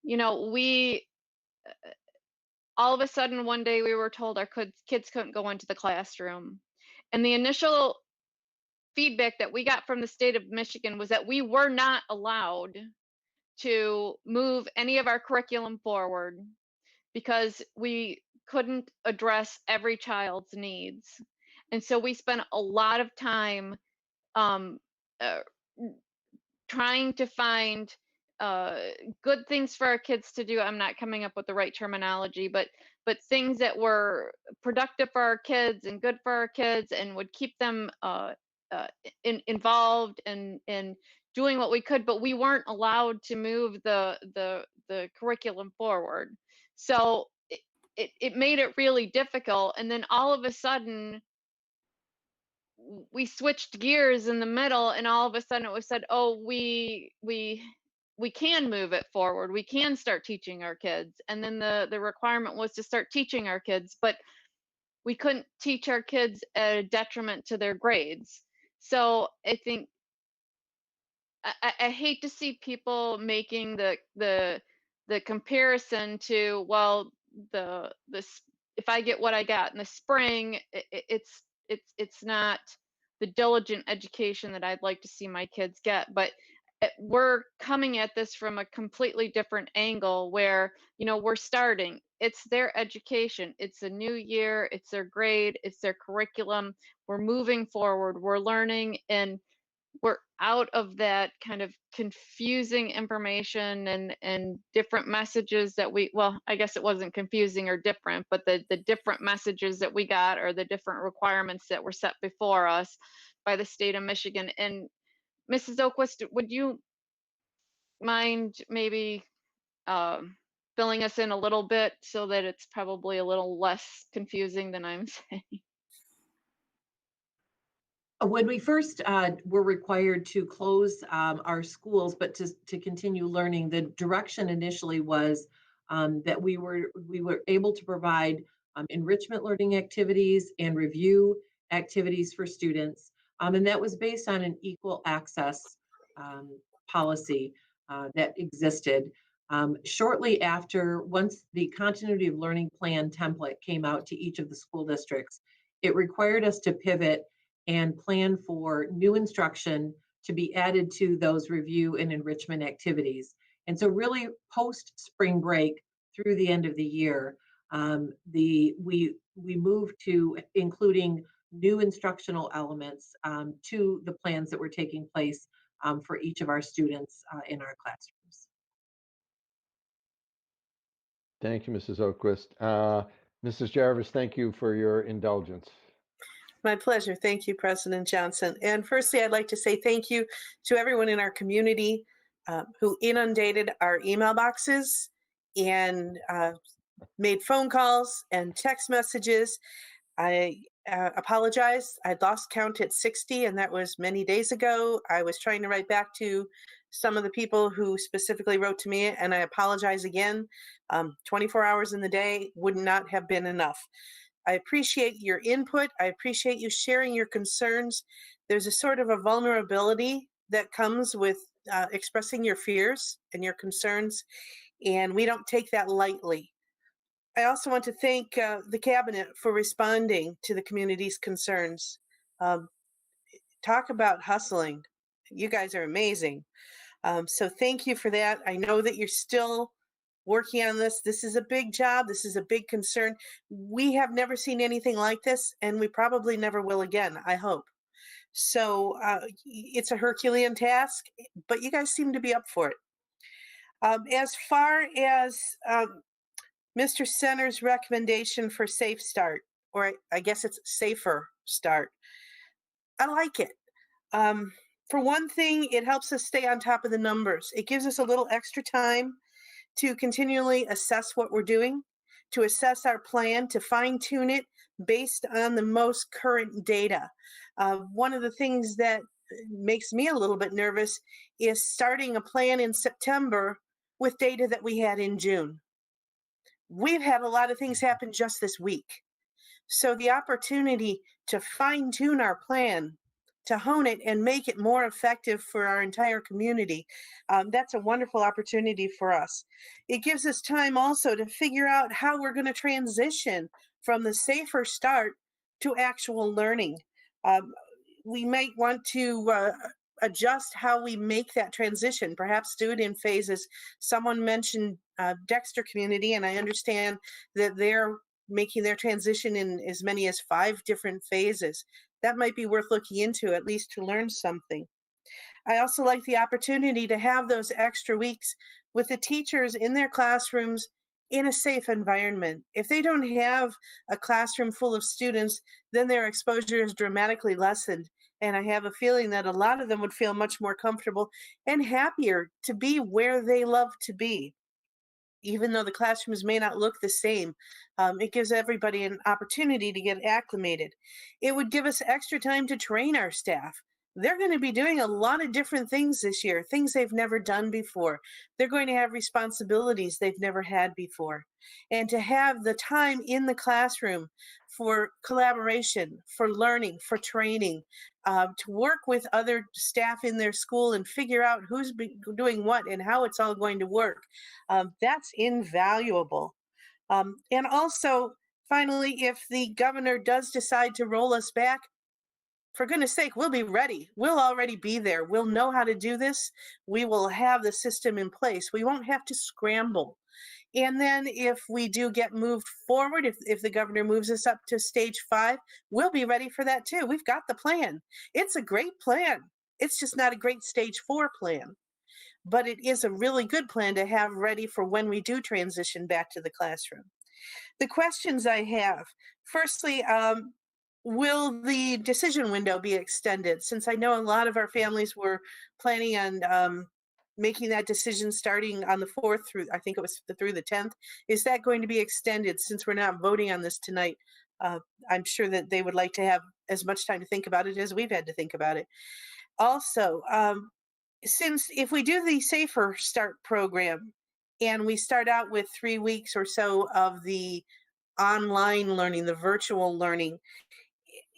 we all of a sudden one day we were told our kids couldn't go into the classroom, and the initial feedback that we got from the state of Michigan was that we were not allowed to move any of our curriculum forward because we couldn't address every child's needs. And so we spent a lot of time trying to find good things for our kids to do. I'm not coming up with the right terminology, but things that were productive for our kids and good for our kids and would keep them involved and doing what we could, but we weren't allowed to move the curriculum forward. So it made it really difficult. And then all of a sudden we switched gears in the middle, and all of a sudden it was said, oh, we can move it forward. We can start teaching our kids. And then the requirement was to start teaching our kids, but we couldn't teach our kids at a detriment to their grades. So I think I hate to see people making the comparison to, well, if I get what I got in the spring, it's not the diligent education that I'd like to see my kids get. But we're coming at this from a completely different angle where, we're starting. It's their education. It's a new year. It's their grade. It's their curriculum. We're moving forward. We're learning, and we're out of that kind of confusing information and different messages that I guess it wasn't confusing or different, but the different messages that we got are the different requirements that were set before us by the state of Michigan. And Mrs. Oquist, would you mind maybe filling us in a little bit so that it's probably a little less confusing than I'm saying? When we first were required to close our schools, but to continue learning, the direction initially was that we were able to provide enrichment learning activities and review activities for students. And that was based on an equal access policy that existed. Shortly after, once the continuity of learning plan template came out to each of the school districts, it required us to pivot and plan for new instruction to be added to those review and enrichment activities. And so really post spring break through the end of the year, we moved to including new instructional elements to the plans that were taking place for each of our students in our classrooms. Thank you, Mrs. Oquist. Mrs. Jarvis, thank you for your indulgence. My pleasure. Thank you, President Johnson. And firstly, I'd like to say thank you to everyone in our community who inundated our email boxes and made phone calls and text messages. I apologize. I lost count at 60, and that was many days ago. I was trying to write back to some of the people who specifically wrote to me, and I apologize again. 24 hours in the day would not have been enough. I appreciate your input. I appreciate you sharing your concerns. There's a sort of a vulnerability that comes with expressing your fears and your concerns, and we don't take that lightly. I also want to thank the cabinet for responding to the community's concerns. Talk about hustling. You guys are amazing. So thank you for that. I know that you're still working on this. This is a big job. This is a big concern. We have never seen anything like this, and we probably never will again, I hope. So it's a Herculean task, but you guys seem to be up for it. As far as Mr. Center's recommendation for Safe Start, or I guess it's Safer Start, I like it. For one thing, it helps us stay on top of the numbers. It gives us a little extra time to continually assess what we're doing, to assess our plan, to fine tune it based on the most current data. One of the things that makes me a little bit nervous is starting a plan in September with data that we had in June. We've had a lot of things happen just this week. So the opportunity to fine tune our plan, to hone it and make it more effective for our entire community, that's a wonderful opportunity for us. It gives us time also to figure out how we're going to transition from the Safer Start to actual learning. We might want to adjust how we make that transition, perhaps do it in phases. Someone mentioned Dexter Community, and I understand that they're making their transition in as many as 5 different phases. That might be worth looking into, at least to learn something. I also like the opportunity to have those extra weeks with the teachers in their classrooms in a safe environment. If they don't have a classroom full of students, then their exposure is dramatically lessened. And I have a feeling that a lot of them would feel much more comfortable and happier to be where they love to be. Even though the classrooms may not look the same, it gives everybody an opportunity to get acclimated. It would give us extra time to train our staff. They're going to be doing a lot of different things this year, things they've never done before. They're going to have responsibilities they've never had before. And to have the time in the classroom for collaboration, for learning, for training, to work with other staff in their school and figure out who's doing what and how it's all going to work, that's invaluable. And also, finally, if the governor does decide to roll us back, for goodness sake, we'll be ready. We'll already be there. We'll know how to do this. We will have the system in place. We won't have to scramble. And then if we do get moved forward, if the governor moves us up to stage 5, we'll be ready for that too. We've got the plan. It's a great plan. It's just not a great stage 4 plan. But it is a really good plan to have ready for when we do transition back to the classroom. The questions I have, firstly, will the decision window be extended? Since I know a lot of our families were planning on making that decision starting on the 4th through, I think it was through the 10th. Is that going to be extended since we're not voting on this tonight? I'm sure that they would like to have as much time to think about it as we've had to think about it. Also, since if we do the Safer Start program, and we start out with 3 weeks or so of the online learning, the virtual learning,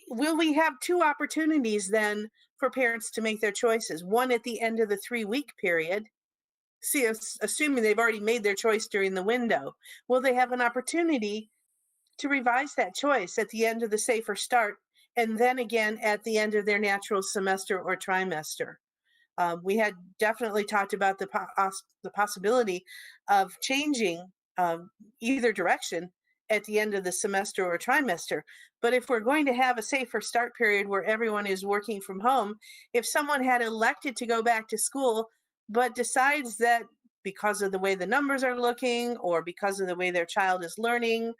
will we have two opportunities then for parents to make their choices? One at the end of the 3-week period, assuming they've already made their choice during the window, will they have an opportunity to revise that choice at the end of the Safer Start, and then again at the end of their natural semester or trimester? We had definitely talked about the possibility of changing either direction at the end of the semester or trimester. But if we're going to have a Safer Start period where everyone is working from home, if someone had elected to go back to school, but decides that because of the way the numbers are looking or because of the way their child is learning,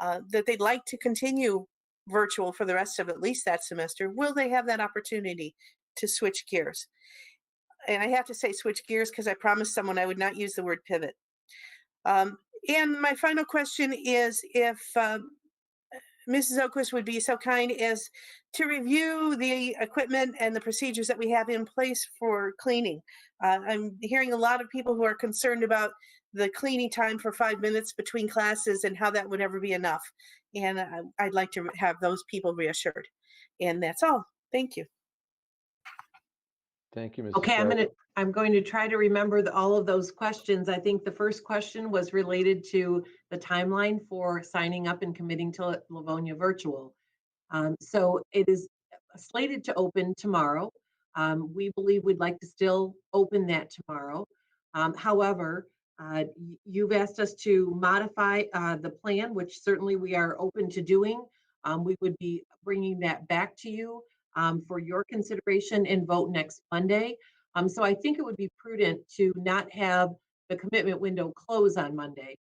that they'd like to continue virtual for the rest of at least that semester, will they have that opportunity to switch gears? And I have to say switch gears because I promised someone I would not use the word pivot. And my final question is if Mrs. Oquist would be so kind as to review the equipment and the procedures that we have in place for cleaning. I'm hearing a lot of people who are concerned about the cleaning time for 5 minutes between classes and how that would ever be enough. And I'd like to have those people reassured. And that's all. Thank you. Thank you, Mrs. Okay, Stark. I'm going to try to remember all of those questions. I think the first question was related to the timeline for signing up and committing to Livonia Virtual. So it is slated to open tomorrow. We believe we'd like to still open that tomorrow. However, you've asked us to modify the plan, which certainly we are open to doing. We would be bringing that back to you for your consideration and vote next Monday. So I think it would be prudent to not have the commitment window close on Monday,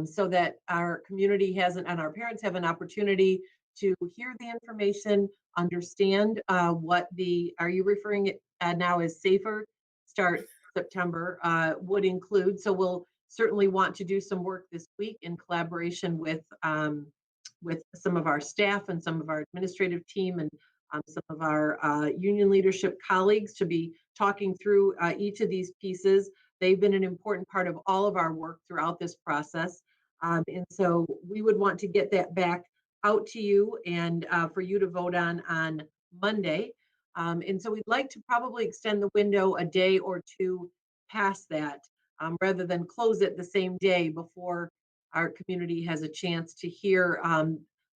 so that our community and our parents have an opportunity to hear the information, understand what are you referring it now as Safer Start September would include. So we'll certainly want to do some work this week in collaboration with some of our staff and some of our administrative team and some of our union leadership colleagues to be talking through each of these pieces. They've been an important part of all of our work throughout this process. And so we would want to get that back out to you and for you to vote on Monday. And so we'd like to probably extend the window a day or two past that, rather than close it the same day before our community has a chance to hear an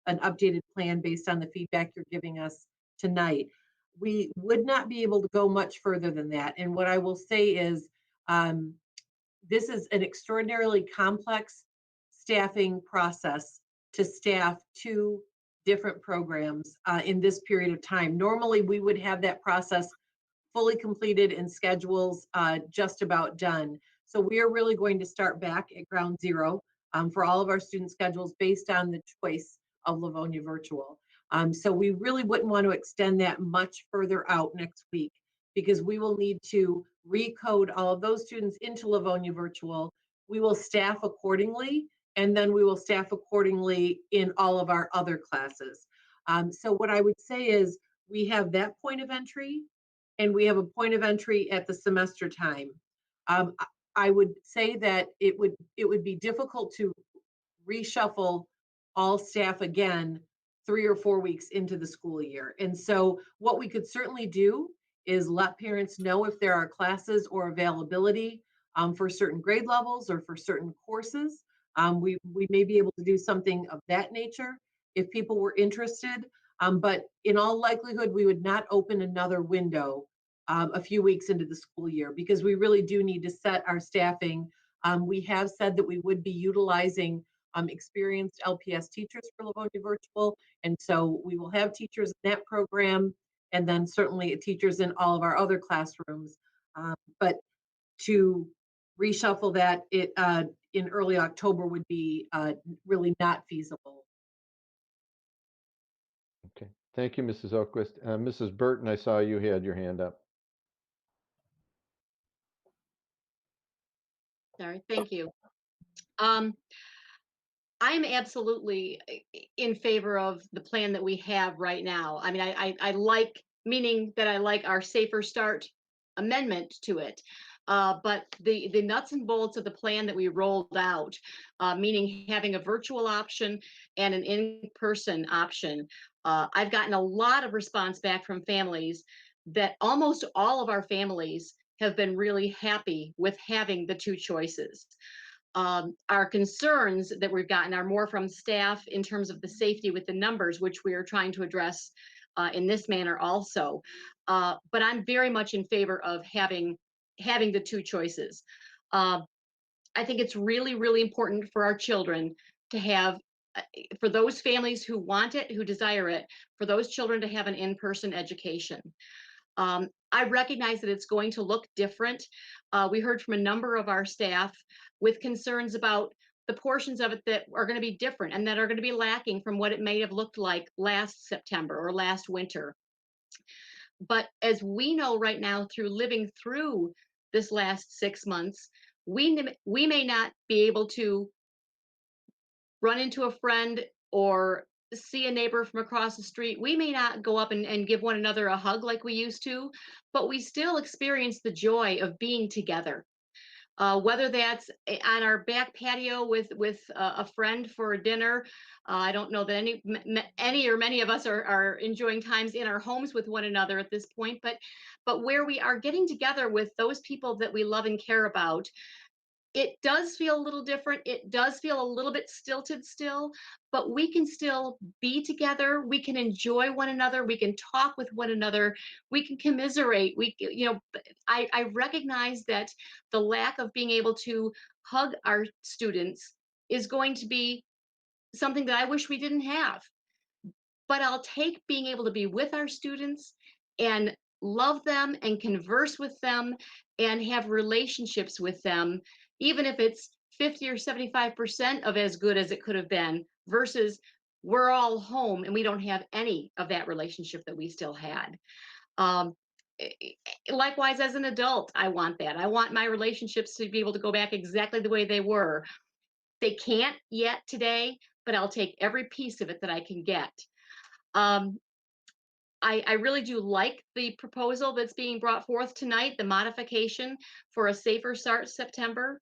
updated plan based on the feedback you're giving us tonight. We would not be able to go much further than that. And what I will say is this is an extraordinarily complex staffing process to staff 2 different programs in this period of time. Normally, we would have that process fully completed and schedules just about done. So we are really going to start back at ground zero for all of our student schedules based on the choice of Livonia Virtual. So we really wouldn't want to extend that much further out next week because we will need to recode all of those students into Livonia Virtual. We will staff accordingly, and then we will staff accordingly in all of our other classes. So what I would say is we have that point of entry and we have a point of entry at the semester time. I would say that it would be difficult to reshuffle all staff again 3 or 4 weeks into the school year. And so what we could certainly do is let parents know if there are classes or availability for certain grade levels or for certain courses. We may be able to do something of that nature if people were interested. But in all likelihood, we would not open another window a few weeks into the school year because we really do need to set our staffing. We have said that we would be utilizing experienced LPS teachers for Livonia Virtual. And so we will have teachers in that program and then certainly teachers in all of our other classrooms. But to reshuffle that in early October would be really not feasible. Okay. Thank you, Mrs. Oquist. Mrs. Burton, I saw you had your hand up. Sorry, thank you. I'm absolutely in favor of the plan that we have right now. I mean, I like, meaning that I like our Safer Start amendment to it. But the nuts and bolts of the plan that we rolled out, meaning having a virtual option and an in-person option, I've gotten a lot of response back from families that almost all of our families have been really happy with having the two choices. Our concerns that we've gotten are more from staff in terms of the safety with the numbers, which we are trying to address in this manner also. But I'm very much in favor of having the two choices. I think it's really, really important for our children to have, for those families who want it, who desire it, for those children to have an in-person education. I recognize that it's going to look different. We heard from a number of our staff with concerns about the portions of it that are going to be different and that are going to be lacking from what it may have looked like last September or last winter. But as we know right now, through living through this last 6 months, we may not be able to run into a friend or see a neighbor from across the street. We may not go up and give one another a hug like we used to, but we still experience the joy of being together. Whether that's on our back patio with a friend for dinner. I don't know that any or many of us are enjoying times in our homes with one another at this point, but where we are getting together with those people that we love and care about, it does feel a little different. It does feel a little bit stilted still, but we can still be together. We can enjoy one another. We can talk with one another. We can commiserate. I recognize that the lack of being able to hug our students is going to be something that I wish we didn't have. But I'll take being able to be with our students and love them and converse with them and have relationships with them, even if it's 50 or 75% of as good as it could have been, versus we're all home and we don't have any of that relationship that we still had. Likewise, as an adult, I want that. I want my relationships to be able to go back exactly the way they were. They can't yet today, but I'll take every piece of it that I can get. I really do like the proposal that's being brought forth tonight, the modification for a safer start September.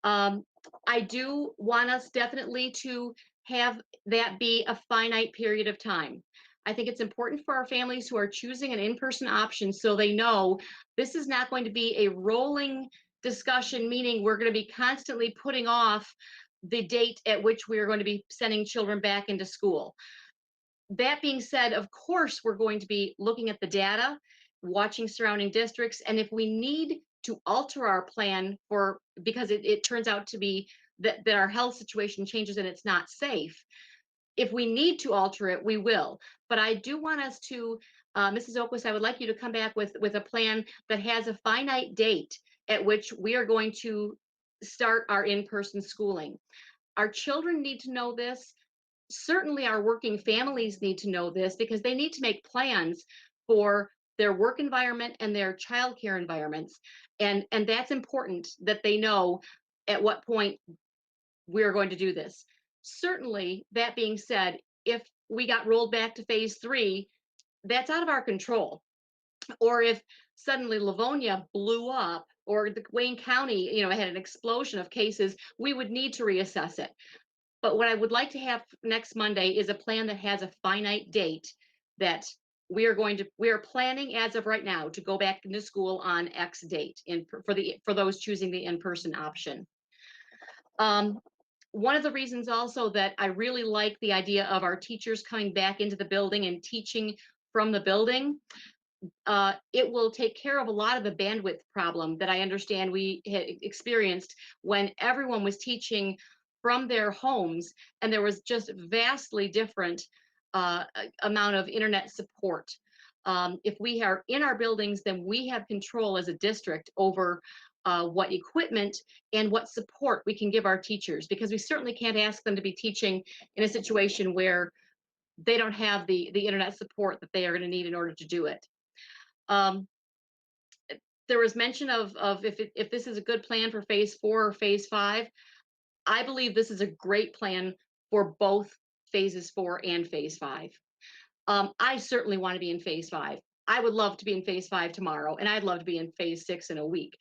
I do want us definitely to have that be a finite period of time. I think it's important for our families who are choosing an in-person option so they know this is not going to be a rolling discussion, meaning we're going to be constantly putting off the date at which we are going to be sending children back into school. That being said, of course, we're going to be looking at the data, watching surrounding districts, and if we need to alter our plan because it turns out to be that our health situation changes and it's not safe, if we need to alter it, we will. But I do want us to, Mrs. Oquist, I would like you to come back with a plan that has a finite date at which we are going to start our in-person schooling. Our children need to know this. Certainly our working families need to know this because they need to make plans for their work environment and their childcare environments. And that's important that they know at what point we're going to do this. Certainly, that being said, if we got rolled back to phase 3, that's out of our control. Or if suddenly Livonia blew up or the Wayne County, had an explosion of cases, we would need to reassess it. But what I would like to have next Monday is a plan that has a finite date that we are planning as of right now to go back into school on X date for those choosing the in-person option. One of the reasons also that I really like the idea of our teachers coming back into the building and teaching from the building, it will take care of a lot of the bandwidth problem that I understand we had experienced when everyone was teaching from their homes and there was just vastly different amount of internet support. If we are in our buildings, then we have control as a district over what equipment and what support we can give our teachers, because we certainly can't ask them to be teaching in a situation where they don't have the internet support that they are going to need in order to do it. There was mention of if this is a good plan for phase 4 or phase 5. I believe this is a great plan for both phases 4 and phase 5. I certainly want to be in phase 5. I would love to be in phase 5 tomorrow, and I'd love to be in phase 6 in a week.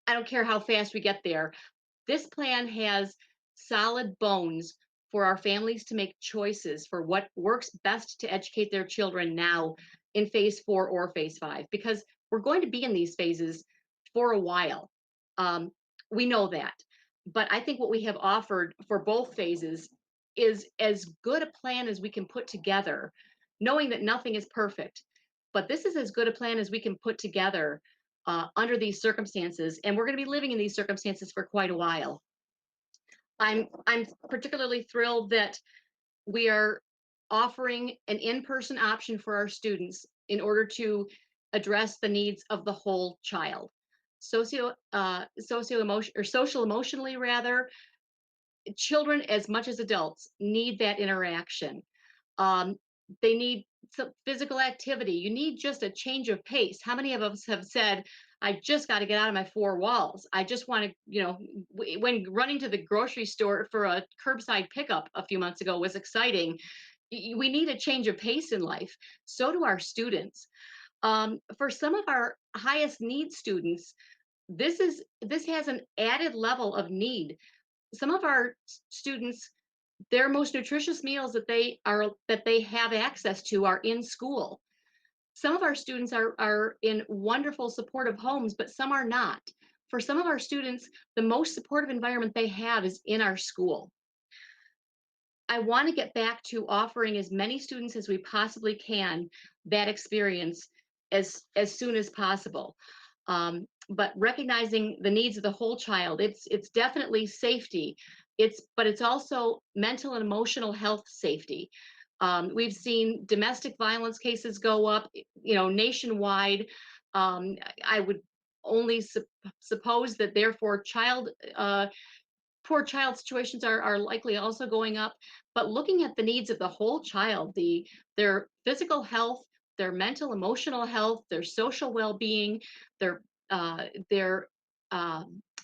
I don't care how fast we get there. This plan has solid bones for our families to make choices for what works best to educate their children now in phase 4 or phase 5, because we're going to be in these phases for a while. We know that. But I think what we have offered for both phases is as good a plan as we can put together, knowing that nothing is perfect. But this is as good a plan as we can put together under these circumstances, and we're going to be living in these circumstances for quite a while. I'm particularly thrilled that we are offering an in-person option for our students in order to address the needs of the whole child. Social emotionally rather, children as much as adults need that interaction. They need some physical activity. You need just a change of pace. How many of us have said, I just got to get out of my four walls. I just want to, you know, when running to the grocery store for a curbside pickup a few months ago was exciting. We need a change of pace in life. So do our students. For some of our highest need students, this has an added level of need. Some of our students, their most nutritious meals that they have access to are in school. Some of our students are in wonderful supportive homes, but some are not. For some of our students, the most supportive environment they have is in our school. I want to get back to offering as many students as we possibly can that experience as soon as possible. But recognizing the needs of the whole child, it's definitely safety. But it's also mental and emotional health safety. We've seen domestic violence cases go up, you know, nationwide. I would only suppose that therefore poor child situations are likely also going up. But looking at the needs of the whole child, their physical health, their mental, emotional health, their social well-being, their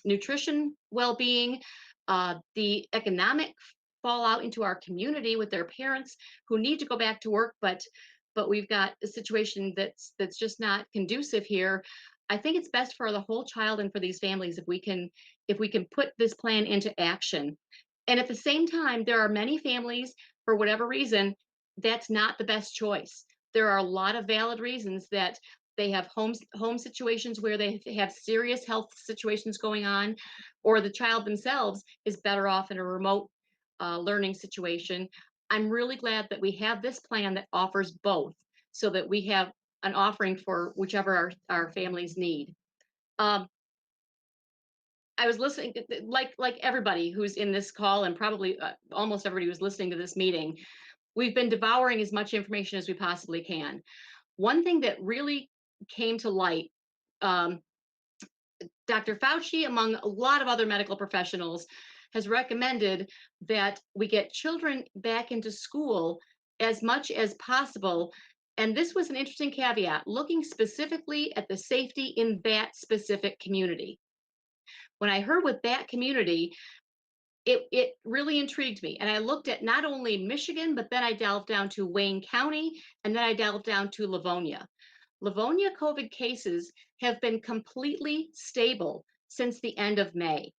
nutrition well-being, the economic fallout into our community with their parents who need to go back to work, but we've got a situation that's just not conducive here. I think it's best for the whole child and for these families if we can put this plan into action. And at the same time, there are many families, for whatever reason, that's not the best choice. There are a lot of valid reasons that they have home situations where they have serious health situations going on, or the child themselves is better off in a remote learning situation. I'm really glad that we have this plan that offers both, so that we have an offering for whichever our families need. I was listening, like everybody who's in this call, and probably almost everybody who's listening to this meeting, we've been devouring as much information as we possibly can. One thing that really came to light, Dr. Fauci, among a lot of other medical professionals, has recommended that we get children back into school as much as possible. And this was an interesting caveat, looking specifically at the safety in that specific community. When I heard with that community, it really intrigued me. And I looked at not only Michigan, but then I delved down to Wayne County, and then I delved down to Livonia. Livonia COVID cases have been completely stable since the end of May.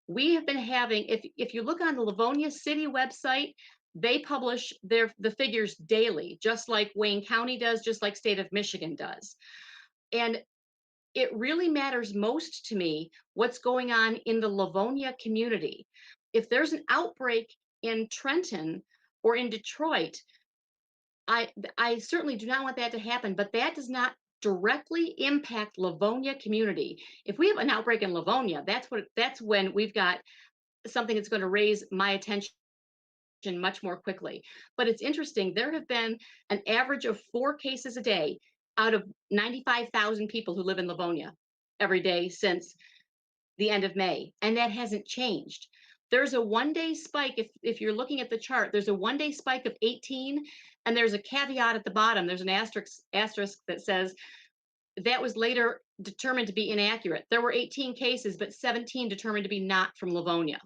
We have been having, if you look on the Livonia City website, they publish the figures daily, just like Wayne County does, just like state of Michigan does. And it really matters most to me what's going on in the Livonia community. If there's an outbreak in Trenton or in Detroit, I certainly do not want that to happen, but that does not directly impact Livonia community. If we have an outbreak in Livonia, that's when we've got something that's going to raise my attention much more quickly. But it's interesting, there have been an average of 4 cases a day out of 95,000 people who live in Livonia every day since the end of May, and that hasn't changed. There's a 1-day spike, if you're looking at the chart, there's a 1-day spike of 18, and there's a caveat at the bottom. There's an asterisk that says that was later determined to be inaccurate. There were 18 cases, but 17 determined to be not from Livonia.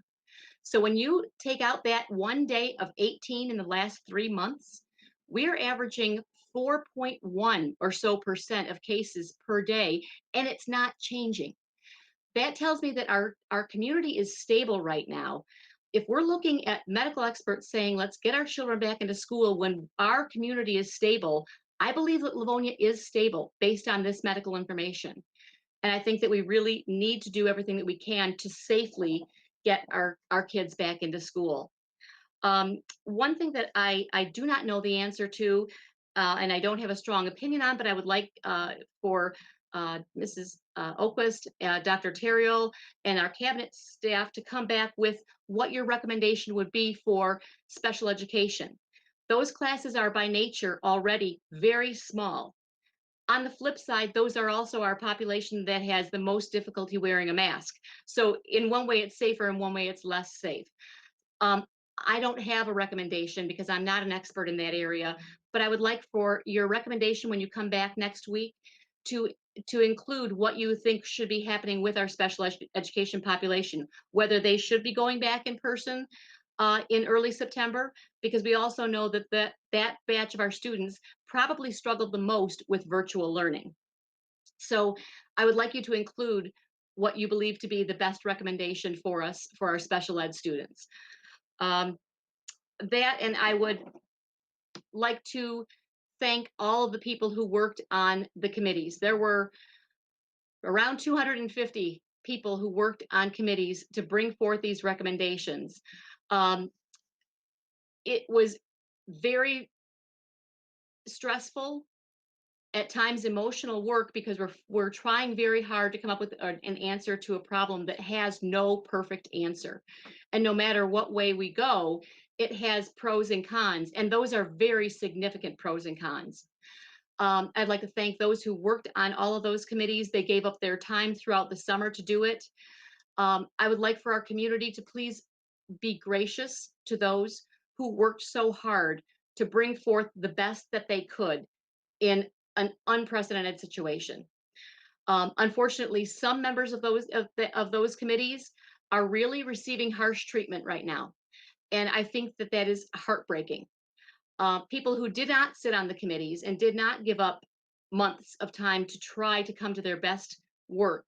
So when you take out that 1 day of 18 in the last 3 months, we're averaging 4.1% or so of cases per day, and it's not changing. that tells me that our community is stable right now. If we're looking at medical experts saying, let's get our children back into school when our community is stable, I believe that Livonia is stable based on this medical information. And I think that we really need to do everything that we can to safely get our kids back into school. One thing that I do not know the answer to, and I don't have a strong opinion on, but I would like for Mrs. Oquist, Dr. Terrell, and our cabinet staff to come back with what your recommendation would be for special education. Those classes are by nature already very small. On the flip side, those are also our population that has the most difficulty wearing a mask. So in one way it's safer, in one way it's less safe. I don't have a recommendation because I'm not an expert in that area, but I would like for your recommendation when you come back next week to include what you think should be happening with our special education population, whether they should be going back in person in early September, because we also know that that batch of our students probably struggled the most with virtual learning. So I would like you to include what you believe to be the best recommendation for us, for our special ed students. That, and I would like to thank all of the people who worked on the committees. There were around 250 people who worked on committees to bring forth these recommendations. It was very stressful, at times emotional work, because we're trying very hard to come up with an answer to a problem that has no perfect answer. And no matter what way we go, it has pros and cons, and those are very significant pros and cons. I'd like to thank those who worked on all of those committees. They gave up their time throughout the summer to do it. I would like for our community to please be gracious to those who worked so hard to bring forth the best that they could in an unprecedented situation. Unfortunately, some members of those committees are really receiving harsh treatment right now, and I think that that is heartbreaking. People who did not sit on the committees and did not give up months of time to try to come to their best work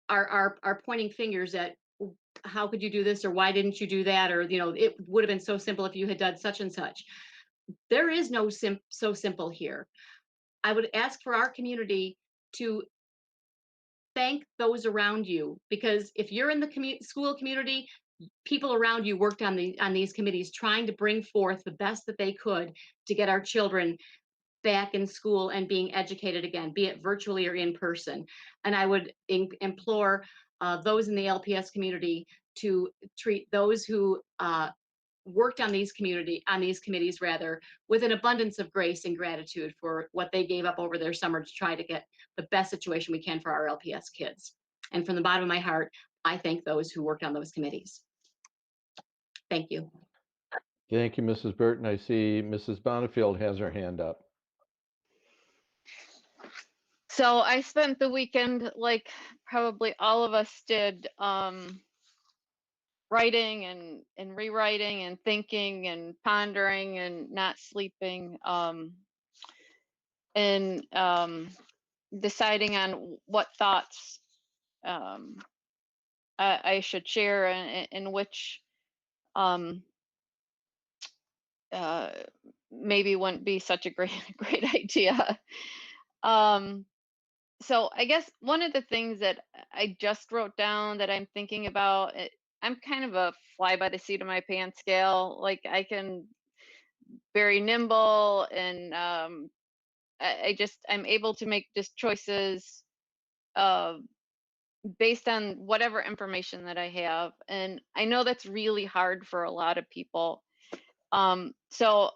are pointing fingers at, how could you do this, or why didn't you do that, or it would have been so simple if you had done such and such. There is no so simple here. I would ask for our community to thank those around you, because if you're in the school community, people around you worked on these committees trying to bring forth the best that they could to get our children back in school and being educated again, be it virtually or in person. And I would implore those in the LPS community to treat those who worked on these committees rather, with an abundance of grace and gratitude for what they gave up over their summer to try to get the best situation we can for our LPS kids. And from the bottom of my heart, I thank those who worked on those committees. Thank you. Thank you, Mrs. Burton. I see Mrs. Bonifield has her hand up. So I spent the weekend, like probably all of us did, writing and rewriting and thinking and pondering and not sleeping, and deciding on what thoughts I should share, and which maybe wouldn't be such a great idea. So I guess one of the things that I just wrote down that I'm thinking about, I'm kind of a fly by the seat of my pants gal. Like, I can very nimble, and I'm able to make just choices based on whatever information that I have. And I know that's really hard for a lot of people. So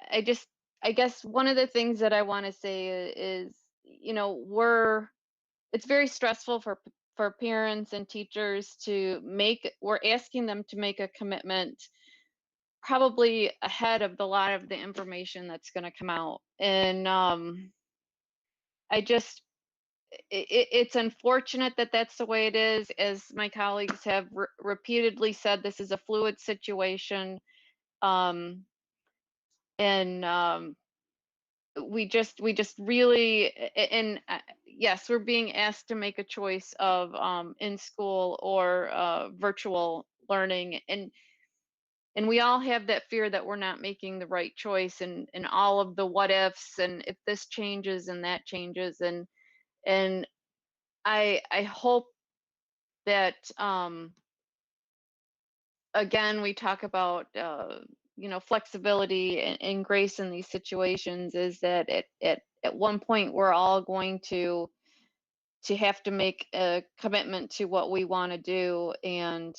I guess one of the things that I want to say is, it's very stressful for parents and teachers we're asking them to make a commitment probably ahead of lot of the information that's going to come out. And it's unfortunate that that's the way it is. As my colleagues have repeatedly said, this is a fluid situation. And we just really, and yes, we're being asked to make a choice of in school or virtual learning, and we all have that fear that we're not making the right choice, and all of the what ifs, and if this changes and that changes, and I hope that again, we talk about flexibility and grace in these situations, is that at one point we're all going to have to make a commitment to what we want to do, and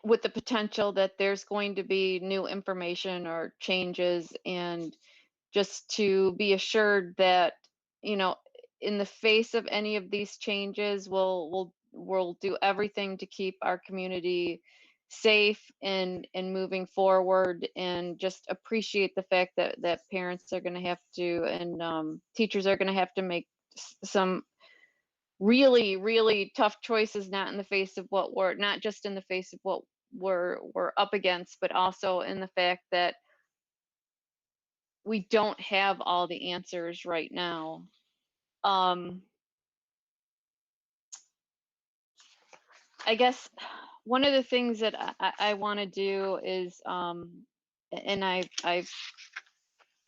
with the potential that there's going to be new information or changes, and just to be assured that, in the face of any of these changes, we'll do everything to keep our community safe and moving forward, and just appreciate the fact that parents are going to have to, and teachers are going to have to make some really, really tough choices, not in the face of what we're not just in the face of what we're up against, but also in the fact that we don't have all the answers right now. I guess one of the things that I want to do is, and I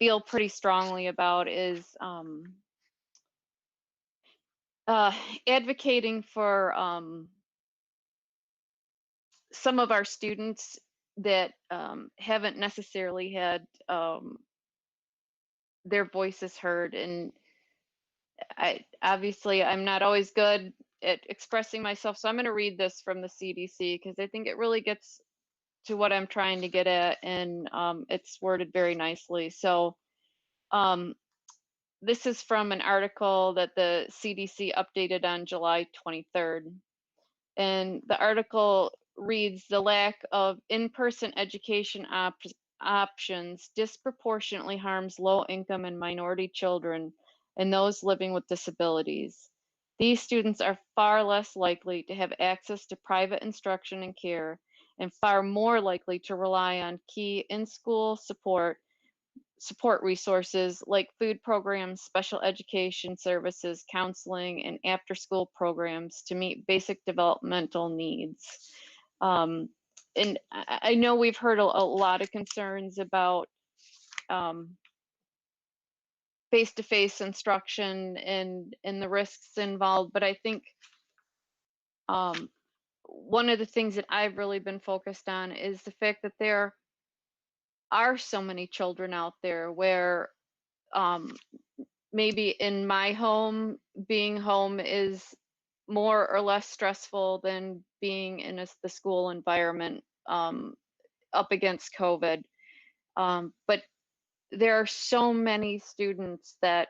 feel pretty strongly about, is advocating for some of our students that haven't necessarily had their voices heard. And I'm not always good at expressing myself, so I'm going to read this from the CDC because I think it really gets to what I'm trying to get at, and it's worded very nicely. So this is from an article that the CDC updated on July 23rd. And the article reads, "The lack of in-person education options disproportionately harms low-income and minority children and those living with disabilities. These students are far less likely to have access to private instruction and care, and far more likely to rely on key in-school support resources like food programs, special education services, counseling, and after-school programs to meet basic developmental needs." And I know we've heard a lot of concerns about face-to-face instruction and the risks involved, but I think one of the things that I've really been focused on is the fact that there are so many children out there where maybe in my home, being home is more or less stressful than being in the school environment up against COVID. But there are so many students that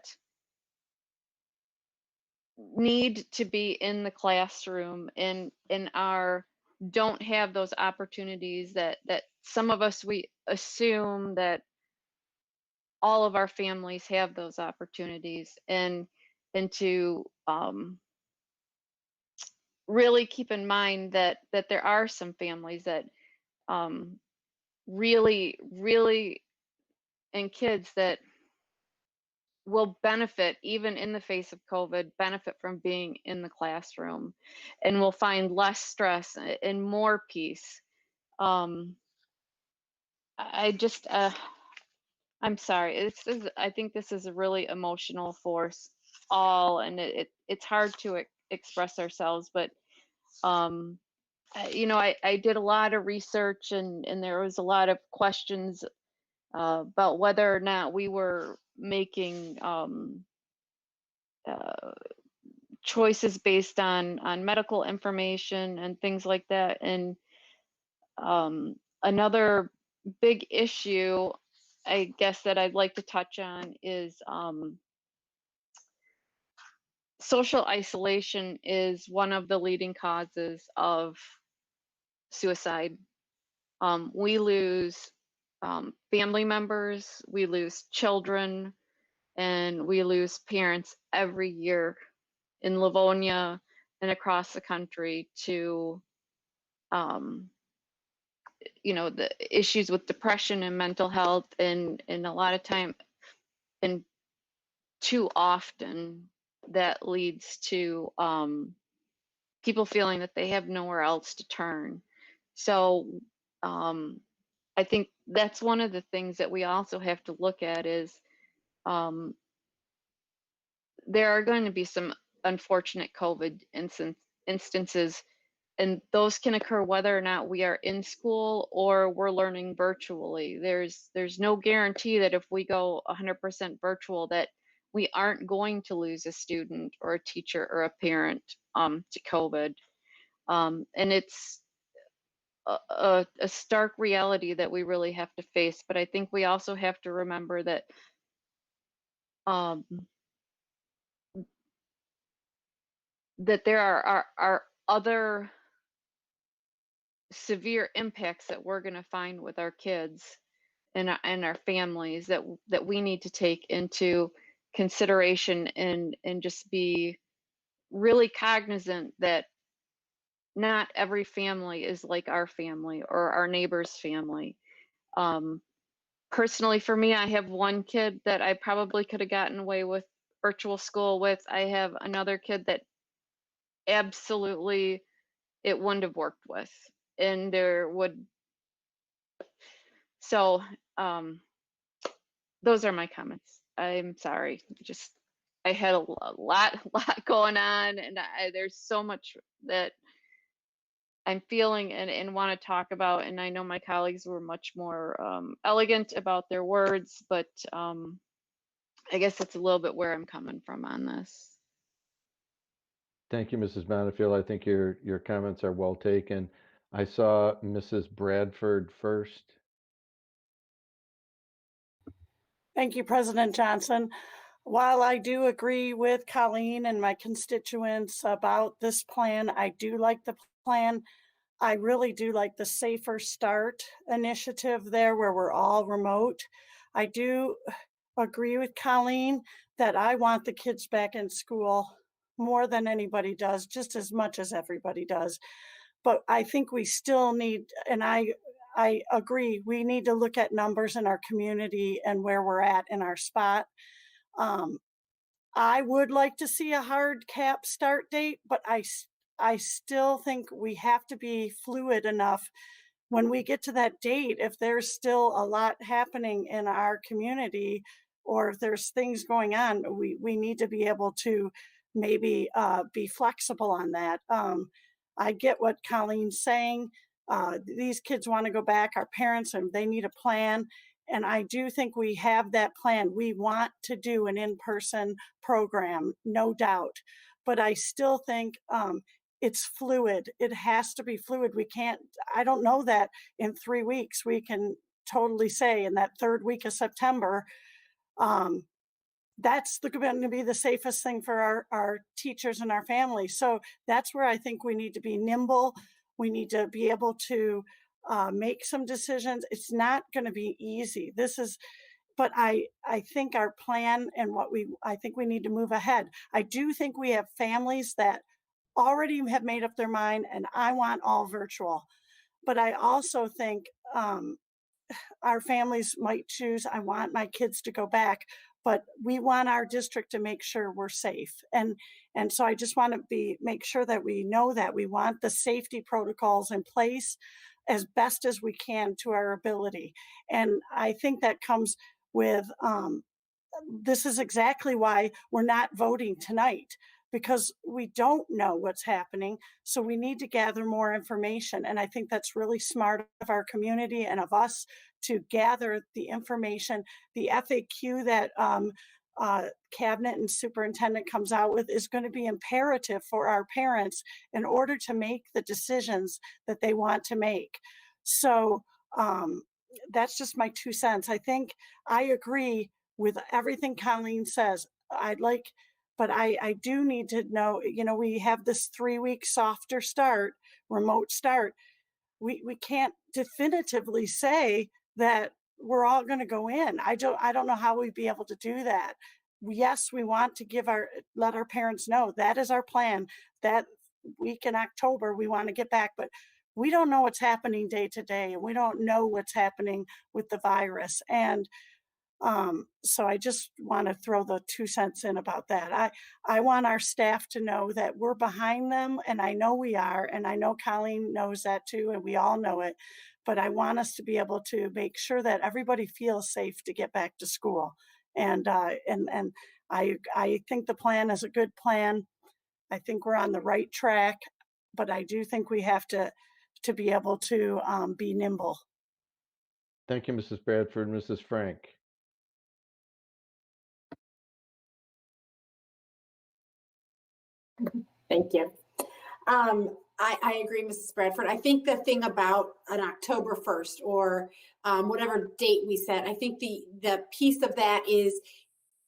need to be in the classroom and don't have those opportunities that some of us, we assume that all of our families have those opportunities, and to really keep in mind that there are some families that really and kids that will benefit, even in the face of COVID, benefit from being in the classroom, and will find less stress and more peace. I just I'm sorry. I think this is a really emotional for us all, and it's hard to express ourselves. But I did a lot of research, and there was a lot of questions about whether or not we were making choices based on medical information and things like that. And another big issue, I guess, that I'd like to touch on is social isolation is one of the leading causes of suicide. We lose family members, we lose children, and we lose parents every year in Livonia and across the country to the issues with depression and mental health, and a lot of time, and too often that leads to people feeling that they have nowhere else to turn. So I think that's one of the things that we also have to look at is there are going to be some unfortunate COVID instances, and those can occur whether or not we are in school or we're learning virtually. There's no guarantee that if we go 100% virtual that we aren't going to lose a student or a teacher or a parent to COVID. And it's a stark reality that we really have to face. But I think we also have to remember that that there are other severe impacts that we're going to find with our kids and our families that we need to take into consideration, and just be really cognizant that not every family is like our family or our neighbor's family. Personally, for me, I have one kid that I probably could have gotten away with virtual school with. I have another kid that absolutely it wouldn't have worked with, and there would. So those are my comments. I'm sorry, just I had a lot going on, and there's so much that I'm feeling and want to talk about. And I know my colleagues were much more elegant about their words, but I guess that's a little bit where I'm coming from on this. Thank you, Mrs. Bonnefield. I think your comments are well taken. I saw Mrs. Bradford first. Thank you, President Johnson. While I do agree with Colleen and my constituents about this plan, I do like the plan. I really do like the Safer Start initiative there where we're all remote. I do agree with Colleen that I want the kids back in school more than anybody does, just as much as everybody does. But I think we still need, and I agree, we need to look at numbers in our community and where we're at in our spot. I would like to see a hard cap start date, but I still think we have to be fluid enough when we get to that date. If there's still a lot happening in our community, or if there's things going on, we need to be able to maybe be flexible on that. I get what Colleen's saying. These kids want to go back, our parents, and they need a plan. And I do think we have that plan. We want to do an in-person program, no doubt. But I still think it's fluid. It has to be fluid. We can't, I don't know that in 3 weeks we can totally say in that third week of September, that's going to be the safest thing for our teachers and our families. So that's where I think we need to be nimble. We need to be able to make some decisions. It's not going to be easy. But I think our plan and I think we need to move ahead. I do think we have families that already have made up their mind, and I want all virtual. But I also think our families might choose, I want my kids to go back, but we want our district to make sure we're safe. And so I just want to make sure that we know that we want the safety protocols in place as best as we can to our ability. And I think that comes with, this is exactly why we're not voting tonight, because we don't know what's happening. So we need to gather more information. And I think that's really smart of our community and of us to gather the information. The FAQ that cabinet and superintendent comes out with is going to be imperative for our parents in order to make the decisions that they want to make. So that's just my 2 cents. I think I agree with everything Colleen says. But I do need to know, we have this 3-week softer start, remote start. We can't definitively say that we're all going to go in. I don't know how we'd be able to do that. Yes, we want to let our parents know that is our plan. That week in October, we want to get back, but we don't know what's happening day to day, and we don't know what's happening with the virus. And so I just want to throw the 2 cents in about that. I want our staff to know that we're behind them, and I know we are, and I know Colleen knows that too, and we all know it. But I want us to be able to make sure that everybody feels safe to get back to school. And I think the plan is a good plan. I think we're on the right track, but I do think we have to be able to be nimble. Thank you, Mrs. Bradford. Mrs. Frank. Thank you. I agree, Mrs. Bradford. I think the thing about an October 1st or whatever date we set, I think the piece of that is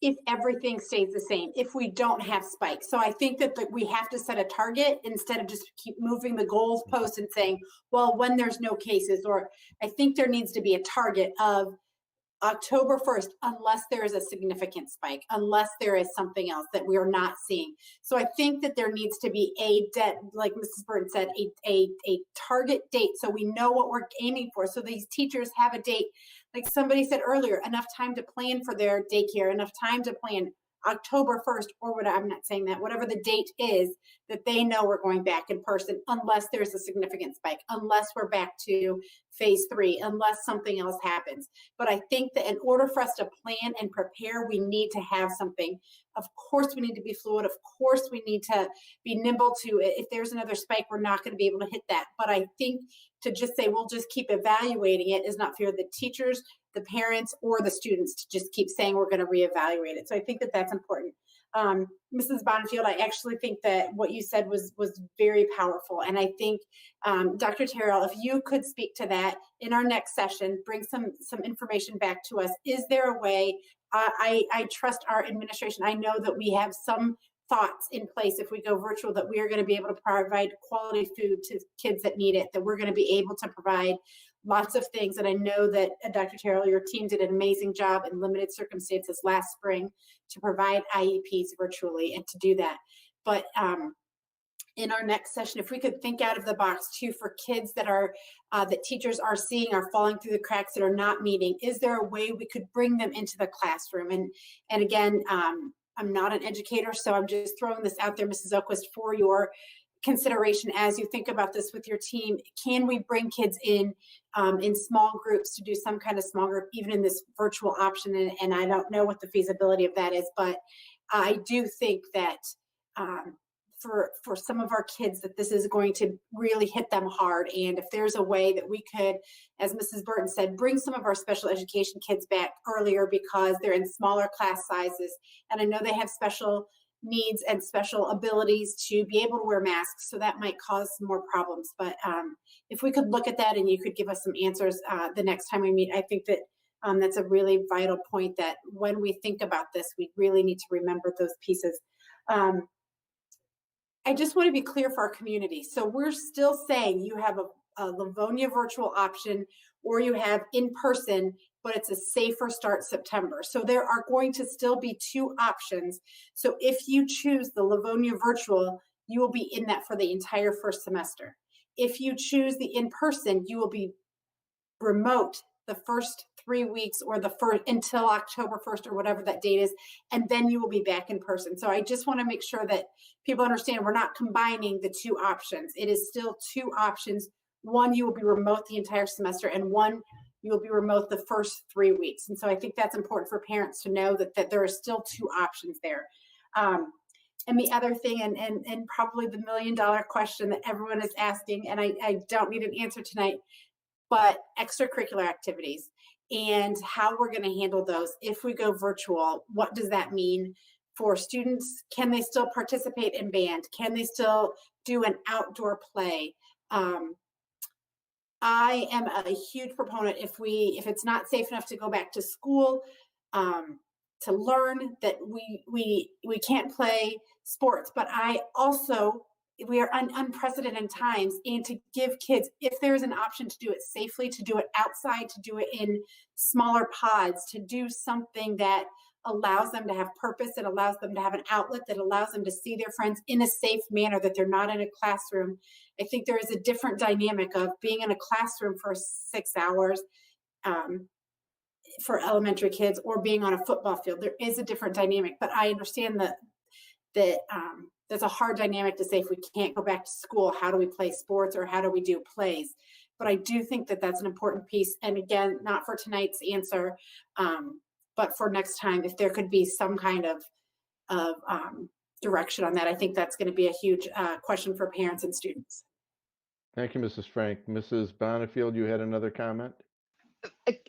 if everything stays the same, if we don't have spikes. So I think that we have to set a target instead of just keep moving the goals post and saying, well, when there's no cases, or I think there needs to be a target of October 1st, unless there is a significant spike, unless there is something else that we are not seeing. So I think that there needs to be like Mrs. Burton said, a target date so we know what we're aiming for. So these teachers have a date, like somebody said earlier, enough time to plan for their daycare, enough time to plan October 1st, or whatever, I'm not saying that, whatever the date is, that they know we're going back in person, unless there's a significant spike, unless we're back to phase 3, unless something else happens. But I think that in order for us to plan and prepare, we need to have something. Of course, we need to be fluid. Of course, we need to be nimble to, if there's another spike, we're not going to be able to hit that. But I think to just say, we'll just keep evaluating it is not fair to the teachers, the parents, or the students to just keep saying we're going to reevaluate it. So I think that that's important. Mrs. Bonfield, I actually think that what you said was very powerful. And I think, Dr. Terrell, if you could speak to that in our next session, bring some information back to us. Is there a way, I trust our administration. I know that we have some thoughts in place if we go virtual that we are going to be able to provide quality food to kids that need it, that we're going to be able to provide lots of things. And I know that Dr. Terrell, your team did an amazing job in limited circumstances last spring to provide IEPs virtually and to do that. But in our next session, if we could think out of the box too for kids that are that teachers are seeing are falling through the cracks that are not meeting, is there a way we could bring them into the classroom? And again, I'm not an educator, so I'm just throwing this out there, Mrs. Oquist, for your consideration as you think about this with your team. Can we bring kids in small groups to do some kind of small group, even in this virtual option? And I don't know what the feasibility of that is, but I do think that for some of our kids that this is going to really hit them hard. And if there's a way that we could, as Mrs. Burton said, bring some of our special education kids back earlier because they're in smaller class sizes. And I know they have special needs and special abilities to be able to wear masks. So that might cause more problems. But if we could look at that and you could give us some answers the next time we meet, I think that that's a really vital point, that when we think about this, we really need to remember those pieces. I just want to be clear for our community. So we're still saying you have a Livonia virtual option or you have in person, but it's a safer start September. So there are going to still be 2 options. So if you choose the Livonia virtual, you will be in that for the entire first semester. If you choose the in-person, you will be remote the first 3 weeks or the first until October 1st or whatever that date is, and then you will be back in person. So I just want to make sure that people understand we're not combining the 2 options. It is still 2 options. One, you will be remote the entire semester, and one, you will be remote the first 3 weeks. And so I think that's important for parents to know that there are still 2 options there. And the other thing, and probably the $1 million question that everyone is asking, and I don't need an answer tonight, but extracurricular activities and how we're going to handle those if we go virtual. What does that mean for students? Can they still participate in band? Can they still do an outdoor play? I am a huge proponent, if it's not safe enough to go back to school, to learn that we can't play sports, but we are unprecedented times, and to give kids, if there's an option to do it safely, to do it outside, to do it in smaller pods, to do something that allows them to have purpose. It allows them to have an outlet that allows them to see their friends in a safe manner, that they're not in a classroom. I think there is a different dynamic of being in a classroom for 6 hours for elementary kids or being on a football field. There is a different dynamic, but I understand that there's a hard dynamic to say, if we can't go back to school, how do we play sports or how do we do plays? But I do think that that's an important piece. And again, not for tonight's answer, but for next time, if there could be some kind of direction on that, I think that's going to be a huge question for parents and students. Thank you, Mrs. Frank. Mrs. Bonifield, you had another comment?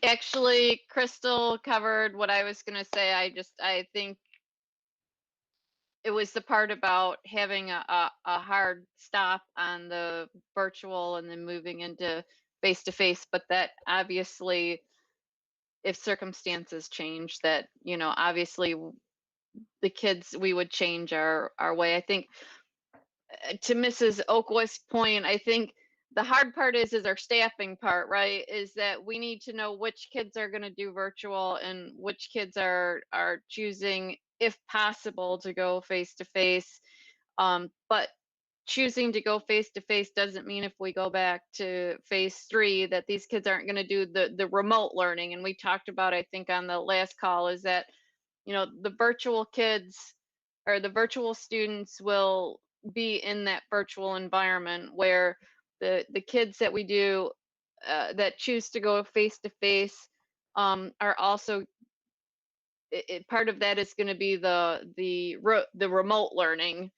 Actually, Crystal covered what I was going to say. I think it was the part about having a hard stop on the virtual and then moving into face-to-face, but that obviously, if circumstances change, that, you know, obviously the kids, we would change our way. I think to Mrs. Oakwest's point, I think the hard part is our staffing part, right? Is that we need to know which kids are going to do virtual and which kids are choosing, if possible, to go face to face. But choosing to go face to face doesn't mean if we go back to phase 3 that these kids aren't going to do the remote learning. And we talked about, I think on the last call, is that, you know, the virtual kids or the virtual students will be in that virtual environment where the kids that we do that choose to go face to face are also part of that is going to be the remote learning,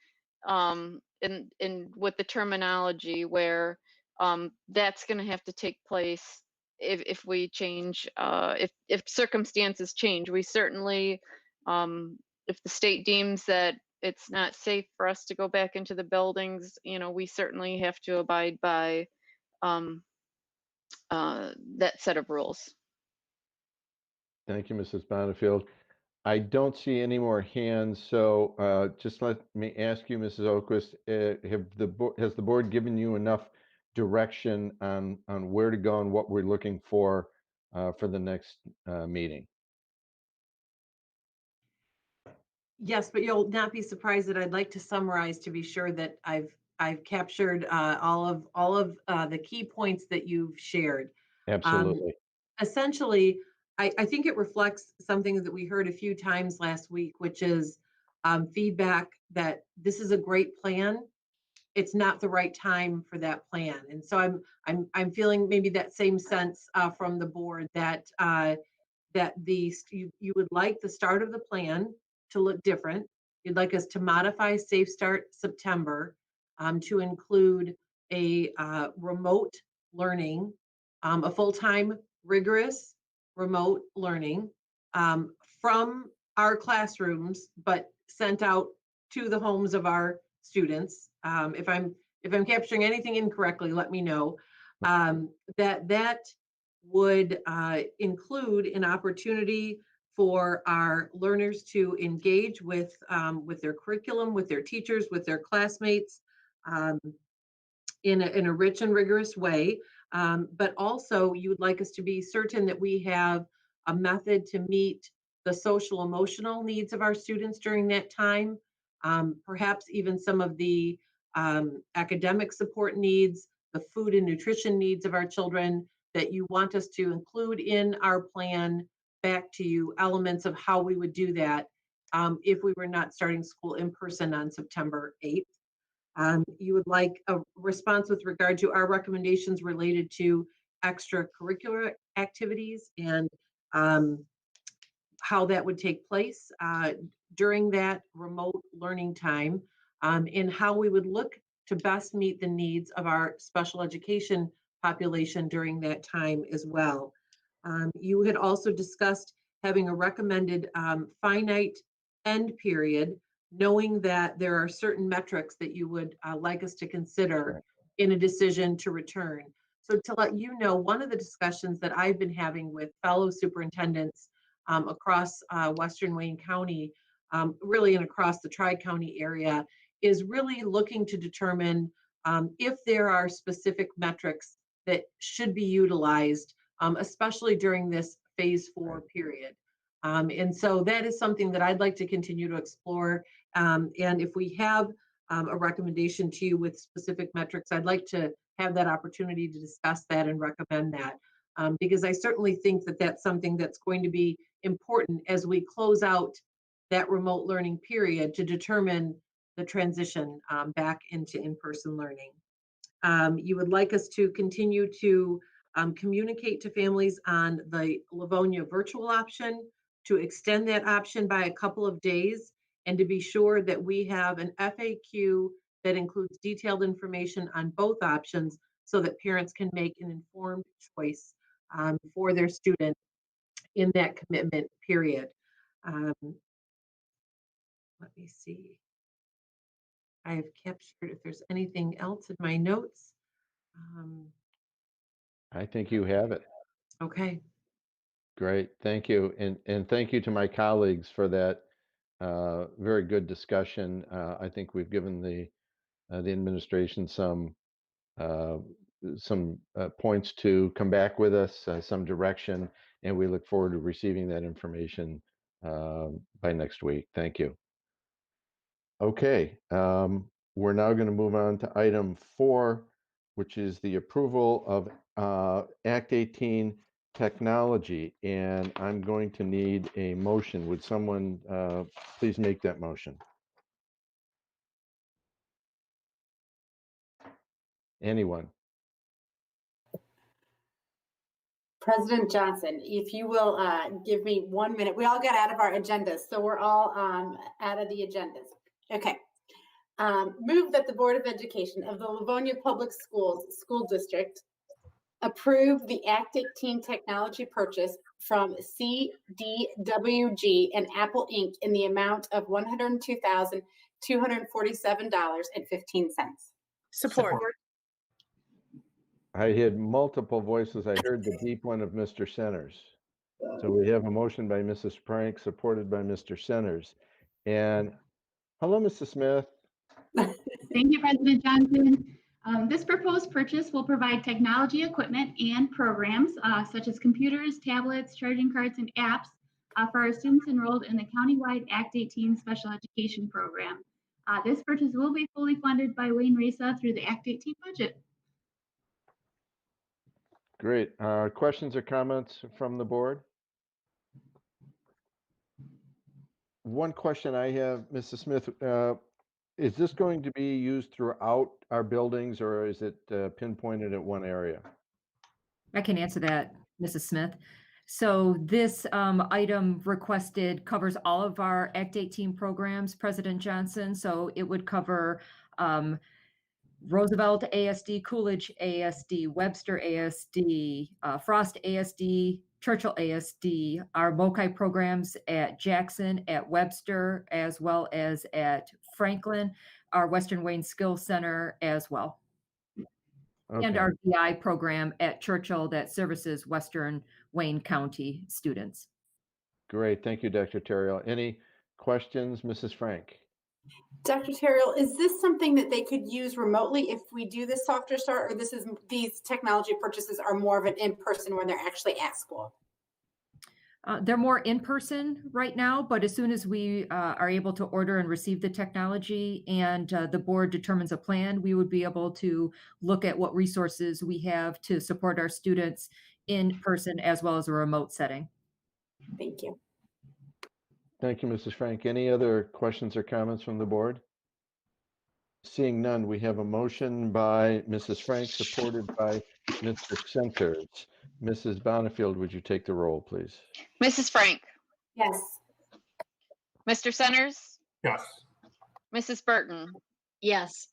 and with the terminology where that's going to have to take place if we change, if circumstances change. We certainly, if the state deems that it's not safe for us to go back into the buildings, you know, we certainly have to abide by that set of rules. Thank you, Mrs. Bonifield. I don't see any more hands, so just let me ask you, Mrs. Oakwest, has the board given you enough direction on where to go and what we're looking for the next meeting? Yes, but you'll not be surprised that I'd like to summarize to be sure that I've captured all of the key points that you've shared. Absolutely. Essentially, I think it reflects something that we heard a few times last week, which is feedback that this is a great plan. It's not the right time for that plan, and so I'm feeling maybe that same sense from the board that that you would like the start of the plan to look different. You'd like us to modify Safe Start September to include a remote learning, a full-time rigorous remote learning from our classrooms, but sent out to the homes of our students. If I'm capturing anything incorrectly, let me know. That would include an opportunity for our learners to engage with their curriculum, with their teachers, with their classmates in a rich and rigorous way. But also you would like us to be certain that we have a method to meet the social emotional needs of our students during that time, perhaps even some of the academic support needs, the food and nutrition needs of our children, that you want us to include in our plan back to you, elements of how we would do that if we were not starting school in person on September 8th. You would like a response with regard to our recommendations related to extracurricular activities and how that would take place during that remote learning time, and how we would look to best meet the needs of our special education population during that time as well. You had also discussed having a recommended finite end period, knowing that there are certain metrics that you would like us to consider in a decision to return. So to let you know, one of the discussions that I've been having with fellow superintendents across Western Wayne County, really and across the Tri-County area, is really looking to determine if there are specific metrics that should be utilized, especially during this phase 4 period. And so that is something that I'd like to continue to explore. And if we have a recommendation to you with specific metrics, I'd like to have that opportunity to discuss that and recommend that. Because I certainly think that that's something that's going to be important as we close out that remote learning period to determine the transition back into in-person learning. You would like us to continue to communicate to families on the Livonia virtual option, to extend that option by a couple of days, and to be sure that we have an FAQ that includes detailed information on both options so that parents can make an informed choice for their student in that commitment period. Let me see. I have captured if there's anything else in my notes. I think you have it. Okay. Great, thank you. And thank you to my colleagues for that very good discussion. I think we've given the administration some points to come back with us, some direction, and we look forward to receiving that information by next week. Thank you. Okay, we're now going to move on to item 4, which is the approval of Act 18 technology. And I'm going to need a motion. Would someone please make that motion? Anyone? President Johnson, if you will give me 1 minute. We all got out of our agendas, so we're all out of the agendas. Okay. Move that the Board of Education of the Livonia Public Schools School District approve the Act 18 technology purchase from CDWG and Apple Inc. in the amount of $102,247.15. Support. I had multiple voices. I heard the deep one of Mr. Centers. So we have a motion by Mrs. Frank, supported by Mr. Centers. And hello, Mrs. Smith. Thank you, President Johnson. This proposed purchase will provide technology equipment and programs such as computers, tablets, charging cards, and apps for our students enrolled in the countywide Act 18 special education program. This purchase will be fully funded by Wayne Resa through the Act 18 budget. Great. Questions or comments from the board? One question I have, Mrs. Smith, is this going to be used throughout our buildings, or is it pinpointed at one area? I can answer that, Mrs. Smith. So this item requested covers all of our Act 18 programs, President Johnson. So it would cover Roosevelt ASD, Coolidge ASD, Webster ASD, Frost ASD, Churchill ASD, our MOCI programs at Jackson, at Webster, as well as at Franklin, our Western Wayne Skills Center as well. Okay. And our BI program at Churchill that services Western Wayne County students. Great. Thank you, Dr. Terrell. Any questions, Mrs. Frank? Dr. Terrell, is this something that they could use remotely if we do this softer start, or these technology purchases are more of an in-person when they're actually at school? They're more in-person right now, but as soon as we are able to order and receive the technology and the board determines a plan, we would be able to look at what resources we have to support our students in person as well as a remote setting. Thank you. Thank you, Mrs. Frank. Any other questions or comments from the board? Seeing none, we have a motion by Mrs. Frank, supported by Mr. Centers. Mrs. Bonifield, would you take the roll, please? Mrs. Frank, Yes. Mr. Centers, Yes. Mrs. Burton, Yes.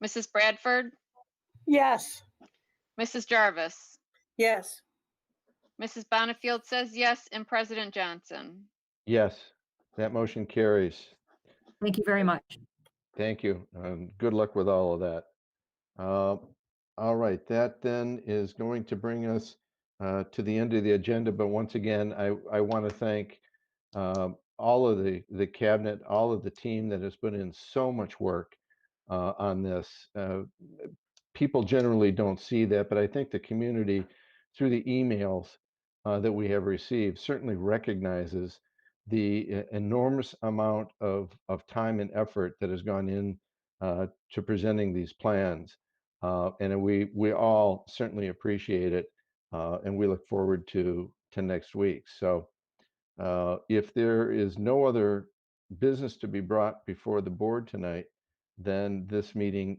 Mrs. Bradford, Yes. Mrs. Jarvis. Yes. Mrs. Bonifield says yes, and President Johnson. Yes, that motion carries. Thank you very much. Thank you. Good luck with all of that. All right, that then is going to bring us to the end of the agenda. But once again, I want to thank all of the cabinet, all of the team that has put in so much work on this. People generally don't see that, but I think the community, through the emails that we have received, certainly recognizes the enormous amount of time and effort that has gone in to presenting these plans. And we all certainly appreciate it. And we look forward to next week. So if there is no other business to be brought before the board tonight, then this meeting